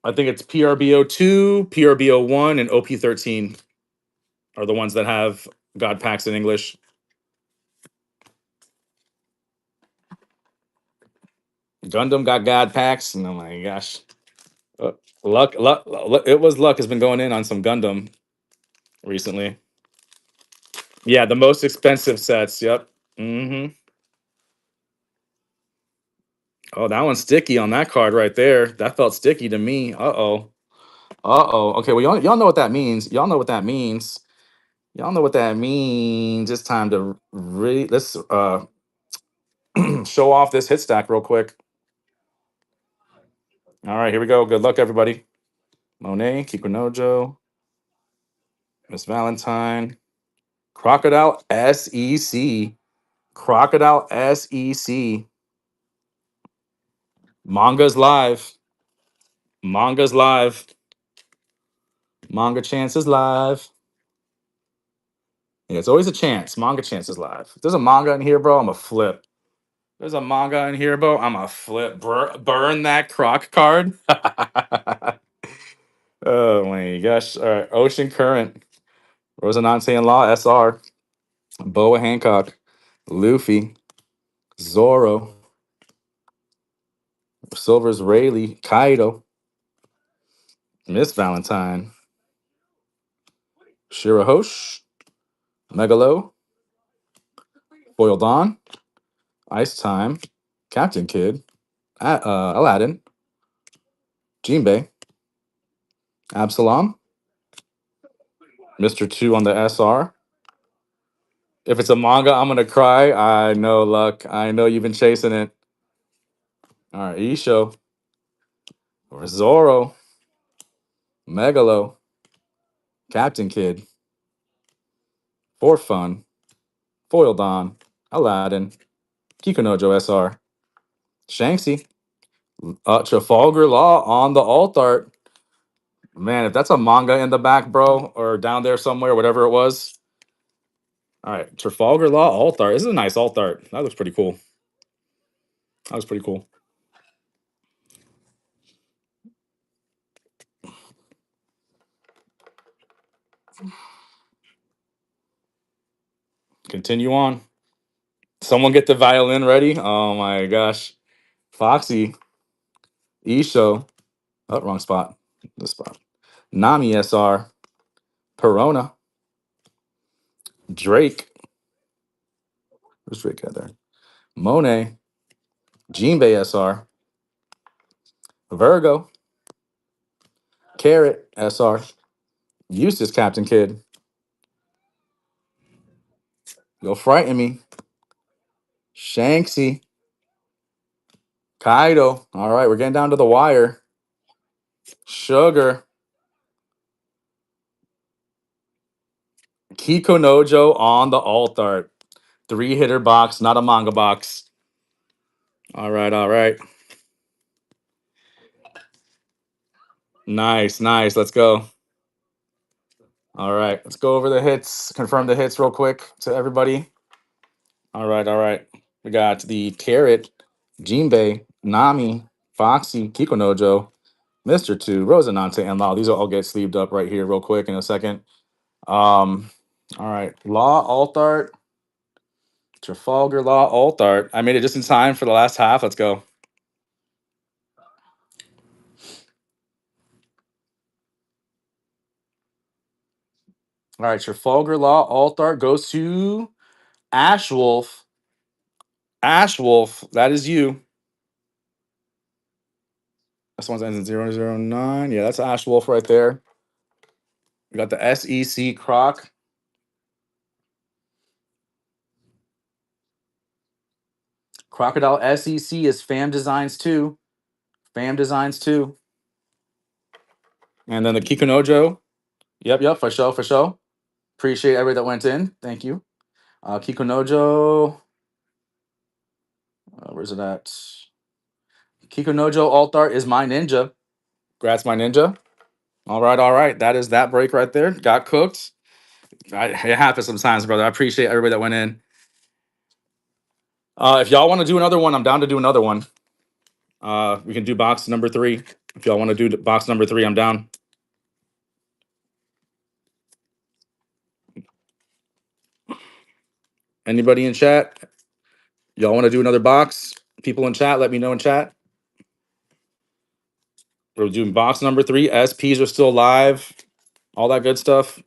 I think it's PRBO2, PRBO1, and OP-13 are the ones that have God packs in English. Gundam got God packs. Oh my gosh. Uh, it was luck has been going in on some Gundam recently. Yeah, the most expensive sets. Yep. Oh, that one's sticky on that card right there. That felt sticky to me. Uh-oh. Uh-oh. Okay, well, y'all know what that means. Y'all know what that means. Y'all know what that means. It's time to really let's show off this hit stack real quick. All right, here we go. Good luck, everybody. Monet, Kikunojo, Miss Valentine, Crocodile SEC. Crocodile SEC. Manga's live. Manga's live. Manga Chance is live. Yeah, it's always a chance. Manga Chance is live. If there's a manga in here, bro, I'm a flip. There's a manga in here, bro. I'm a flip. Burn that croc card. Oh my gosh. All right. Ocean Current. Rosinante and Law SR. Boa Hancock, Luffy, Zoro, Silver's Rayleigh, Kaido, Miss Valentine, Shirahosh, Megalo, Foil Dawn, Ice Time, Captain Kid, Aladdin, Jinbei, Absalom, Mr. 2 on the SR. If it's a manga, I'm gonna cry. I know, Luck. I know you've been chasing it. All right, Isho, or Zoro, Megalo, Captain Kid, For Fun, Foil Dawn, Aladdin, Kikunojo SR, Shanksy, Trafalgar Law on the alt art. Man, if that's a manga in the back, bro, or down there somewhere, whatever it was. All right, Trafalgar Law alt art. This is a nice alt art. That looks pretty cool. That was pretty cool. Continue on. Someone get the violin ready. Oh my gosh. Foxy, Isho. Oh, wrong spot. This spot. Nami SR. Perona. Drake. Where's Drake at there? Monet. Jinbei SR. Virgo. Carrot SR. Eustace Captain Kid. You'll frighten me. Shanksy. Kaido. All right, we're getting down to the wire. Sugar. Kiko Nojo on the alt art. 3-hitter box, not a manga box. All right, all right. Nice, nice. Let's go. All right, let's go over the hits. Confirm the hits real quick to everybody. All right, all right. We got the Carrot, Jinbei, Nami, Foxy, Kiko Nojo, Mr. 2, Rosanante, and Law. These will all get sleeved up right here real quick in a second. All right. Law, alt art, Trafalgar Law, alt art. I made it just in time for the last half. Let's go. All right, Trafalgar Law, alt art goes to Ashwolf. Ashwolf, that is you. This one's ends in 009. Yeah, that's Ashwolf right there. We got the SEC Croc. Crocodile SEC is Fam Designs 2. Fam Designs 2. And then the Kikunojo. Yep, for sure, for sure. Appreciate everybody that went in. Thank you. Kikunojo. Where's it at? Kikunojo alt art is my ninja. Congrats, my ninja. All right, all right. That is that break right there. Got cooked. It happens sometimes, brother. I appreciate everybody that went in. If y'all want to do another one, I'm down to do another one. We can do box number 3. If y'all want to do box number 3, I'm down. Anybody in chat? Y'all want to do another box? People in chat, let me know in chat. We're doing box number 3. SPs are still live. All that good stuff.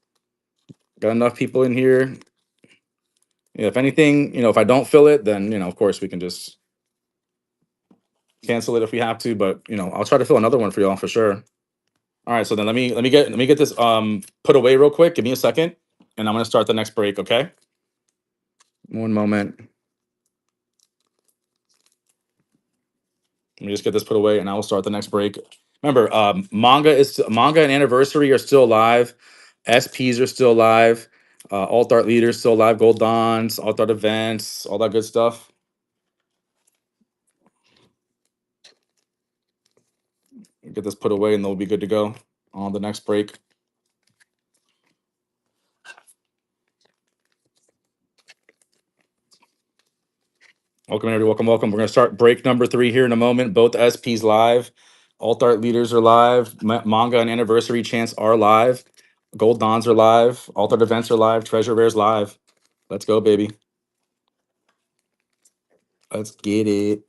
Got enough people in here. Yeah, if anything, if I don't fill it, then of course we can just cancel it if we have to. But I'll try to fill another one for y'all for sure. All right, so then let me get this put away real quick. Give me a second, and I'm gonna start the next break. Okay, one moment. Let me just get this put away, and I will start the next break. Remember, manga and anniversary are still live. SPs are still live. Alt art leaders still live. Gold Dons, alt art events, all that good stuff. Get this put away, and they'll be good to go on the next break. Welcome, everybody. Welcome. We're going to start break number 3 here in a moment. Both SPs live. Alt art leaders are live. Manga and anniversary chants are live. Gold Dons are live. Alt art events are live. Treasure Rare's live. Let's go, baby. Let's get it.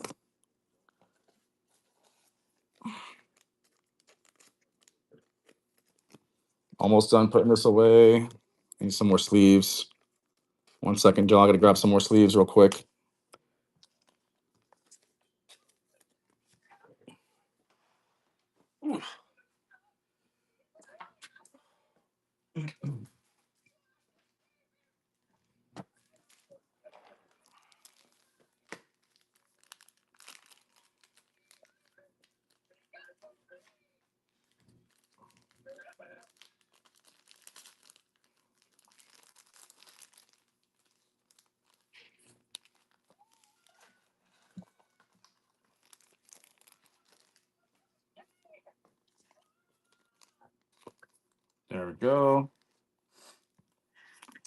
Almost done putting this away. Need some more sleeves. 1 second, Joe. I gotta grab some more sleeves real quick. There we go.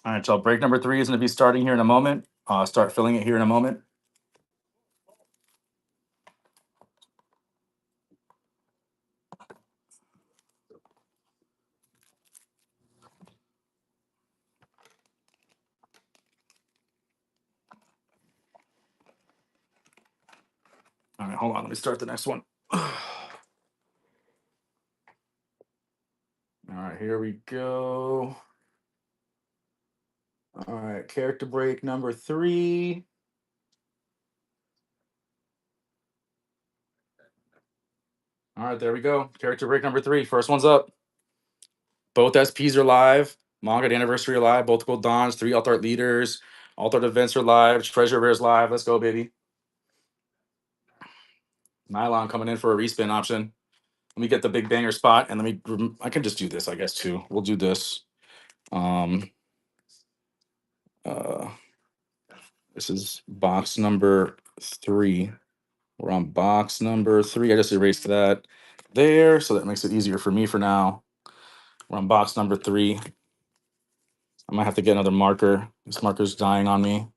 All right, y'all. Break number 3 is going to be starting here in a moment. Start filling it here in a moment. All right, hold on. Let me start the next one. All right, here we go. All right, character break number 3. All right, there we go. Character break number 3. First one's up. Both SPs are live. Manga Anniversary are live. Both Gold Dons. 3 Alt Art Leaders. Alt Art Events are live. Treasure Rare's live. Let's go, baby. Nylon coming in for a respin option. Let me get the big banger spot, and I can just do this, I guess, too. We'll do this. This is box number 3. We're on box number 3. I just erased that there, so that makes it easier for me for now. We're on box number 3. I might have to get another marker. This marker's dying on me.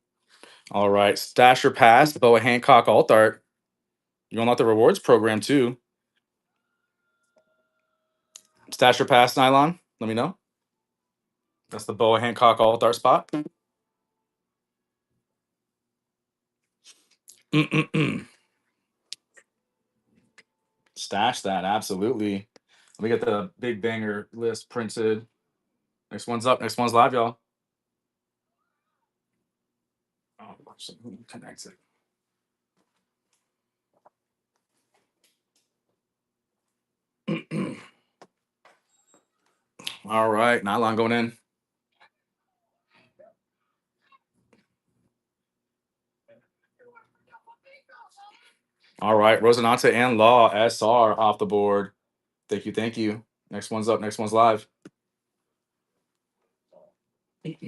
All right, Stasher Pass, Boa Hancock Alt Art. You unlock the rewards program too. Stasher Pass Nylon, let me know. That's the Boa Hancock Alt Art spot. Stash that, absolutely. Let me get the big banger list printed. Next one's up. Next one's live, y'all. Oh, who connects it? All right, Nylon going in. All right, Rosanante and Law SR off the board. Thank you, thank you. Next one's up. Next one's live. That's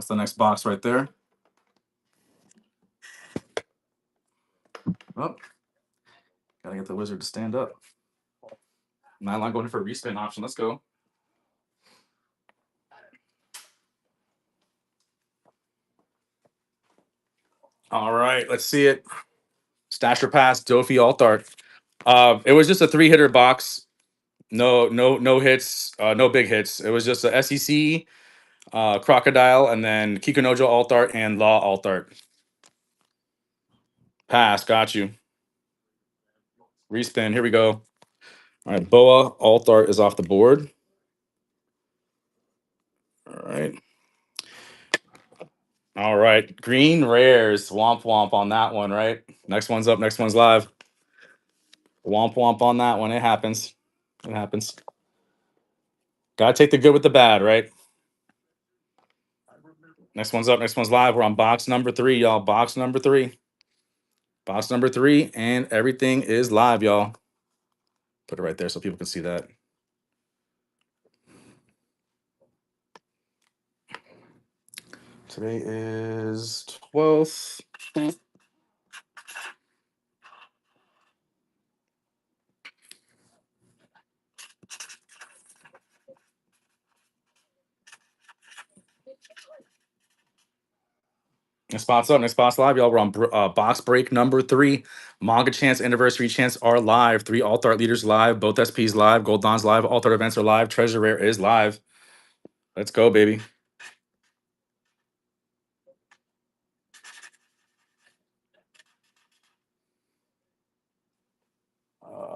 the next box right there. Oh, gotta get the wizard to stand up. Nylon going in for a respin option. Let's go. All right, let's see it. Stasher Pass, Dofi Alt Art. It was just a 3-hitter box. No hits, no big hits. It was just a SEC, Crocodile, and then Kikunojo Alt Art and Law Alt Art. Pass, got you. Respin, here we go. All right, Boa Alt Art is off the board. All right. All right, green rares, womp womp on that one, right? Next one's up, next one's live. Womp womp on that one. It happens. It happens. Gotta take the good with the bad, right? Next one's up, next one's live. We're on box number 3, y'all. Box number 3. Box number 3, and everything is live, y'all. Put it right there so people can see that. Today is 12th. Next spot's up. Next spot's live, y'all. We're on box break number 3. Manga Chance Anniversary Chance are live. 3 Alt Art Leaders live. Both SPs live. Gold Dons live. Alt Art Events are live. Treasure Rare is live. Let's go, baby.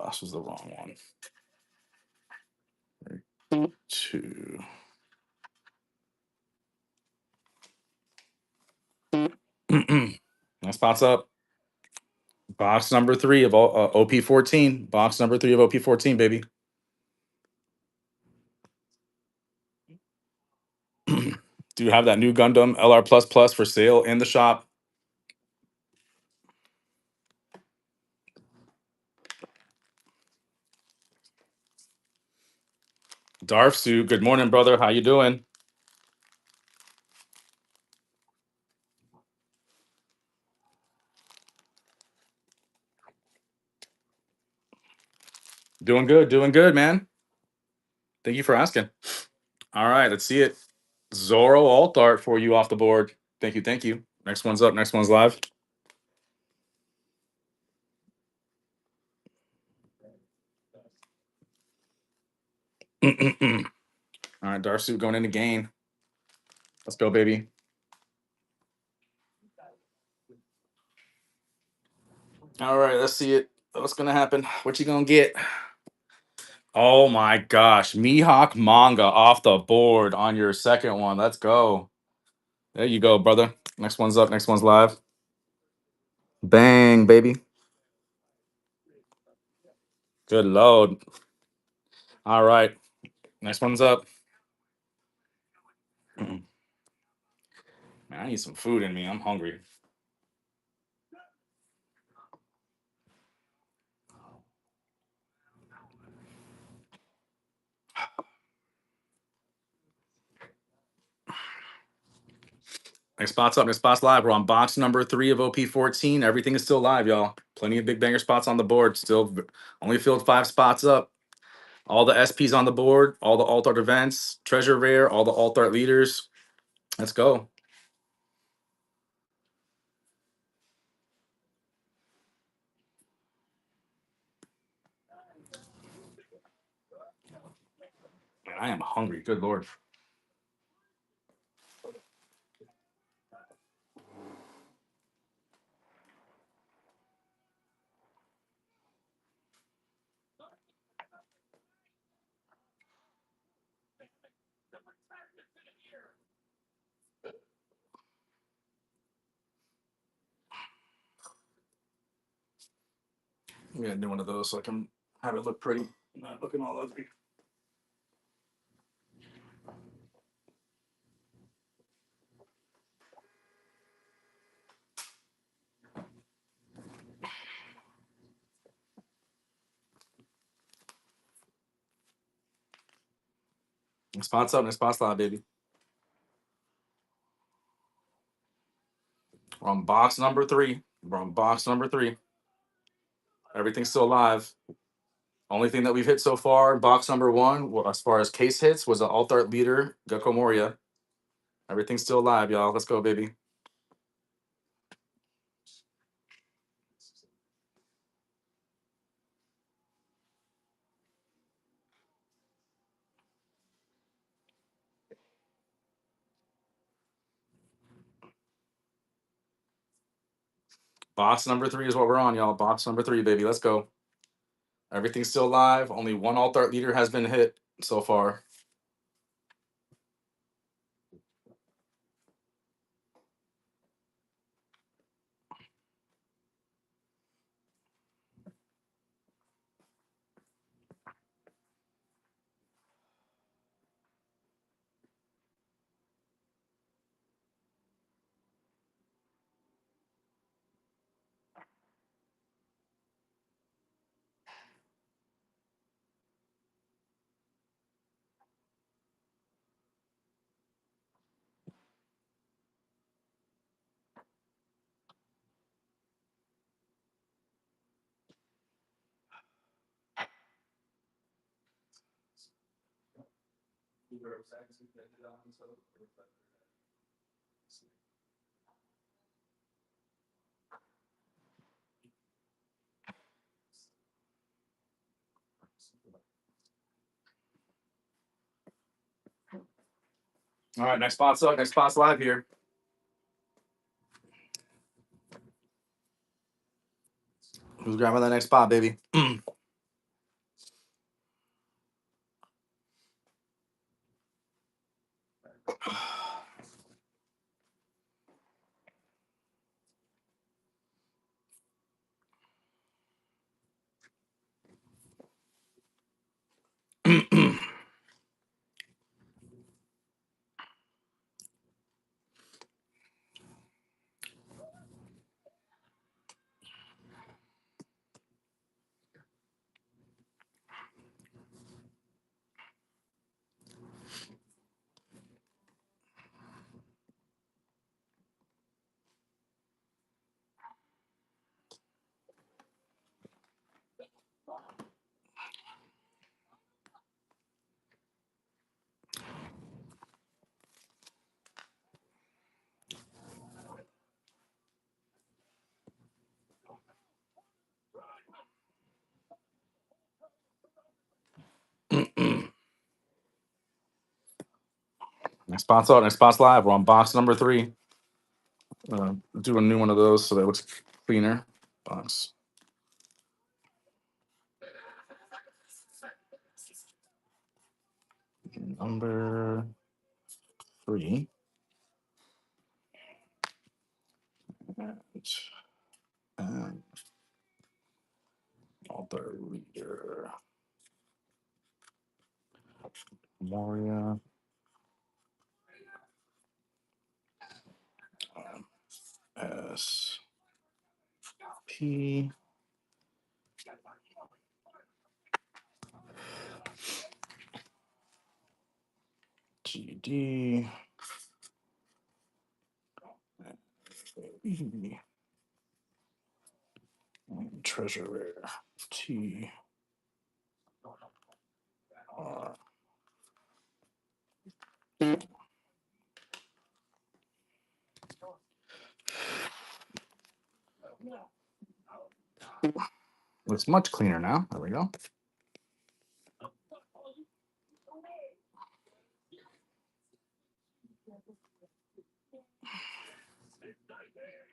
This was the wrong one. 2. That spots up. Box number 3 of OP-14. Box number 3 of OP-14, baby. Do you have that new Gundam LR plus plus for sale in the shop? Darf Su, good morning, brother. How you doing? Doing good, man. Thank you for asking. All right, let's see it. Zoro alt art for you off the board. Thank you, thank you. Next one's up. Next one's live. All right, Darsu going in again. Let's go, baby. All right, let's see it. What's gonna happen? What you gonna get? Oh my gosh, Mihawk manga off the board on your second one. Let's go. There you go, brother. Next one's up. Next one's live. Bang, baby. Good load. All right. Next one's up. Man, I need some food in me. I'm hungry. Next spot's up. Next spot's live. We're on box number 3 of OP-14. Everything is still live, y'all. Plenty of big banger spots on the board. Still only filled 5 spots up. All the SPs on the board. All the alt art events. Treasure rare. All the alt art leaders. Let's go. Man, I am hungry. Good lord. I'm gonna do one of those so I can have it look pretty. Not looking all ugly. Next spot's up. Next spot's live, baby. We're on box number 3. We're on box number 3. Everything's still live. Only thing that we've hit so far, box number 1, as far as case hits, was the alt art leader, Gecko Moria. Everything's still live, y'all. Let's go, baby. Box number 3 is what we're on, y'all. Box number 3, baby. Let's go. Everything's still live. Only one alt art leader has been hit so far. All right, next spot's up. Next spot's live here. Who's grabbing that next spot, baby? Next spot's up. Next spot's live. We're on box number 3. Do a new one of those so that it looks cleaner. Box number 3. And altar reader. Moria. S P G D E and treasure rare T R. Looks much cleaner now. There we go.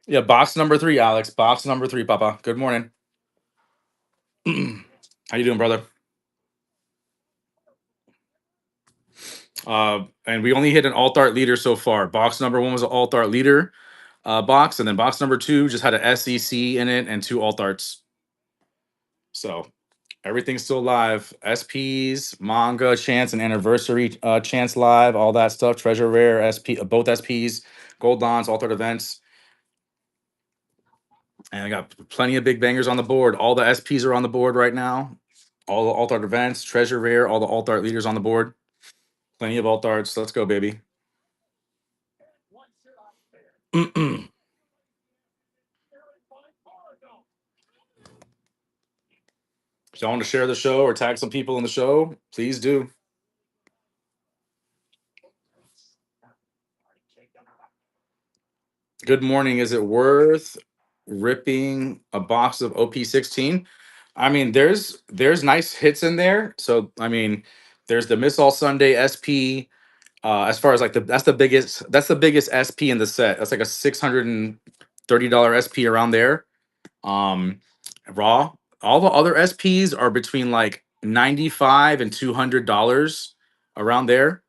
Yeah, box number 3, Alex. Box number 3, Papa. Good morning. How you doing, brother? And we only hit an alt art leader so far. Box number 1 was an alt art leader box, and then box number 2 just had an SEC in it and 2 alt arts. So everything's still live. SPs, manga, chance, and anniversary chance live, all that stuff. Treasure rare, SP, both SPs, gold dons, alt art events. And I got plenty of big bangers on the board. All the SPs are on the board right now. All the alt art events, treasure rare, all the alt art leaders on the board. Plenty of alt arts. Let's go, baby. If y'all want to share the show or tag some people in the show, please do. Good morning. Is it worth ripping a box of OP-14? I mean, there's nice hits in there. So I mean, there's the Miss All Sunday SP. As far as like that's the biggest SP in the set. That's like a $630 SP around there. Raw. All the other SPs are between like $95 and $200 around there.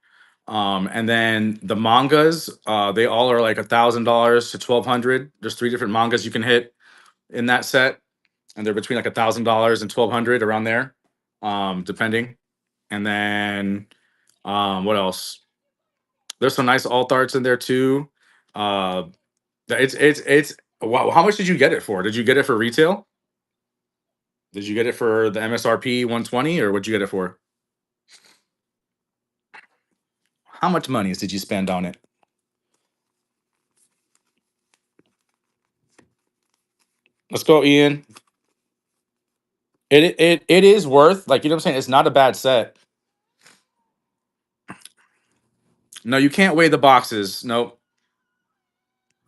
And then the mangas, they all are like $1,000 to 1,200. There's 3 different mangas you can hit in that set, and they're between like $1,000 and 1,200 around there, depending. And then what else? There's some nice alt arts in there too. Uh, it's wow. How much did you get it for? Did you get it for retail? Did you get it for the MSRP 120, or what'd you get it for? How much money did you spend on it? Let's go, Ian. It is worth, like, you know what I'm saying? It's not a bad set. No, you can't weigh the boxes. Nope.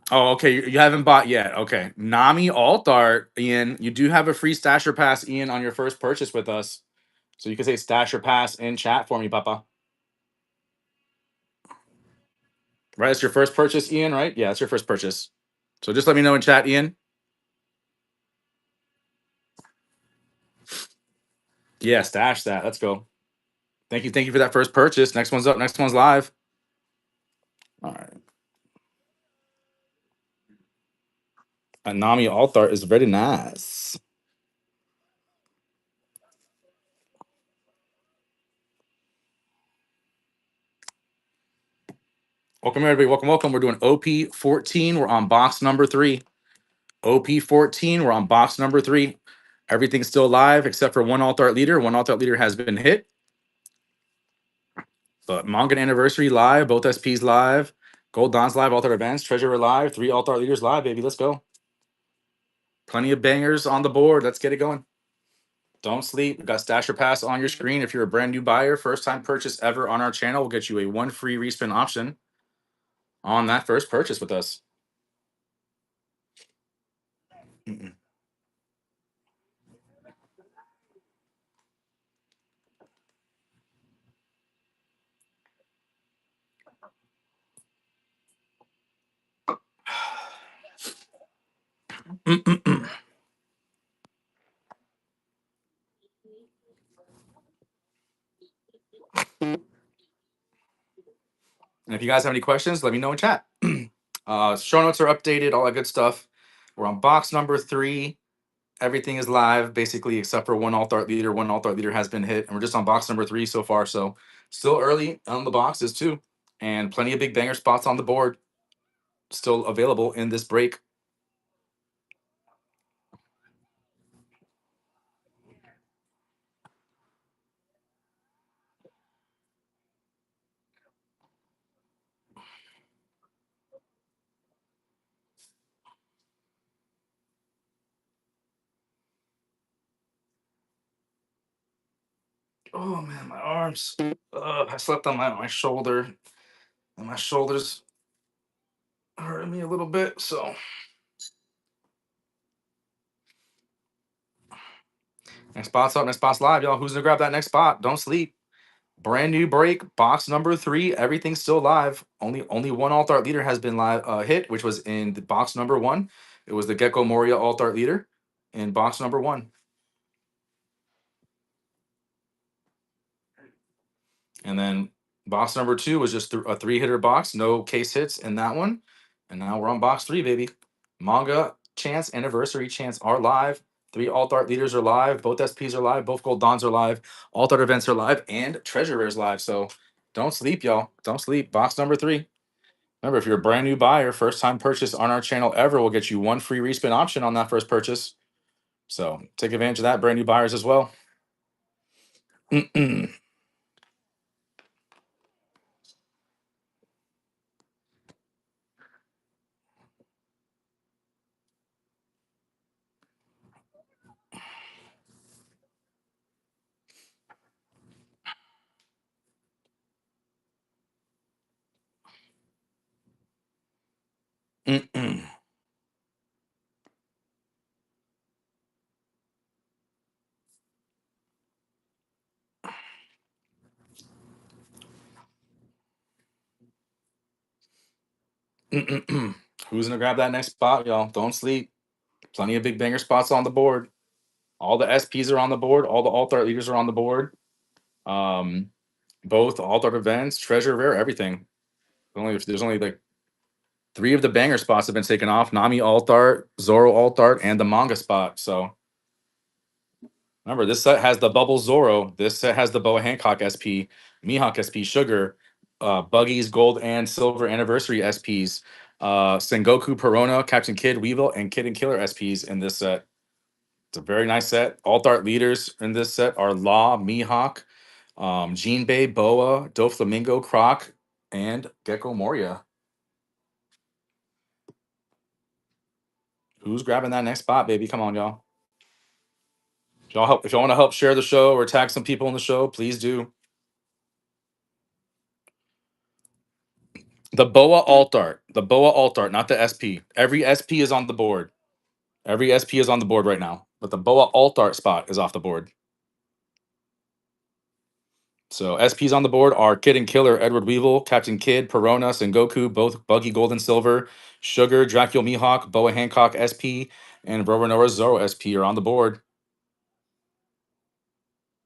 Oh, okay. You haven't bought yet. Okay. Nami Alt Art, Ian. You do have a free stasher pass, Ian, on your first purchase with us. So you can say stasher pass in chat for me, Papa. Right, it's your first purchase, Ian, right? Yeah, it's your first purchase. So just let me know in chat, Ian. Yeah, stash that. Let's go. Thank you for that first purchase. Next one's up. Next one's live. All right. Nami Altar is very nice. Welcome, everybody. Welcome. We're doing OP-14. We're on box number 3. OP-14. We're on box number 3. Everything's still live except for one alt art leader. One alt art leader has been hit. But Manga Anniversary live. Both SPs live. Gold Dons live. Alt art events. Treasurer live. 3 alt art leaders live, baby. Let's go. Plenty of bangers on the board. Let's get it going. Don't sleep. We got Stasher Pass on your screen. If you're a brand new buyer, first time purchase ever on our channel, we'll get you a 1 free respin option on that first purchase with us. Mm-mm. Mm-mm-mm. And if you guys have any questions, let me know in chat. Show notes are updated, all that good stuff. We're on box number 3. Everything is live, basically, except for one alt art leader. One alt art leader has been hit, and we're just on box number 3 so far. So still early on the boxes too, and plenty of big banger spots on the board still available in this break. Oh man, my arms. I slept on my shoulder, and my shoulders hurting me a little bit. So next spot's up. Next spot's live, y'all. Who's gonna grab that next spot? Don't sleep. Brand new break, box number 3. Everything's still live. Only one alt art leader has been live hit, which was in the box number 1. It was the Gecko Moria alt art leader in box number 1. And then box number 2 was just a 3-hitter box, no case hits in that one. And now we're on box 3, baby. Manga Chance, Anniversary Chance are live. 3 alt art leaders are live. Both SPs are live. Both Gold Dons are live. Alt art events are live, and Treasure is live. So don't sleep, y'all. Don't sleep. Box number 3. Remember, if you're a brand new buyer, first time purchase on our channel ever, we'll get you 1 free respin option on that first purchase. So take advantage of that, brand new buyers as well. Mm-mm. Mm-mm. Mm-mm-mm. Who's gonna grab that next spot, y'all? Don't sleep. Plenty of big banger spots on the board. All the SPs are on the board. All the alt art leaders are on the board. Both alt art events, treasure rare, everything. There's only like 3 of the banger spots have been taken off: Nami alt art, Zoro alt art, and the manga spot. So remember, this set has the Bubble Zoro. This set has the Boa Hancock SP, Mihawk SP, Sugar, Buggy's Gold and Silver Anniversary SPs, Sengoku Perona, Captain Kid, Weevil, and Kid and Killer SPs in this set. It's a very nice set. Alt art leaders in this set are Law, Mihawk, Jinbei, Boa, Doflamingo, Croc, and Gecko Moria. Who's grabbing that next spot, baby? Come on, y'all. If y'all want to help share the show or tag some people in the show, please do. The Boa alt art, not the SP. Every SP is on the board. Every SP is on the board right now, but the Boa alt art spot is off the board. So SPs on the board are Kid and Killer, Edward Weevil, Captain Kid, Peronas, and Goku, both Buggy Gold and Silver. Sugar, Dracula Mihawk, Boa Hancock SP, and Roronoa Zoro SP are on the board.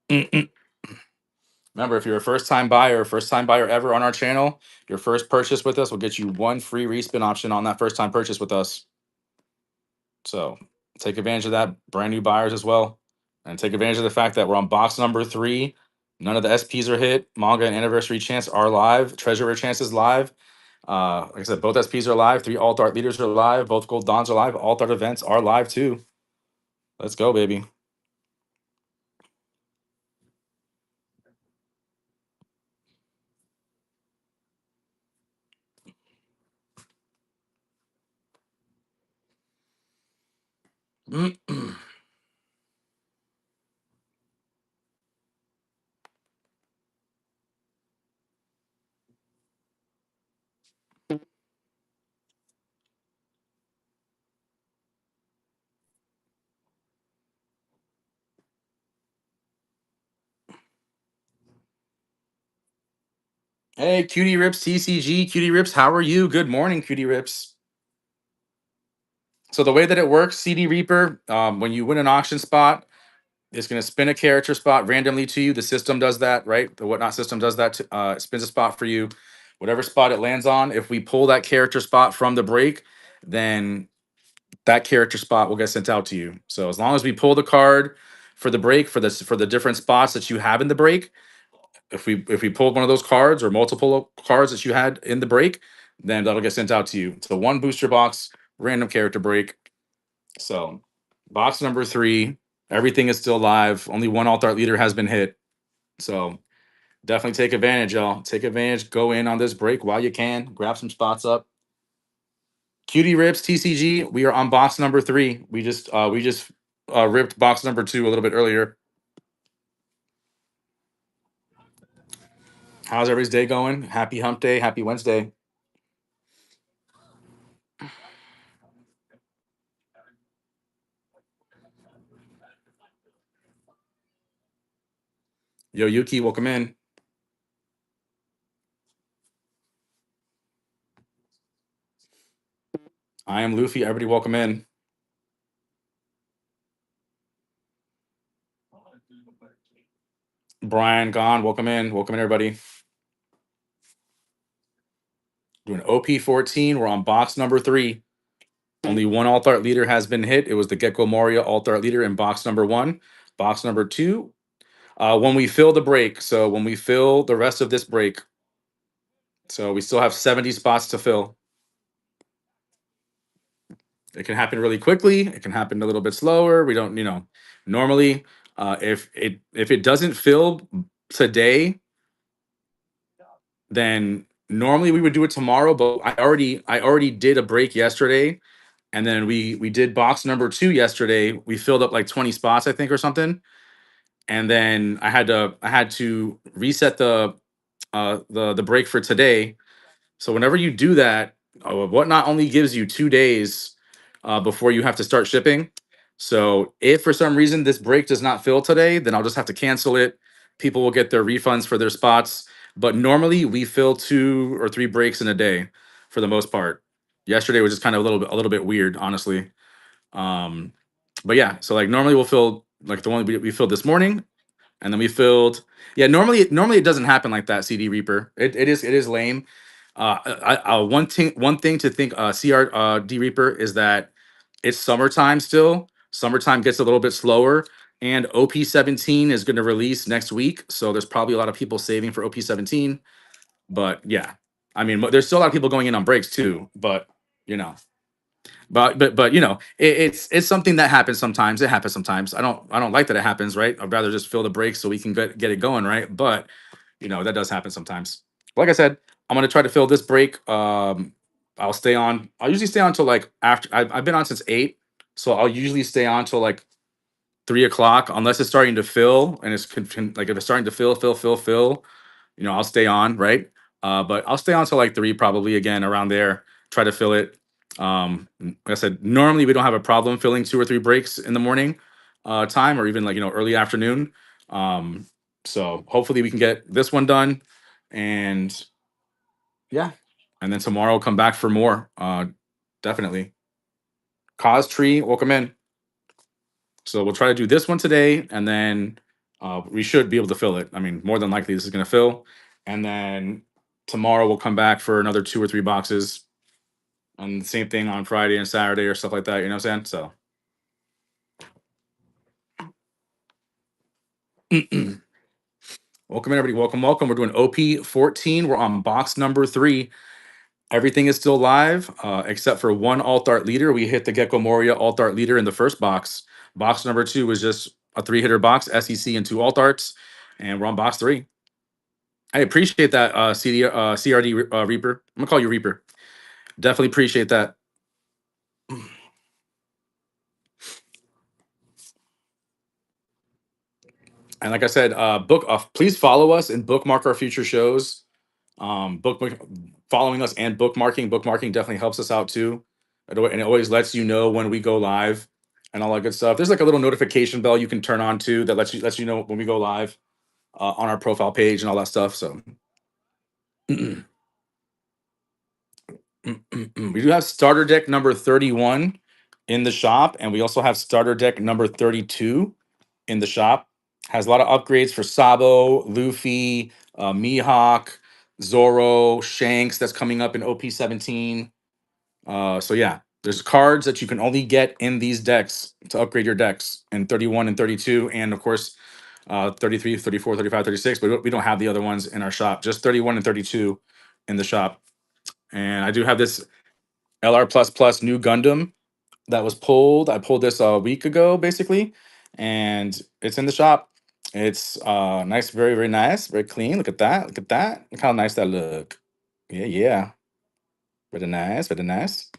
Mm-mm. Remember, if you're a first-time buyer ever on our channel, your first purchase with us will get you one free respin option on that first-time purchase with us. So take advantage of that, brand new buyers as well. And take advantage of the fact that we're on box number 3. None of the SPs are hit. Manga and Anniversary Chance are live. Treasure Rare Chance is live. Like I said, both SPs are live. 3 Alt Art Leaders are live. Both Gold Dons are live. Alt Art events are live too. Let's go, baby. Hey, Cutie Rips TCG. Cutie Rips, how are you? Good morning, Cutie Rips. So the way that it works, CD Reaper, when you win an auction spot, it's going to spin a character spot randomly to you. The system does that, right? The Whatnot system does that. It spins a spot for you. Whatever spot it lands on, if we pull that character spot from the break, then that character spot will get sent out to you. So as long as we pull the card for the break for the different spots that you have in the break, if we pulled one of those cards or multiple cards that you had in the break, then that'll get sent out to you. So one booster box, random character break. So box number 3, everything is still live. Only one alt art leader has been hit. So definitely take advantage, y'all. Take advantage. Go in on this break while you can. Grab some spots up. Cutie Rips TCG. We are on box number 3. We just ripped box number 2 a little bit earlier. How's everybody's day going? Happy hump day. Happy Wednesday. Yo, Yuki, welcome in. I am Luffy. Everybody, welcome in. Brian, Gone, welcome in. Welcome in, everybody. Doing OP-14. We're on box number 3. Only one alt art leader has been hit. It was the Gecko Moria alt art leader in box number 1. Box number 2. When we fill the break, so when we fill the rest of this break, so we still have 70 spots to fill. It can happen really quickly. It can happen a little bit slower. We don't, normally, if it doesn't fill today, then normally we would do it tomorrow. But I already did a break yesterday, and then we did box number 2 yesterday. We filled up like 20 spots, I think, or something, and then I had to reset the break for today. So whenever you do that, Whatnot only gives you 2 days before you have to start shipping. So if for some reason this break does not fill today, then I'll just have to cancel it. People will get their refunds for their spots. But normally we fill 2 or 3 breaks in a day for the most part. Yesterday was just kind of a little bit weird, honestly. Um, but yeah, so like normally we'll fill like the one we filled this morning, and then we filled. Yeah, normally it doesn't happen like that. CD Reaper, it is lame. One thing to think, D Reaper, is that it's summertime still. Summertime gets a little bit slower, and OP-17 is going to release next week, so there's probably a lot of people saving for OP-17. But yeah, I mean, there's still a lot of people going in on breaks too. But you know, it's something that happens sometimes. It happens sometimes. I don't like that it happens, right? I'd rather just fill the breaks so we can get it going, right? But that does happen sometimes. Like I said, I'm gonna try to fill this break. I'll stay on. I'll usually stay on till like after. I've been on since 8, so I'll usually stay on till like 3 o'clock, unless it's starting to fill, and like if it's starting to fill, I'll stay on, right? But I'll stay on till like 3, probably, again around there. Try to fill it. Like I said, normally we don't have a problem filling 2 or 3 breaks in the morning time, or even like early afternoon. So hopefully we can get this one done, and yeah, and then tomorrow I'll come back for more. Definitely. Cause Tree, welcome in. So we'll try to do this one today, and then we should be able to fill it. I mean, more than likely this is going to fill, and then tomorrow we'll come back for another 2 or 3 boxes, and the same thing on Friday and Saturday or stuff like that. You know what I'm saying? So. Welcome everybody. Welcome, welcome. We're doing OP-14. We're on box number 3. Everything is still live, except for one alt art leader. We hit the Gecko Moria alt art leader in the first box. Box number 2 was just a 3-hitter box, SEC and 2 alt arts, and we're on box 3. I appreciate that, CRD Reaper. I'm gonna call you Reaper. Definitely appreciate that. And like I said, please follow us and bookmark our future shows. Book Following us and bookmarking definitely helps us out too. And it always lets you know when we go live and all that good stuff. There's like a little notification bell you can turn on too that lets you know when we go live on our profile page and all that stuff. So we do have starter deck number 31 in the shop, and we also have starter deck number 32 in the shop. Has a lot of upgrades for Sabo, Luffy, Mihawk, Zoro, Shanks that's coming up in OP-17. So yeah, there's cards that you can only get in these decks to upgrade your decks in 31 and 32, and of course 33, 34, 35, 36, but we don't have the other ones in our shop, just 31 and 32 in the shop. And I do have this LR plus plus new Gundam that was pulled. I pulled this a week ago, basically, and it's in the shop. It's nice, very, very nice, very clean. Look at that. Look at that. Look how nice that look. Yeah, yeah. Very nice, very nice.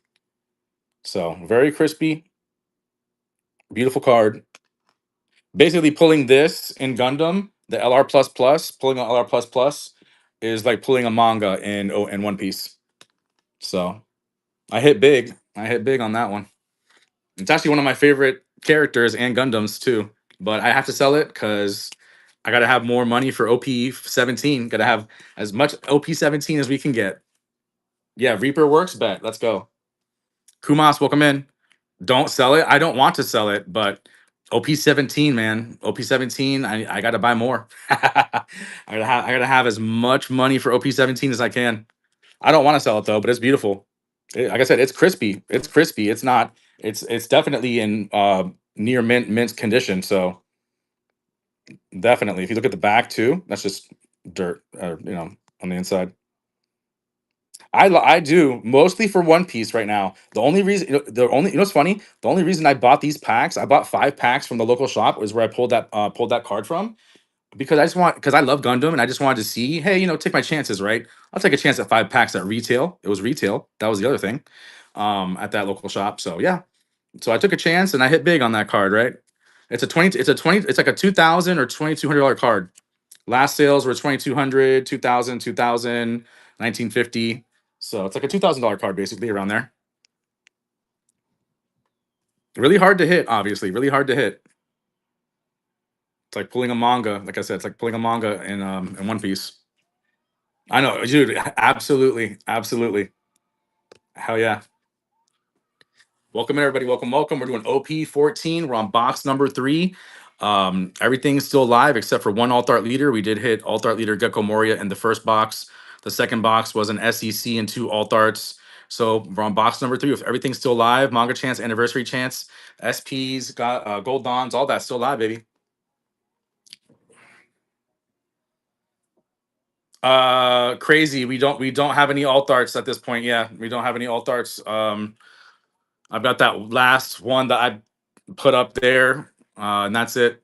So very crispy, beautiful card. Basically, pulling this in Gundam, the LR plus plus, pulling an LR plus plus is like pulling a manga in One Piece. So I hit big. I hit big on that one. It's actually one of my favorite characters and Gundams too. But I have to sell it because I gotta have more money for OP-17. Gotta have as much OP-17 as we can get. Yeah, Reaper works. Bet. Let's go. Kumas, welcome in. Don't sell it. I don't want to sell it, but OP-17, man. OP-17, I gotta buy more. I gotta have as much money for OP-17 as I can. I don't want to sell it though, but it's beautiful. Like I said, it's crispy. It's crispy. It's not. It's definitely in near mint condition. So definitely, if you look at the back too, that's just dirt. On the inside. I do mostly for One Piece right now. The only reason, what's funny? The only reason I bought these packs, I bought 5 packs from the local shop, was where I pulled that card from, because I love Gundam and I just wanted to see, hey, take my chances, right? I'll take a chance at 5 packs at retail. It was retail. That was the other thing, at that local shop. So yeah, so I took a chance and I hit big on that card, right? It's like a 2,000 or $2,200 card. Last sales were 2,200, 2,000, 2,000, 1950. So it's like a $2,000 card basically around there. Really hard to hit, obviously. Really hard to hit. It's like pulling a manga. Like I said, it's like pulling a manga in One Piece. I know, dude. Absolutely, absolutely. Hell yeah. Welcome everybody. Welcome, welcome. We're doing OP-14. We're on box number 3. Everything's still live except for one alt art leader. We did hit alt art leader Gecko Moria in the first box. The second box was an SEC and 2 alt arts. So we're on box number 3. If everything's still live, manga chance, anniversary chance, SPs, got gold dons, all that's still live, baby. Crazy. We don't have any alt arts at this point. Yeah, we don't have any alt arts. I've got that last one that I put up there, and that's it.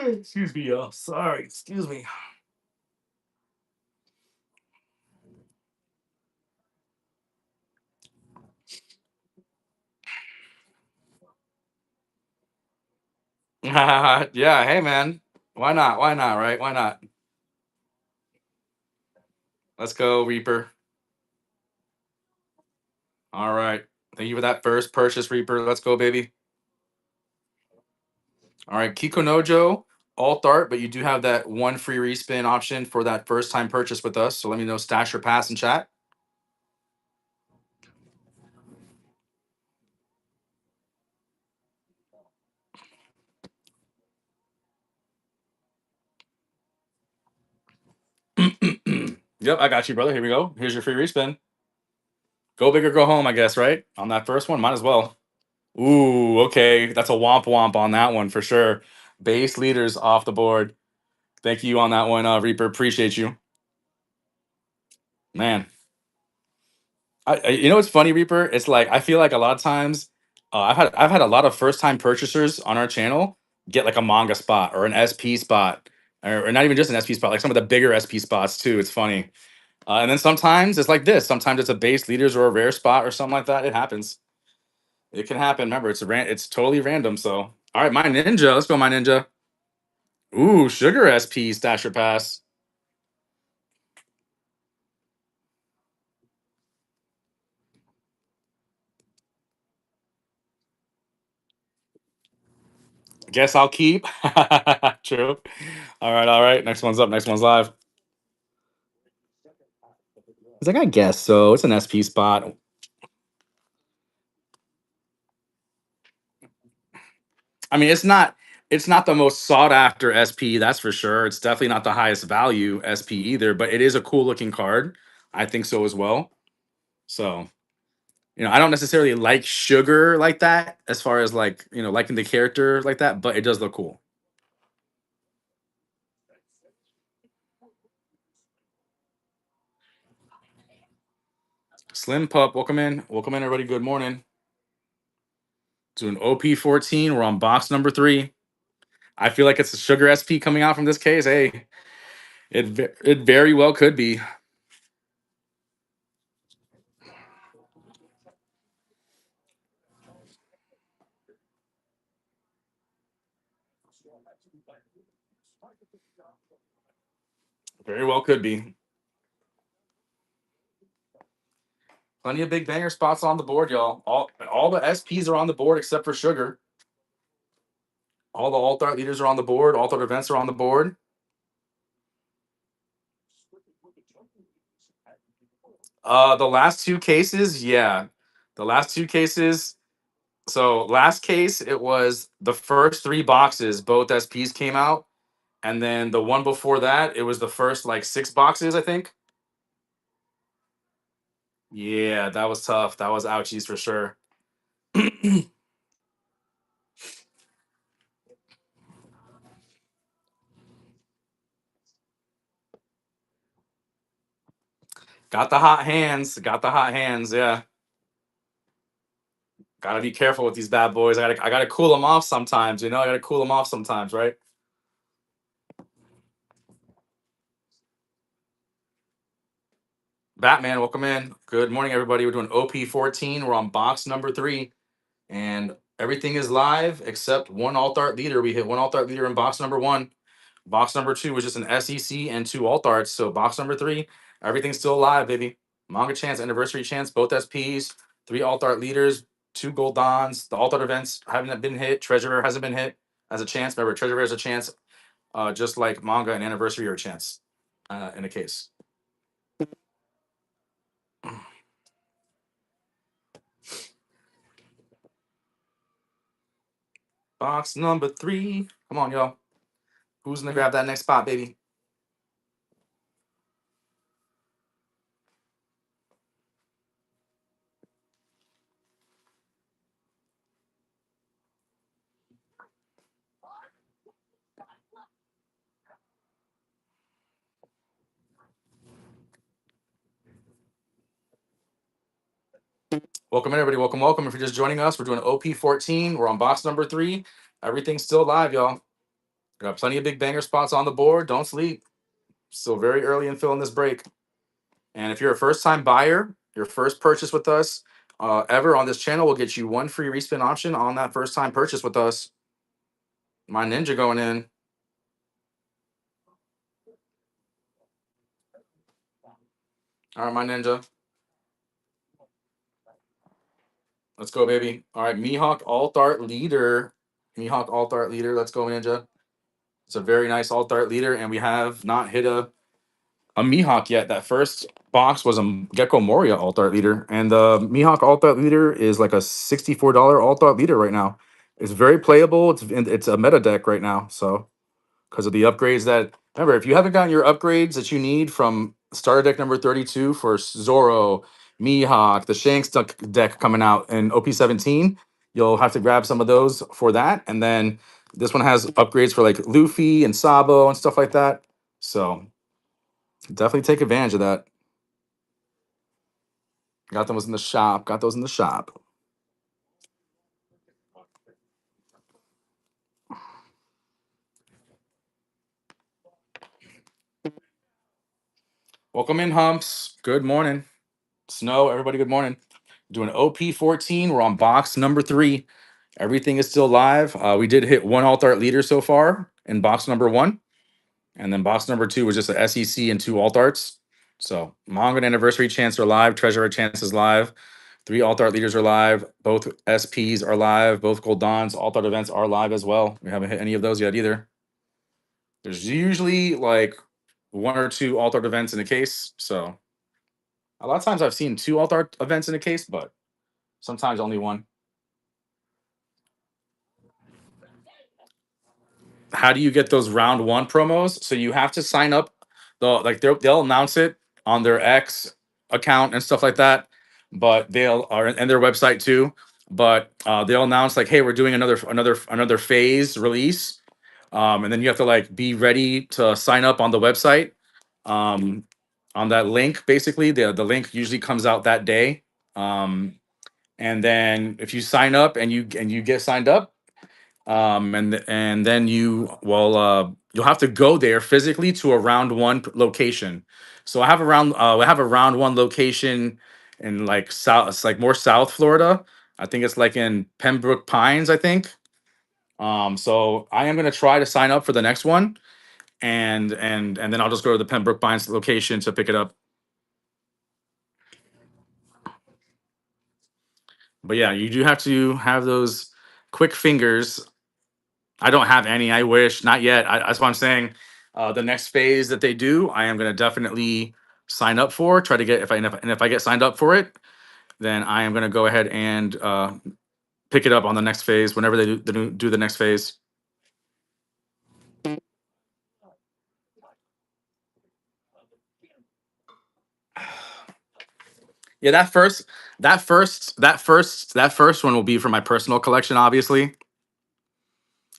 Excuse me, y'all. Sorry. Excuse me. Yeah, hey man. Why not? Why not, right? Why not? Let's go, Reaper. All right. Thank you for that first purchase, Reaper. Let's go, baby. All right, Kikonojo, alt art, but you do have that one free respin option for that first time purchase with us. So let me know stash or pass in chat. Yep, I got you, brother. Here we go. Here's your free respin. Go big or go home, I guess, right? On that first one, might as well. Ooh, okay. That's a womp womp on that one for sure. Base leaders off the board. Thank you on that one, Reaper. Appreciate you. Man, you know what's funny, Reaper? It's like I feel like a lot of times I've had a lot of first time purchasers on our channel get like a manga spot or an SP spot, or not even just an SP spot, like some of the bigger SP spots too. It's funny, and then sometimes it's like this. Sometimes it's a base leaders or a rare spot or something like that. It happens. It can happen. Remember, it's totally random. So, all right, my ninja. Let's go, my ninja. Ooh, sugar SP stasher pass. Guess I'll keep. True. All right, all right. Next one's up. Next one's live. He's like, I guess so. It's an SP spot. I mean, it's not the most sought after SP, that's for sure. It's definitely not the highest value SP either, but it is a cool looking card. I think so as well. So, I don't necessarily like sugar like that as far as like, liking the character like that, but it does look cool. Slim Pup, welcome in. Welcome in, everybody. Good morning. Doing OP-14. We're on box number 3. I feel like it's a sugar SP coming out from this case. Hey, it very well could be. Very well could be. Plenty of big banger spots on the board, y'all. All the SPs are on the board except for sugar. All the alt art leaders are on the board. Alt art events are on the board. The last two cases, yeah. The last two cases. So last case, it was the first 3 boxes, both SPs came out. And then the one before that, it was the first like 6 boxes, I think. Yeah, that was tough. That was ouchies for sure. Got the hot hands. Got the hot hands. Yeah. Gotta be careful with these bad boys. I gotta cool them off sometimes. I gotta cool them off sometimes, right? Batman, welcome in. Good morning, everybody. We're doing OP-14. We're on box number 3, and everything is live except one alt art leader. We hit one alt art leader in box number 1. Box number 2 was just an SEC and 2 alt arts. So box number 3, everything's still live, baby. Manga chance, anniversary chance, both SPs, 3 alt art leaders, 2 gold dons. The alt art events haven't been hit. Treasurer hasn't been hit as a chance. Remember, Treasurer has a chance, just like manga and anniversary are a chance in a case. Box number 3. Come on, y'all. Who's gonna grab that next spot, baby? Welcome, everybody. Welcome, welcome. If you're just joining us, we're doing OP-14. We're on box number 3. Everything's still live, y'all. Got plenty of big banger spots on the board. Don't sleep. Still very early in filling this break. And if you're a first-time buyer, your first purchase with us ever on this channel will get you one free respin option on that first-time purchase with us. My ninja going in. All right, my ninja. Let's go, baby. All right, Mihawk Alt Art Leader. Mihawk Alt Art Leader. Let's go, ninja. It's a very nice Alt Art Leader, and we have not hit a Mihawk yet. That first box was a Gecko Moria Alt Art Leader, and the Mihawk Alt Art Leader is like a $64 Alt Art Leader right now. It's very playable. It's a meta deck right now, so because of the upgrades that remember, if you haven't gotten your upgrades that you need from starter deck number 32 for Zoro, Mihawk, the Shanks deck coming out in OP-17, you'll have to grab some of those for that. And then this one has upgrades for like Luffy and Sabo and stuff like that. So definitely take advantage of that. Got those in the shop. Got those in the shop. Welcome in, Humps. Good morning. Snow, everybody, good morning. Doing OP-14. We're on box number 3. Everything is still live. We did hit one alt art leader so far in box number 1. And then box number 2 was just a SEC and 2 alt arts. So Manga and Anniversary Chance are live. Treasure Chance is live. 3 alt art leaders are live. Both SPs are live. Both Gold Dons alt art events are live as well. We haven't hit any of those yet either. There's usually like 1 or 2 alt art events in a case. So a lot of times I've seen 2 alt art events in a case, but sometimes only 1. How do you get those round 1 promos? So you have to sign up. They'll announce it on their X account and stuff like that, but they'll are and their website too. But they'll announce like, hey, we're doing another phase release, and then you have to like be ready to sign up on the website. Um, on that link, basically, the link usually comes out that day. And then if you sign up and you get signed up, and then you'll have to go there physically to a round 1 location. So I have a round 1 location in like south, it's like more South Florida. I think it's like in Pembroke Pines, I think. So I am going to try to sign up for the next one, and then I'll just go to the Pembroke Pines location to pick it up. But yeah, you do have to have those quick fingers. I don't have any. I wish not yet. That's what I'm saying. The next phase that they do, I am going to definitely sign up for. Try to get if I get signed up for it, then I am going to go ahead and pick it up on the next phase whenever they do the next phase. Yeah, that first one will be for my personal collection, obviously,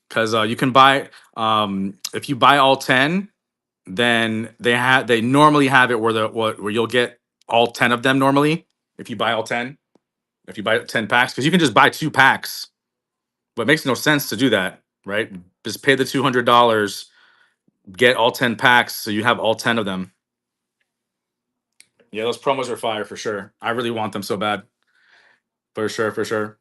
because you can buy if you buy all 10, then they normally have it where you'll get all 10 of them normally if you buy all 10. If you buy 10 packs, because you can just buy 2 packs, but it makes no sense to do that, right? Just pay the $200, get all 10 packs, so you have all 10 of them. Yeah, those promos are fire for sure. I really want them so bad. For sure, for sure.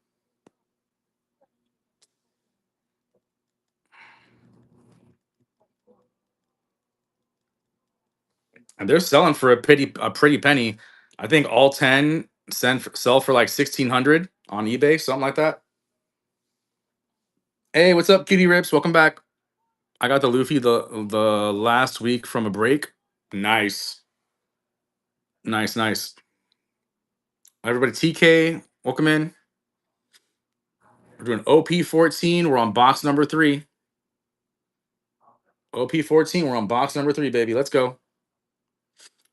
And they're selling for a pretty penny. I think all 10 sell for like 1,600 on eBay, something like that. Hey, what's up, Cutie Rips? Welcome back. I got the Luffy the last week from a break. Nice. Nice, nice. Everybody, TK, welcome in. We're doing OP-14. We're on box number 3. OP-14. We're on box number 3, baby. Let's go.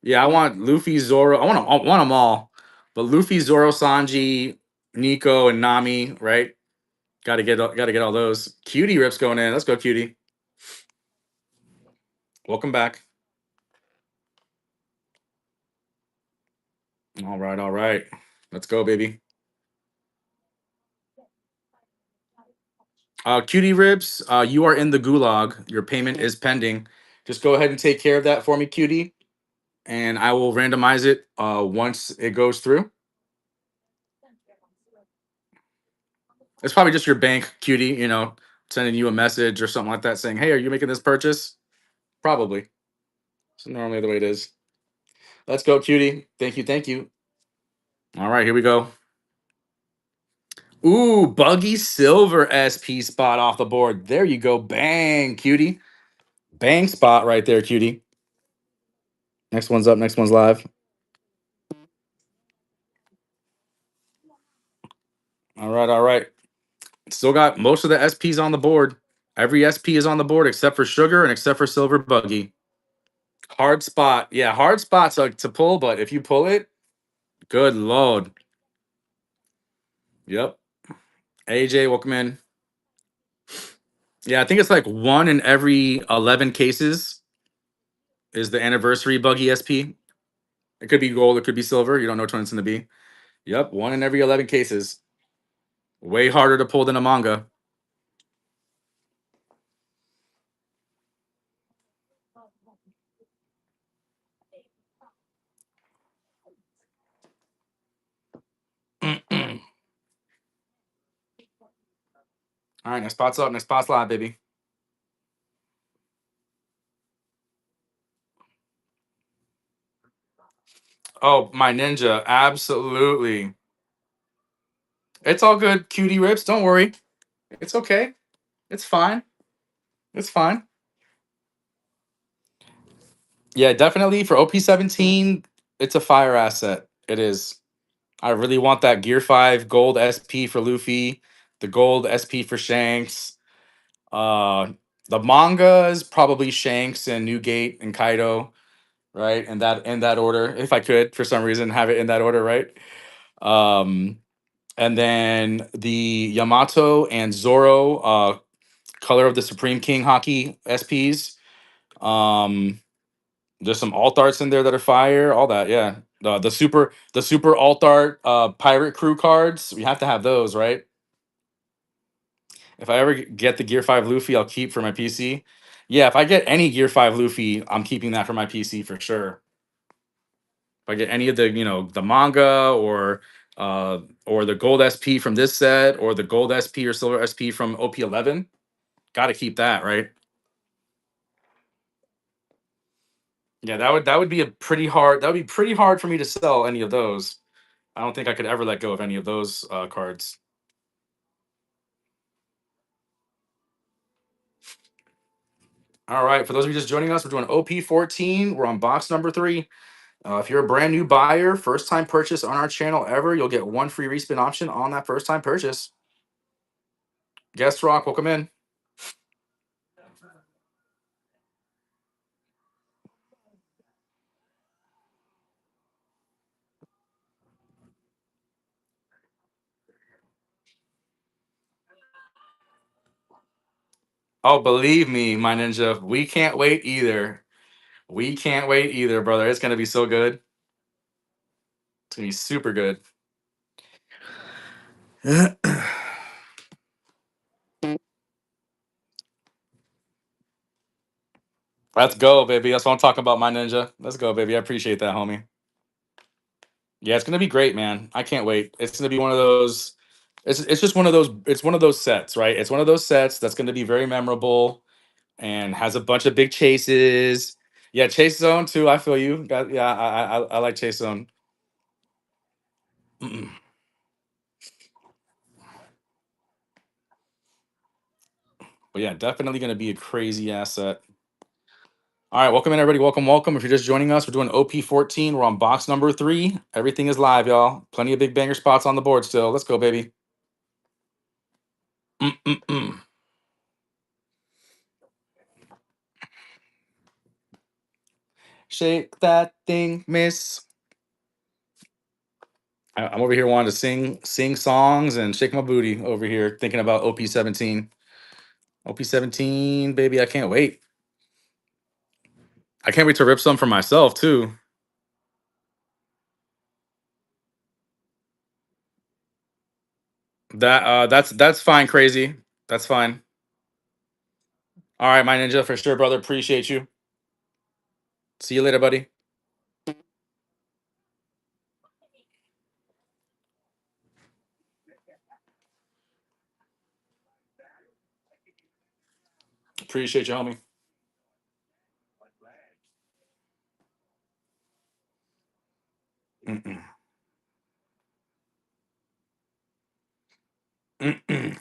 Yeah, I want Luffy, Zoro. I want them all, but Luffy, Zoro, Sanji, Nico, and Nami. Right? Got to get all those. Cutie Rips going in. Let's go, Cutie. Welcome back. All right, all right. Let's go, baby. Cutie Ribs, you are in the gulag. Your payment is pending. Just go ahead and take care of that for me, Cutie, and I will randomize it once it goes through. It's probably just your bank, Cutie. sending you a message or something like that saying, "Hey, are you making this purchase?" Probably. So normally the way it is. Let's go, cutie. Thank you, thank you. All right, here we go. Ooh, Buggy Silver SP spot off the board. There you go. Bang, cutie. Bang spot right there, cutie. Next one's up. Next one's live. All right, all right. Still got most of the SPs on the board. Every SP is on the board except for Sugar and except for Silver Buggy. Hard spot. Yeah, hard spot to pull, but if you pull it, good lord. Yep. AJ, welcome in. Yeah, I think it's like 1 in every 11 cases is the anniversary Buggy SP. It could be gold, it could be silver. You don't know which one it's going to be. Yep, 1 in every 11 cases. Way harder to pull than a manga. All right, next spot's up. Next spot's live, baby. Oh, my ninja. Absolutely. It's all good, cutie rips. Don't worry. It's okay. It's fine. It's fine. Yeah, definitely for OP-17, it's a fire asset. It is. I really want that Gear 5 gold SP for Luffy, the gold SP for Shanks. Uh the manga is probably Shanks and Newgate and Kaido, right? And that in that order, if I could for some reason have it in that order, right? Um and then the Yamato and Zoro Color of the Supreme King hockey SPs. Um there's some alt arts in there that are fire, all that, yeah. The super alt art pirate crew cards. We have to have those, right? If I ever get the Gear 5 Luffy, I'll keep for my PC. Yeah, if I get any Gear 5 Luffy, I'm keeping that for my PC for sure. If I get any of the, the manga or the gold SP from this set or the gold SP or silver SP from OP-11, got to keep that, right? Yeah, that would be a pretty hard. That would be pretty hard for me to sell any of those. I don't think I could ever let go of any of those cards. All right, for those of you just joining us, we're doing OP-14. We're on box number 3. If you're a brand new buyer, first time purchase on our channel ever, you'll get 1 free respin option on that first time purchase. Guest Rock, welcome in. Oh, believe me, my ninja, we can't wait either. We can't wait either, brother. It's gonna be so good. It's gonna be super good. Let's go, baby. That's what I'm talking about, my ninja. Let's go, baby. I appreciate that, homie. Yeah, it's gonna be great, man. I can't wait. It's gonna be one of those. It's just one of those. It's one of those sets, right? It's one of those sets that's gonna be very memorable and has a bunch of big chases. Yeah, Chase Zone too. I feel you. Yeah, I like Chase Zone. Mm-mm. But yeah, definitely gonna be a crazy asset. All right, welcome in everybody. Welcome, welcome. If you're just joining us, we're doing OP-14. We're on box number 3. Everything is live, y'all. Plenty of big banger spots on the board still. Let's go, baby. Mm-mm-mm. Shake that thing, miss. I'm over here wanting to sing songs and shake my booty over here, thinking about OP-17. OP-17, baby, I can't wait. I can't wait to rip some for myself too. That's fine, crazy. That's fine. All right, my ninja, for sure, brother. Appreciate you. See you later, buddy. Appreciate you, homie. Mm-mm. Mm-mm.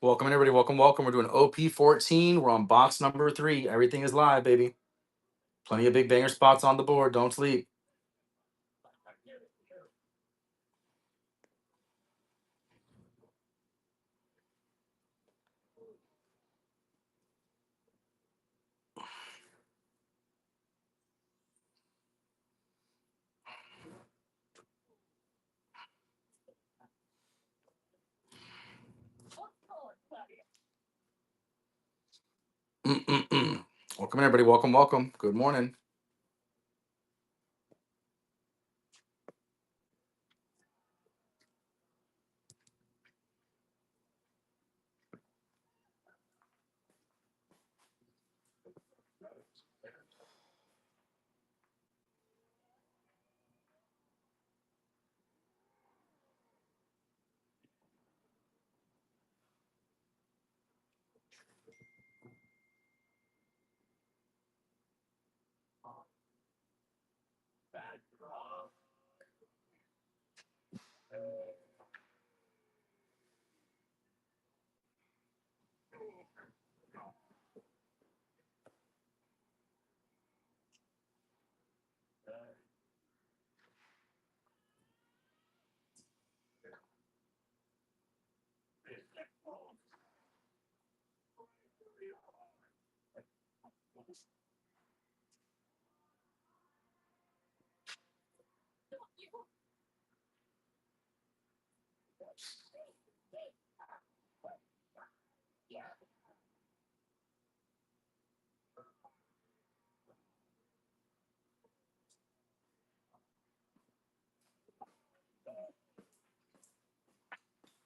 Welcome, everybody. Welcome, welcome. We're doing OP-14. We're on box number 3. Everything is live, baby. Plenty of big banger spots on the board. Don't sleep. Mm-mm-mm. Welcome, everybody. Welcome, welcome. Good morning.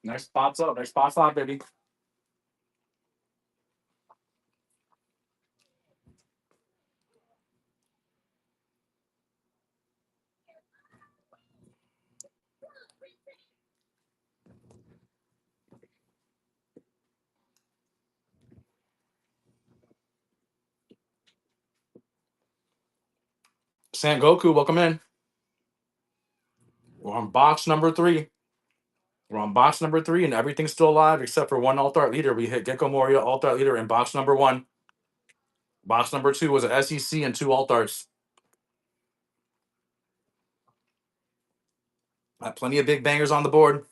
Next spot's up. Next spot's live, baby. Goku, welcome in. We're on box number 3. We're on box number 3, and everything's still alive except for one alt art leader. We hit Gecko Moria alt art leader in box number 1. Box number 2 was an SEC and 2 alt arts. Plenty of big bangers on the board.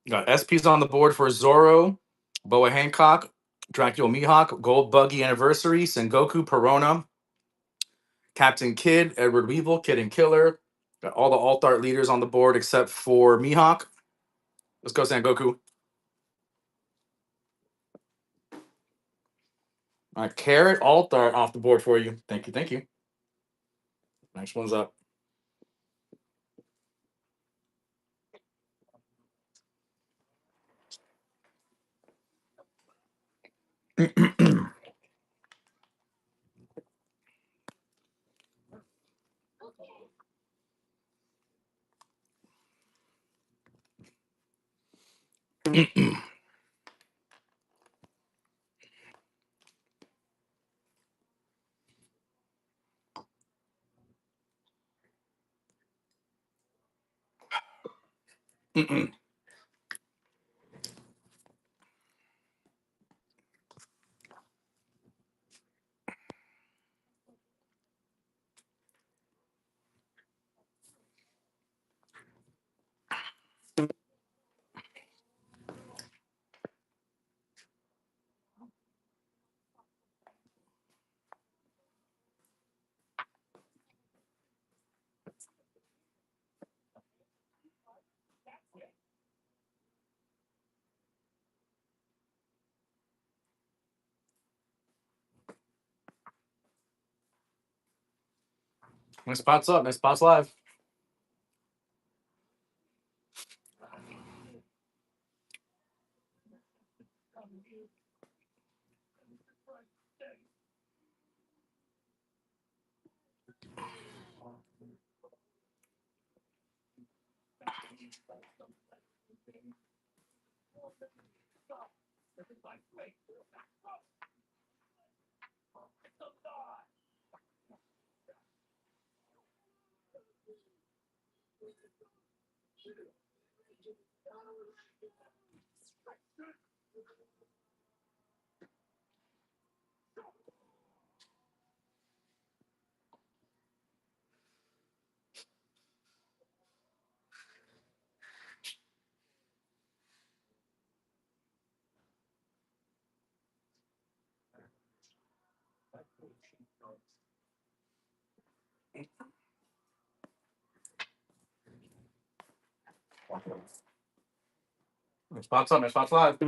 Got SPs on the board for Zoro, Boa Hancock, Dracula Mihawk, Gold Buggy Anniversary, Sengoku Perona, Captain Kid, Edward Weevil, Kid and Killer. Got all the alt art leaders on the board except for Mihawk. Let's go, Sengoku. All right, Carrot alt art off the board for you. Thank you, thank you. Next one's up. Next spot's up. Next spot's live. Next spot's up. Next spot's live.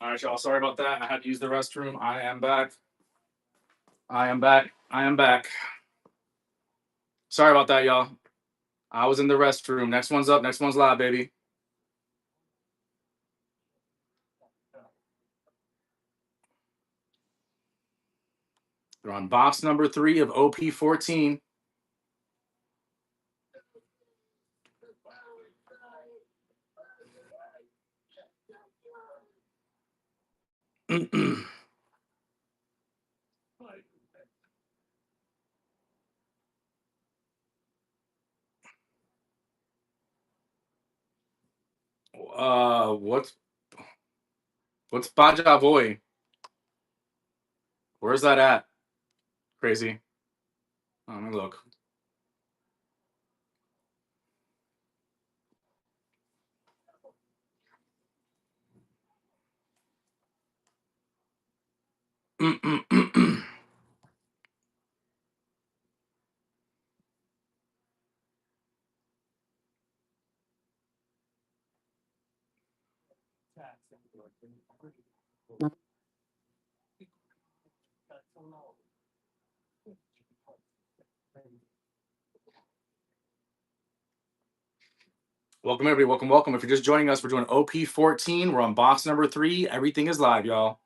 All right, y'all. Sorry about that. I had to use the restroom. I am back. I am back. I am back. Sorry about that, y'all. I was in the restroom. Next one's up. Next one's live, baby. They're on box number 3 of OP-14. What's Baja Boy? Where's that at? Crazy. Let me look. Welcome, everybody. Welcome. If you're just joining us, we're doing OP-14. We're on box number 3. Everything is live, y'all.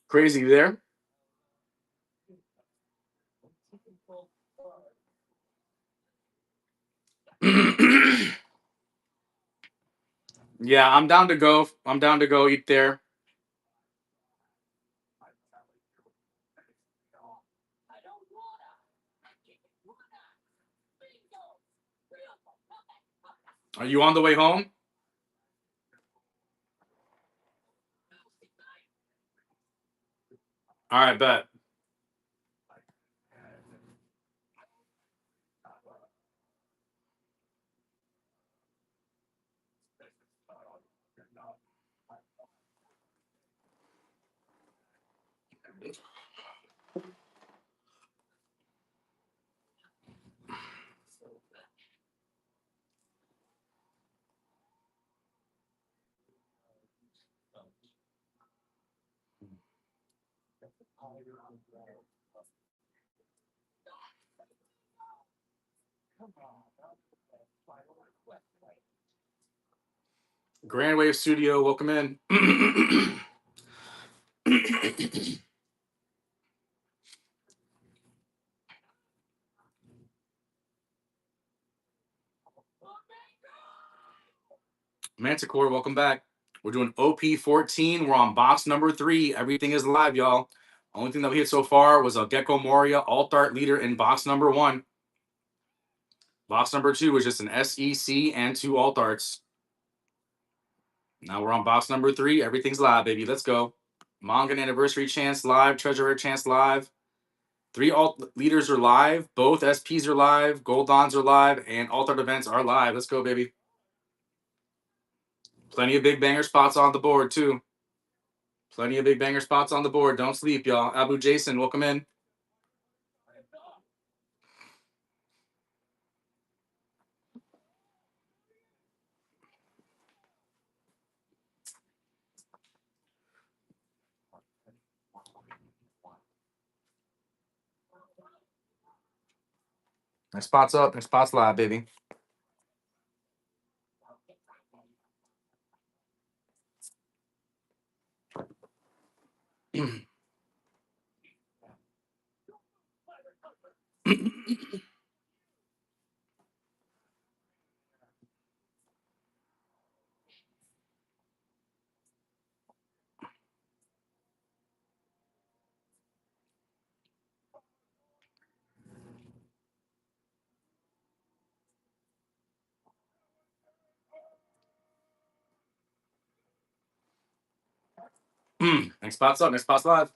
Crazy, you there? Yeah, I'm down to go. I'm down to go eat there. Are you on the way home? All right, bet. Grand Wave Studio, welcome in. Manticore, welcome back. We're doing OP-14. We're on box number 3. Everything is live, y'all. Only thing that we hit so far was a Gecko Moria Alt Art Leader in box number 1. Box number 2 was just an SEC and 2 Alt Arts. Now we're on box number 3. Everything's live, baby. Let's go. Manga Anniversary Chance live. Treasure Rare Chance live. 3 alt leaders are live. Both SPs are live. Gold Dons are live. And alt art events are live. Let's go, baby. Plenty of big banger spots on the board, too. Plenty of big banger spots on the board. Don't sleep, y'all. Abu Jason, welcome in. Next spot's up. Next spot's live, baby. Next spot's up. Next spot's live.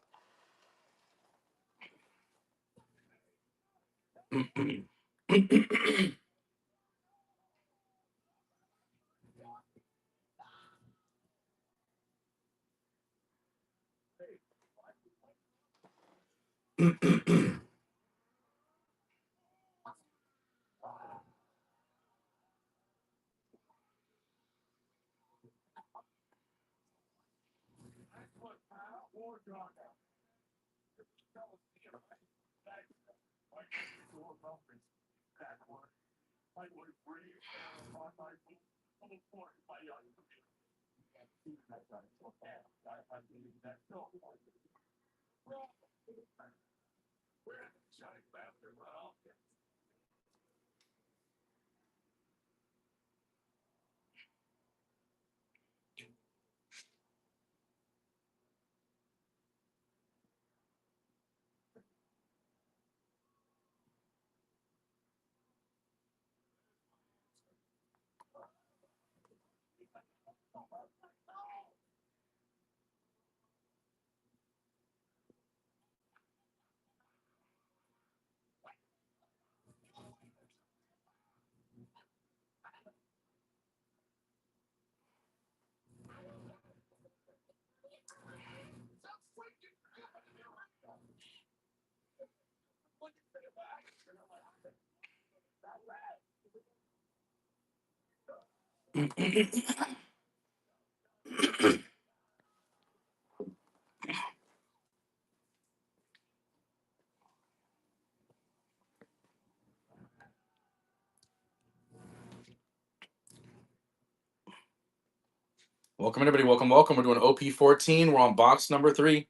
Welcome, everybody. Welcome, welcome. We're doing OP-14. We're on box number 3.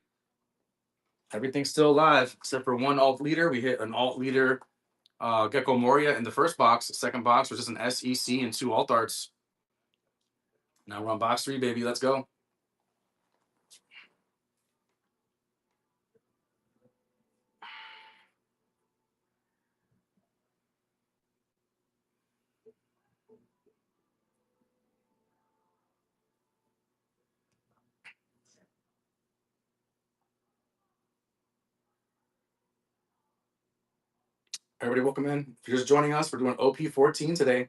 Everything's still alive except for one alt leader. We hit an alt leader, Gecko Moria in the first box. The second box was just an SEC and 2 alt arts. Now we're on box 3, baby. Let's go. Everybody, welcome in. If you're just joining us, we're doing OP-14 today. If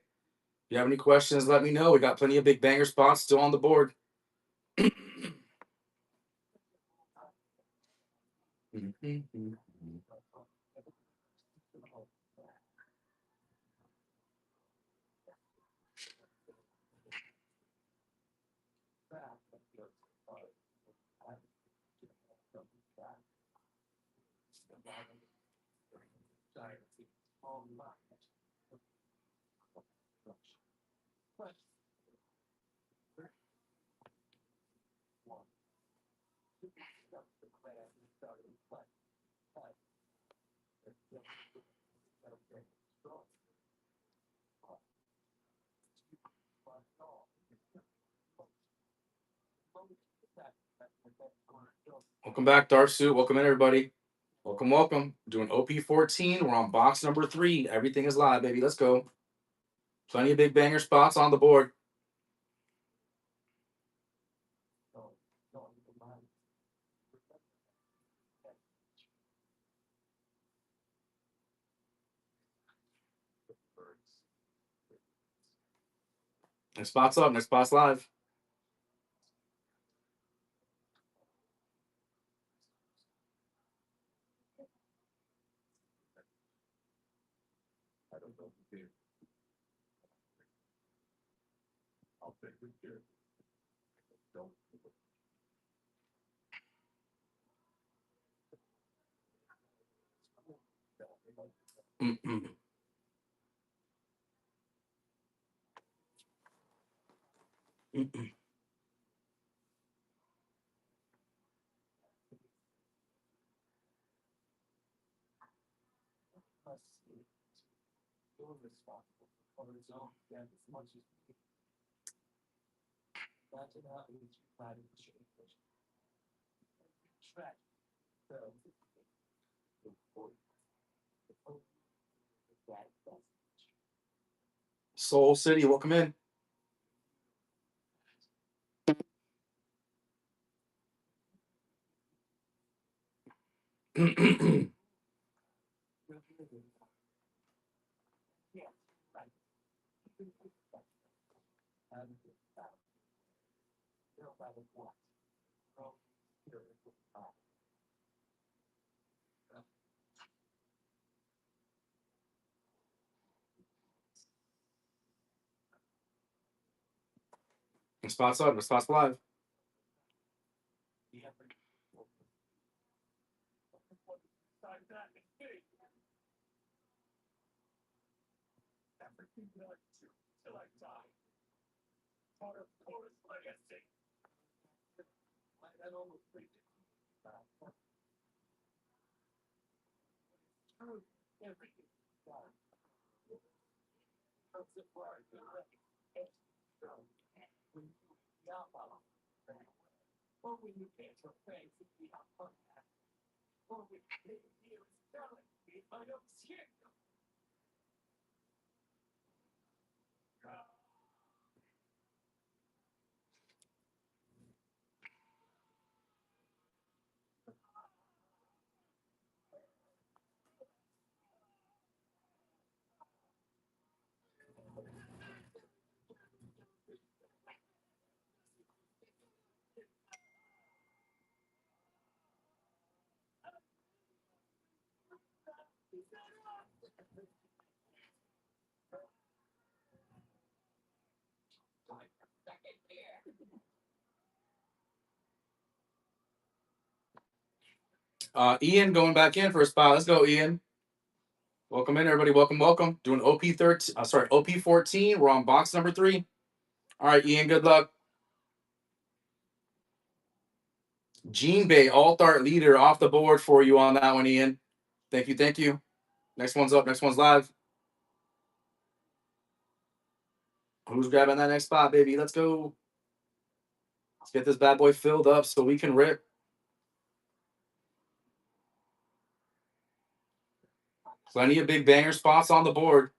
you have any questions, let me know. We got plenty of big banger spots still on the board. Welcome back, Dark Suit. Welcome in, everybody. Welcome, welcome. We're doing OP-14. We're on box number 3. Everything is live, baby. Let's go. Plenty of big banger spots on the board. Next spot's up. Next spot's live. Mm-mm. Mm-mm. Soul City, welcome in. The spot's up. The spot's live. Like that is big. Everything that I do till I die. Part of Cora's legacy. I almost think it. True. Everything. I'm surprised. Or when you get your face if you have fun. Or when you hear is telling me I don't shit. Ian going back in for a spot. Let's go, Ian. Welcome in, everybody. Welcome, welcome. Doing OP-13. Sorry, OP-14. We're on box number 3. All right, Ian. Good luck. Gene Bay, Alt Art Leader off the board for you on that one, Ian. Thank you, thank you. Next one's up. Next one's live. Who's grabbing that next spot, baby? Let's go. Let's get this bad boy filled up so we can rip. Plenty of big banger spots on the board.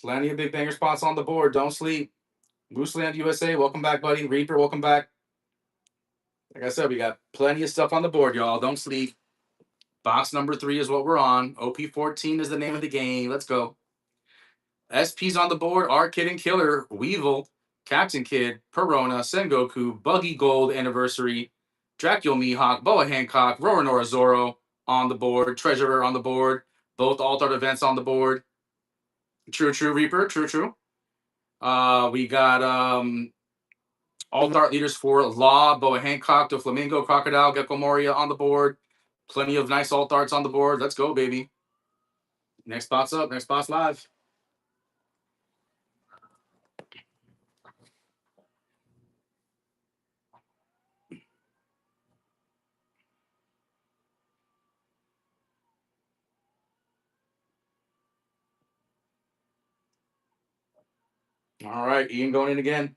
Plenty of big banger spots on the board. Don't sleep. Gooseland USA, welcome back, buddy. Reaper, welcome back. Like I said, we got plenty of stuff on the board, y'all. Don't sleep. Box number 3 is what we're on. OP-14 is the name of the game. Let's go. SP's on the board. R Kid and Killer, Weevil, Captain Kid, Perona, Sengoku, Buggy Gold Anniversary, Dracula Mihawk, Boa Hancock, Roronoa Zoro on the board. Treasurer on the board. Both Alt-Art events on the board. True, true, Reaper. True, true. We got Alt-Art leaders for Law, Boa Hancock, Do Flamingo, Crocodile, Gecko Moria on the board. Plenty of nice Alt-Arts on the board. Let's go, baby. Next spot's up. Next spot's live. All right, Ian going in again.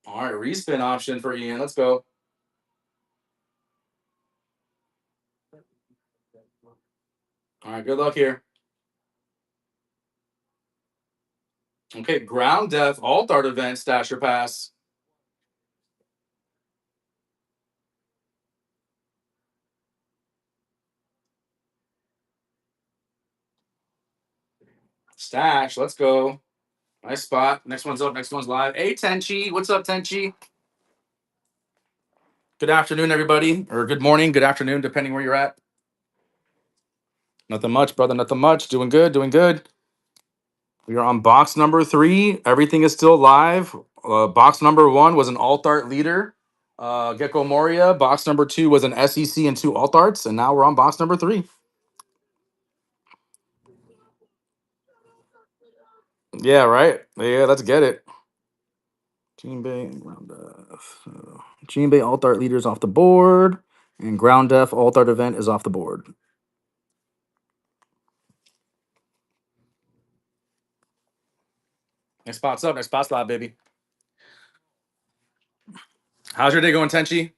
All right, respin option for Ian. Let's go. All right, good luck here. Okay, Ground Death Alt-Art event, Stash or Pass. Stash, let's go. Nice spot. Next one's up. Next one's live. Hey, Tenchi. What's up, Tenchi? Good afternoon, everybody. Or good morning, good afternoon, depending where you're at. Nothing much, brother. Nothing much. Doing good, doing good. We are on box number 3. Everything is still live. Box number 1 was an Alt-Art leader. Gecko Moria. Box number 2 was an SEC and 2 Alt-Arts. And now we're on box number 3. Yeah, right. Yeah, let's get it. Gene Bay and Ground Death. Gene Bay Alt-Art leaders off the board. And Ground Death Alt-Art event is off the board. Next spot's up. Next spot's live, baby. How's your day going, Tenchi?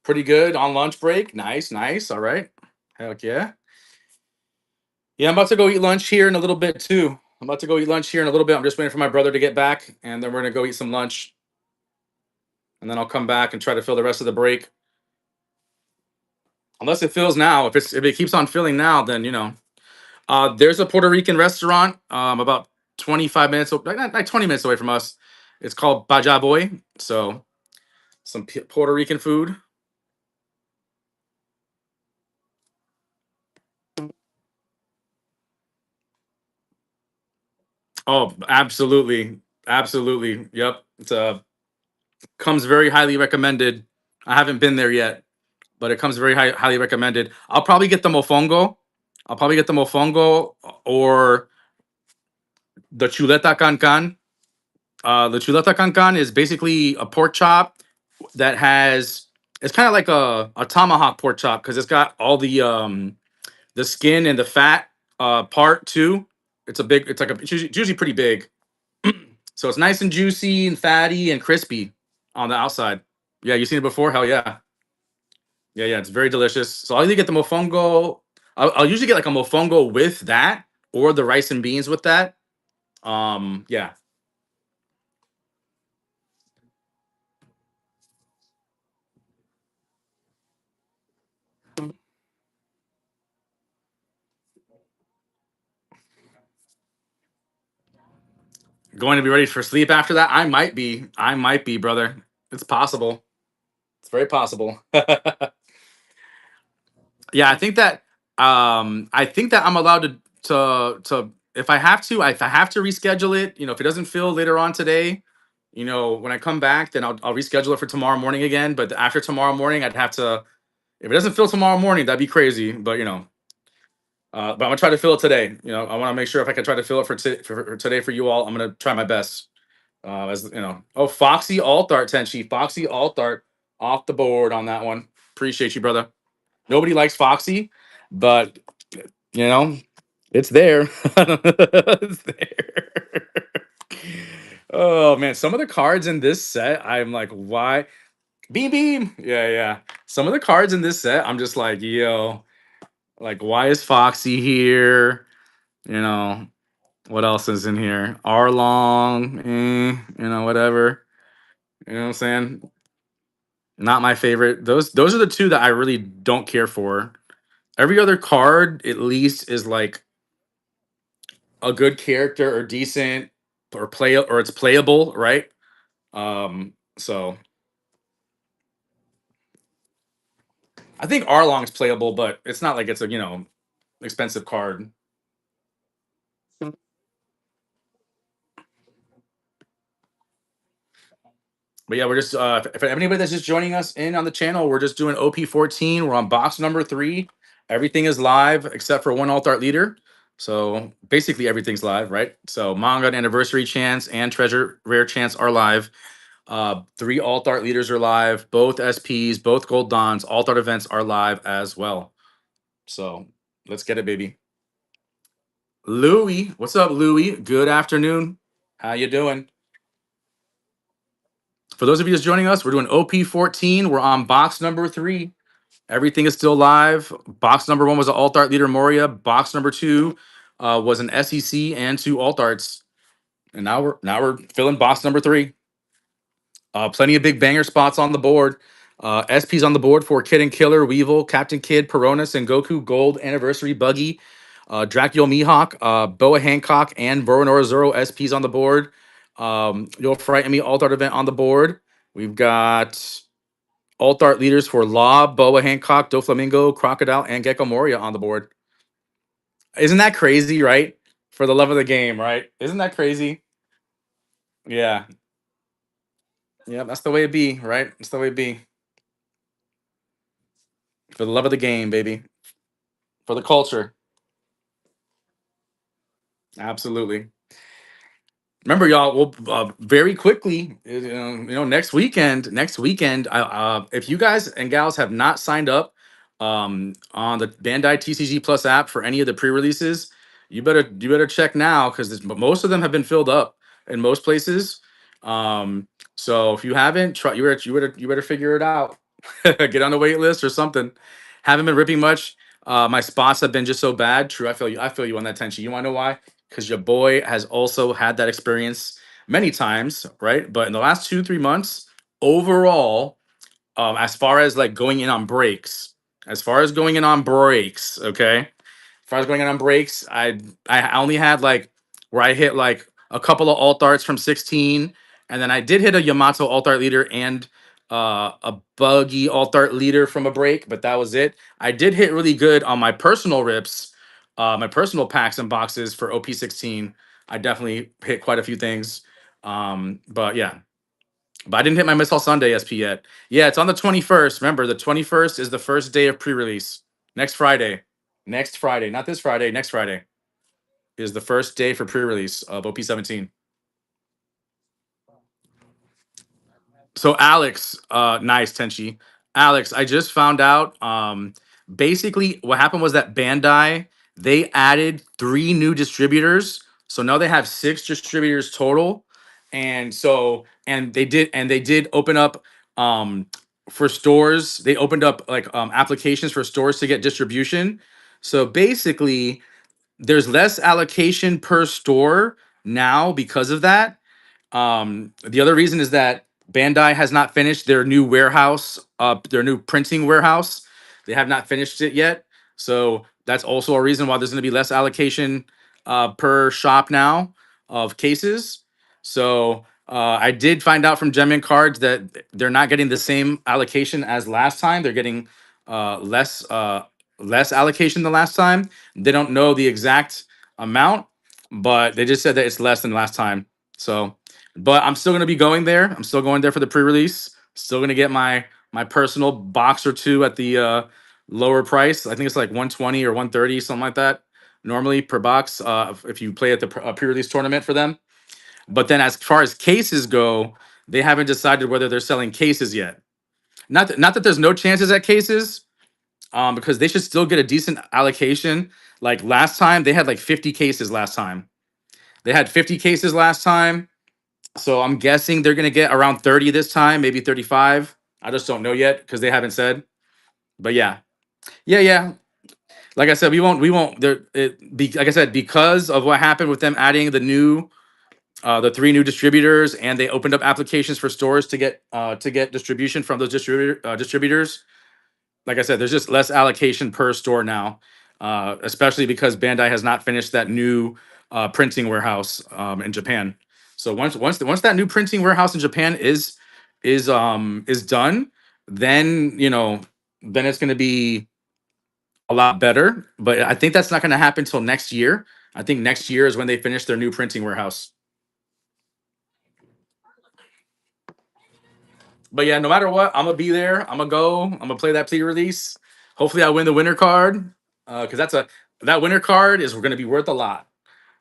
Pretty good on lunch break. Nice, nice. All right. Heck yeah. Yeah, I'm about to go eat lunch here in a little bit too. I'm about to go eat lunch here in a little bit. I'm just waiting for my brother to get back, and then we're gonna go eat some lunch. And then I'll come back and try to fill the rest of the break. Unless it fills now. If it keeps on filling now, then there's a Puerto Rican restaurant about 25 minutes, like 20 minutes away from us. It's called Baja Boy. So Some Puerto Rican food. Oh, absolutely, absolutely. Yep, it's comes very highly recommended. I haven't been there yet, but it comes very highly recommended. I'll probably get the mofongo. I'll probably get the mofongo or the chuleta cancan. The chuleta cancan is basically a pork chop that has. It's kind of like a tomahawk pork chop because it's got all the skin and the fat part too. It's a big. It's like it's usually pretty big. So it's nice and juicy and fatty and crispy on the outside. Yeah, you seen it before? Hell yeah. Yeah, yeah, it's very delicious. So I'll either get the mofongo. I'll usually get like a mofongo with that or the rice and beans with that. Yeah. Going to be ready for sleep after that? I might be. I might be, brother. It's possible. It's very possible. Yeah, I think that I'm allowed to if I have to, if I have to reschedule it, if it doesn't fill later on today, when I come back, then I'll reschedule it for tomorrow morning again. But after tomorrow morning, I'd have to if it doesn't fill tomorrow morning, that'd be crazy. But but I'm gonna try to fill it today. I want to make sure if I can try to fill it for today for you all, I'm gonna try my best. As oh, Foxy Alt Art Tenchi, Foxy Alt Art off the board on that one. Appreciate you, brother. Nobody likes Foxy, but you know, it's there. It's there. Oh man, some of the cards in this set, I'm like, why? Beam beam. Yeah, yeah. Some of the cards in this set, I'm just like, yo, like, why is Foxy here? You know, what else is in here? Arlong, whatever. You know what I'm saying? Not my favorite. Those are the two that I really don't care for. Every other card, at least, is like a good character or decent or it's playable, right? So I think Arlong's playable, but it's not like it's a expensive card. But yeah, we're just if anybody that's just joining us in on the channel, we're just doing OP-14. We're on box number 3. Everything is live except for one alt art leader. So basically everything's live, right? So manga and anniversary chance and treasure rare chance are live. 3 alt art leaders are live. Both SPs, both gold dons, alt art events are live as well. So let's get it, baby. Louie, what's up, Louie? Good afternoon. How you doing? For those of you just joining us, we're doing OP-14. We're on box number 3. Everything is still live. Box number 1 was an alt art leader Moria. Box number 2 was an SEC and 2 alt arts. And now we're filling box number 3. Plenty of big banger spots on the board. SPs on the board for Kid and Killer, Weevil, Captain Kid, Peronis, and Goku Gold Anniversary Buggy. Dracula Mihawk, Boa Hancock, and Boronora Zoro SPs on the board. You'll Frighten Me Alt Art event on the board. We've got alt art leaders for Law, Boa Hancock, Doflamingo, Crocodile, and Gecko Moria on the board. Isn't that crazy, right? For the love of the game, right? Isn't that crazy? Yeah. Yeah, that's the way it be, right? That's the way it be. For the love of the game, baby. For the culture. Absolutely. Remember, y'all. We'll very quickly. Next weekend. If you guys and gals have not signed up on the Bandai TCG Plus app for any of the pre-releases, you better check now because most of them have been filled up in most places. So if you haven't, try you better figure it out. Get on the wait list or something. Haven't been ripping much. My spots have been just so bad. True, I feel you. I feel you on that tension. You want to know why? Because your boy has also had that experience many times, right? But in the last 2-3 months, overall, as far as like going in on breaks, okay. As far as going in on breaks, I only had like where I hit like a couple of alt arts from 16, and then I did hit a Yamato alt art leader and a buggy alt art leader from a break, but that was it. I did hit really good on my personal rips, my personal packs and boxes for OP-16. I definitely hit quite a few things. But yeah, but I didn't hit my Miss All Sunday SP yet. Yeah, it's on the 21st. Remember, the 21st is the first day of pre-release. Next Friday. Next Friday, not this Friday, next Friday is the first day for pre-release of OP-17. So Alex, nice Tenchi. Alex, I just found out. Basically, what happened was that Bandai they added 3 new distributors, so now they have 6 distributors total, and they did open up for stores. They opened up like applications for stores to get distribution. So basically, there's less allocation per store now because of that. The other reason is that Bandai has not finished their new warehouse, their new printing warehouse. They have not finished it yet. So that's also a reason why there's going to be less allocation per shop now of cases. So I did find out from Gem Cards that they're not getting the same allocation as last time. They're getting less allocation than last time. They don't know the exact amount, but they just said that it's less than last time. So but I'm still gonna be going there. I'm still going there for the pre-release. Still gonna get my personal box or two at the lower price. I think it's like 120 or 130, something like that. Normally per box, if you play at the pre-release tournament for them. But then as far as cases go, they haven't decided whether they're selling cases yet. Not that there's no chances at cases, because they should still get a decent allocation. Like last time, they had like 50 cases last time. They had 50 cases last time, so I'm guessing they're gonna get around 30 this time, maybe 35. I just don't know yet because they haven't said. But yeah, yeah. Like I said, we won't. Like I said, because of what happened with them adding the 3 new distributors, and they opened up applications for stores to get distribution from those distributors. Like I said, there's just less allocation per store now, especially because Bandai has not finished that new printing warehouse in Japan. So once that new printing warehouse in Japan is done, then then it's going to be a lot better. But I think that's not going to happen until next year. I think next year is when they finish their new printing warehouse. But yeah, no matter what, I'm gonna be there. I'm gonna go. I'm gonna play that pre-release. Hopefully, I win the winner card because that winner card is gonna be worth a lot.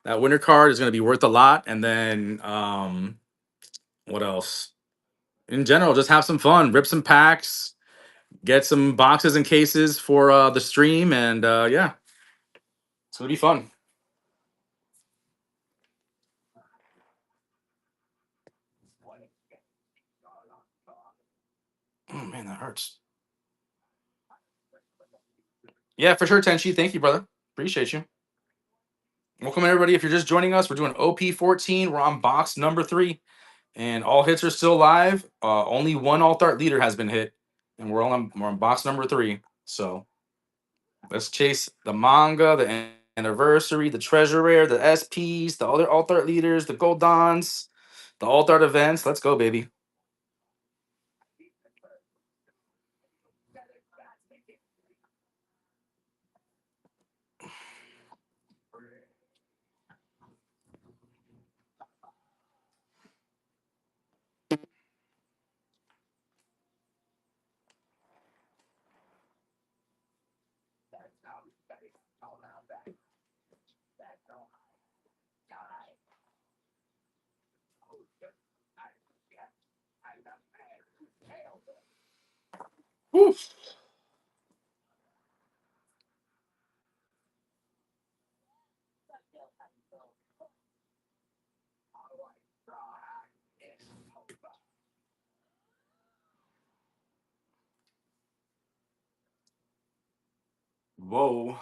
That winner card is gonna be worth a lot. And then what else? In general, just have some fun, rip some packs, get some boxes and cases for the stream, and yeah, it's gonna be fun. Oh man, that hurts. Yeah, for sure, Tenchi. Thank you, brother. Appreciate you. Welcome everybody. If you're just joining us, we're doing OP-14. We're on box number 3. And all hits are still live. Only one alt art leader has been hit, and we're on box number 3. So let's chase the manga, the anniversary, the treasure rare, the SPs, the other alt art leaders, the gold dons, the alt art events. Let's go, baby. Oof. Whoa.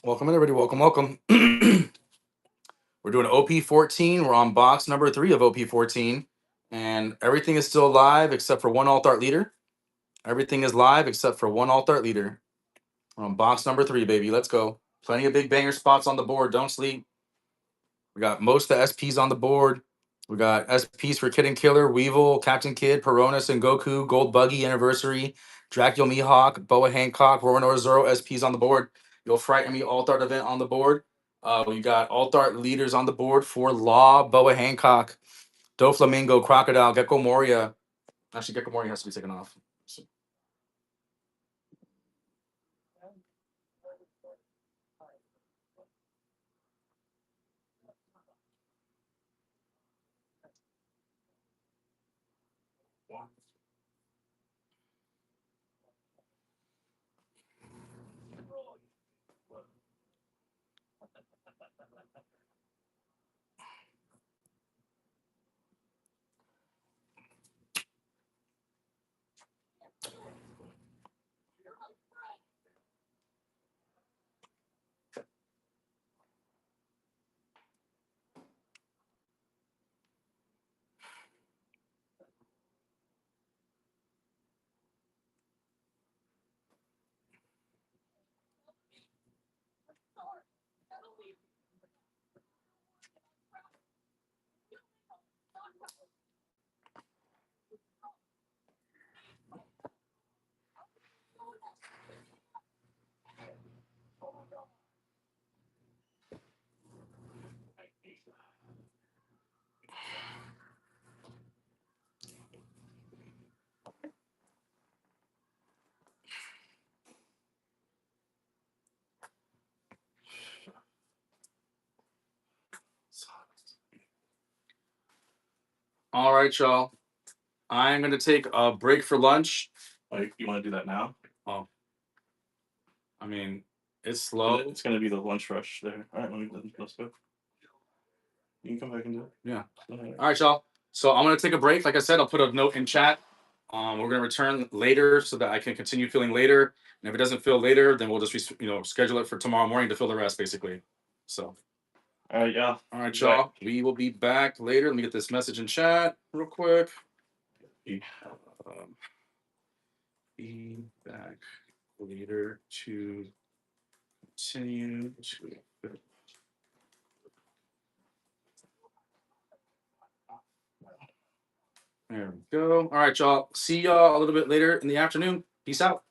Welcome, everybody. Welcome. We're doing OP-14. We're on box number 3 of OP-14. And everything is still live except for one alt-art leader. Everything is live except for one alt-art leader. We're on box number 3, baby. Let's go. Plenty of big banger spots on the board. Don't sleep. We got most of the SPs on the board. We got SPs for Kid and Killer, Weevil, Captain Kid, Peronis and Goku, Gold Buggy Anniversary, Dracula Mihawk, Boa Hancock, Roanoke Zoro SPs on the board. You'll Frighten Me Alt-Art event on the board. We got Alt-Art leaders on the board for Law, Boa Hancock, Doflamingo, Crocodile, Gecko Moria. Actually, Gecko Moria has to be taken off. So, all right, y'all. I'm going to take a break for lunch. Like, you want to do that now? Oh, I mean, it's slow. It's going to be the lunch rush there. All right, let's go. You can come back and do it. Yeah. All right. All right, y'all. So I'm going to take a break. Like I said, I'll put a note in chat. We're going to return later so that I can continue filling later. And if it doesn't fill later, then we'll just schedule it for tomorrow morning to fill the rest, basically. So. All right, yeah. All right, y'all. We will be back later. Let me get this message in chat real quick. Be back later to continue to. There we go. All right, y'all. See y'all a little bit later in the afternoon. Peace out.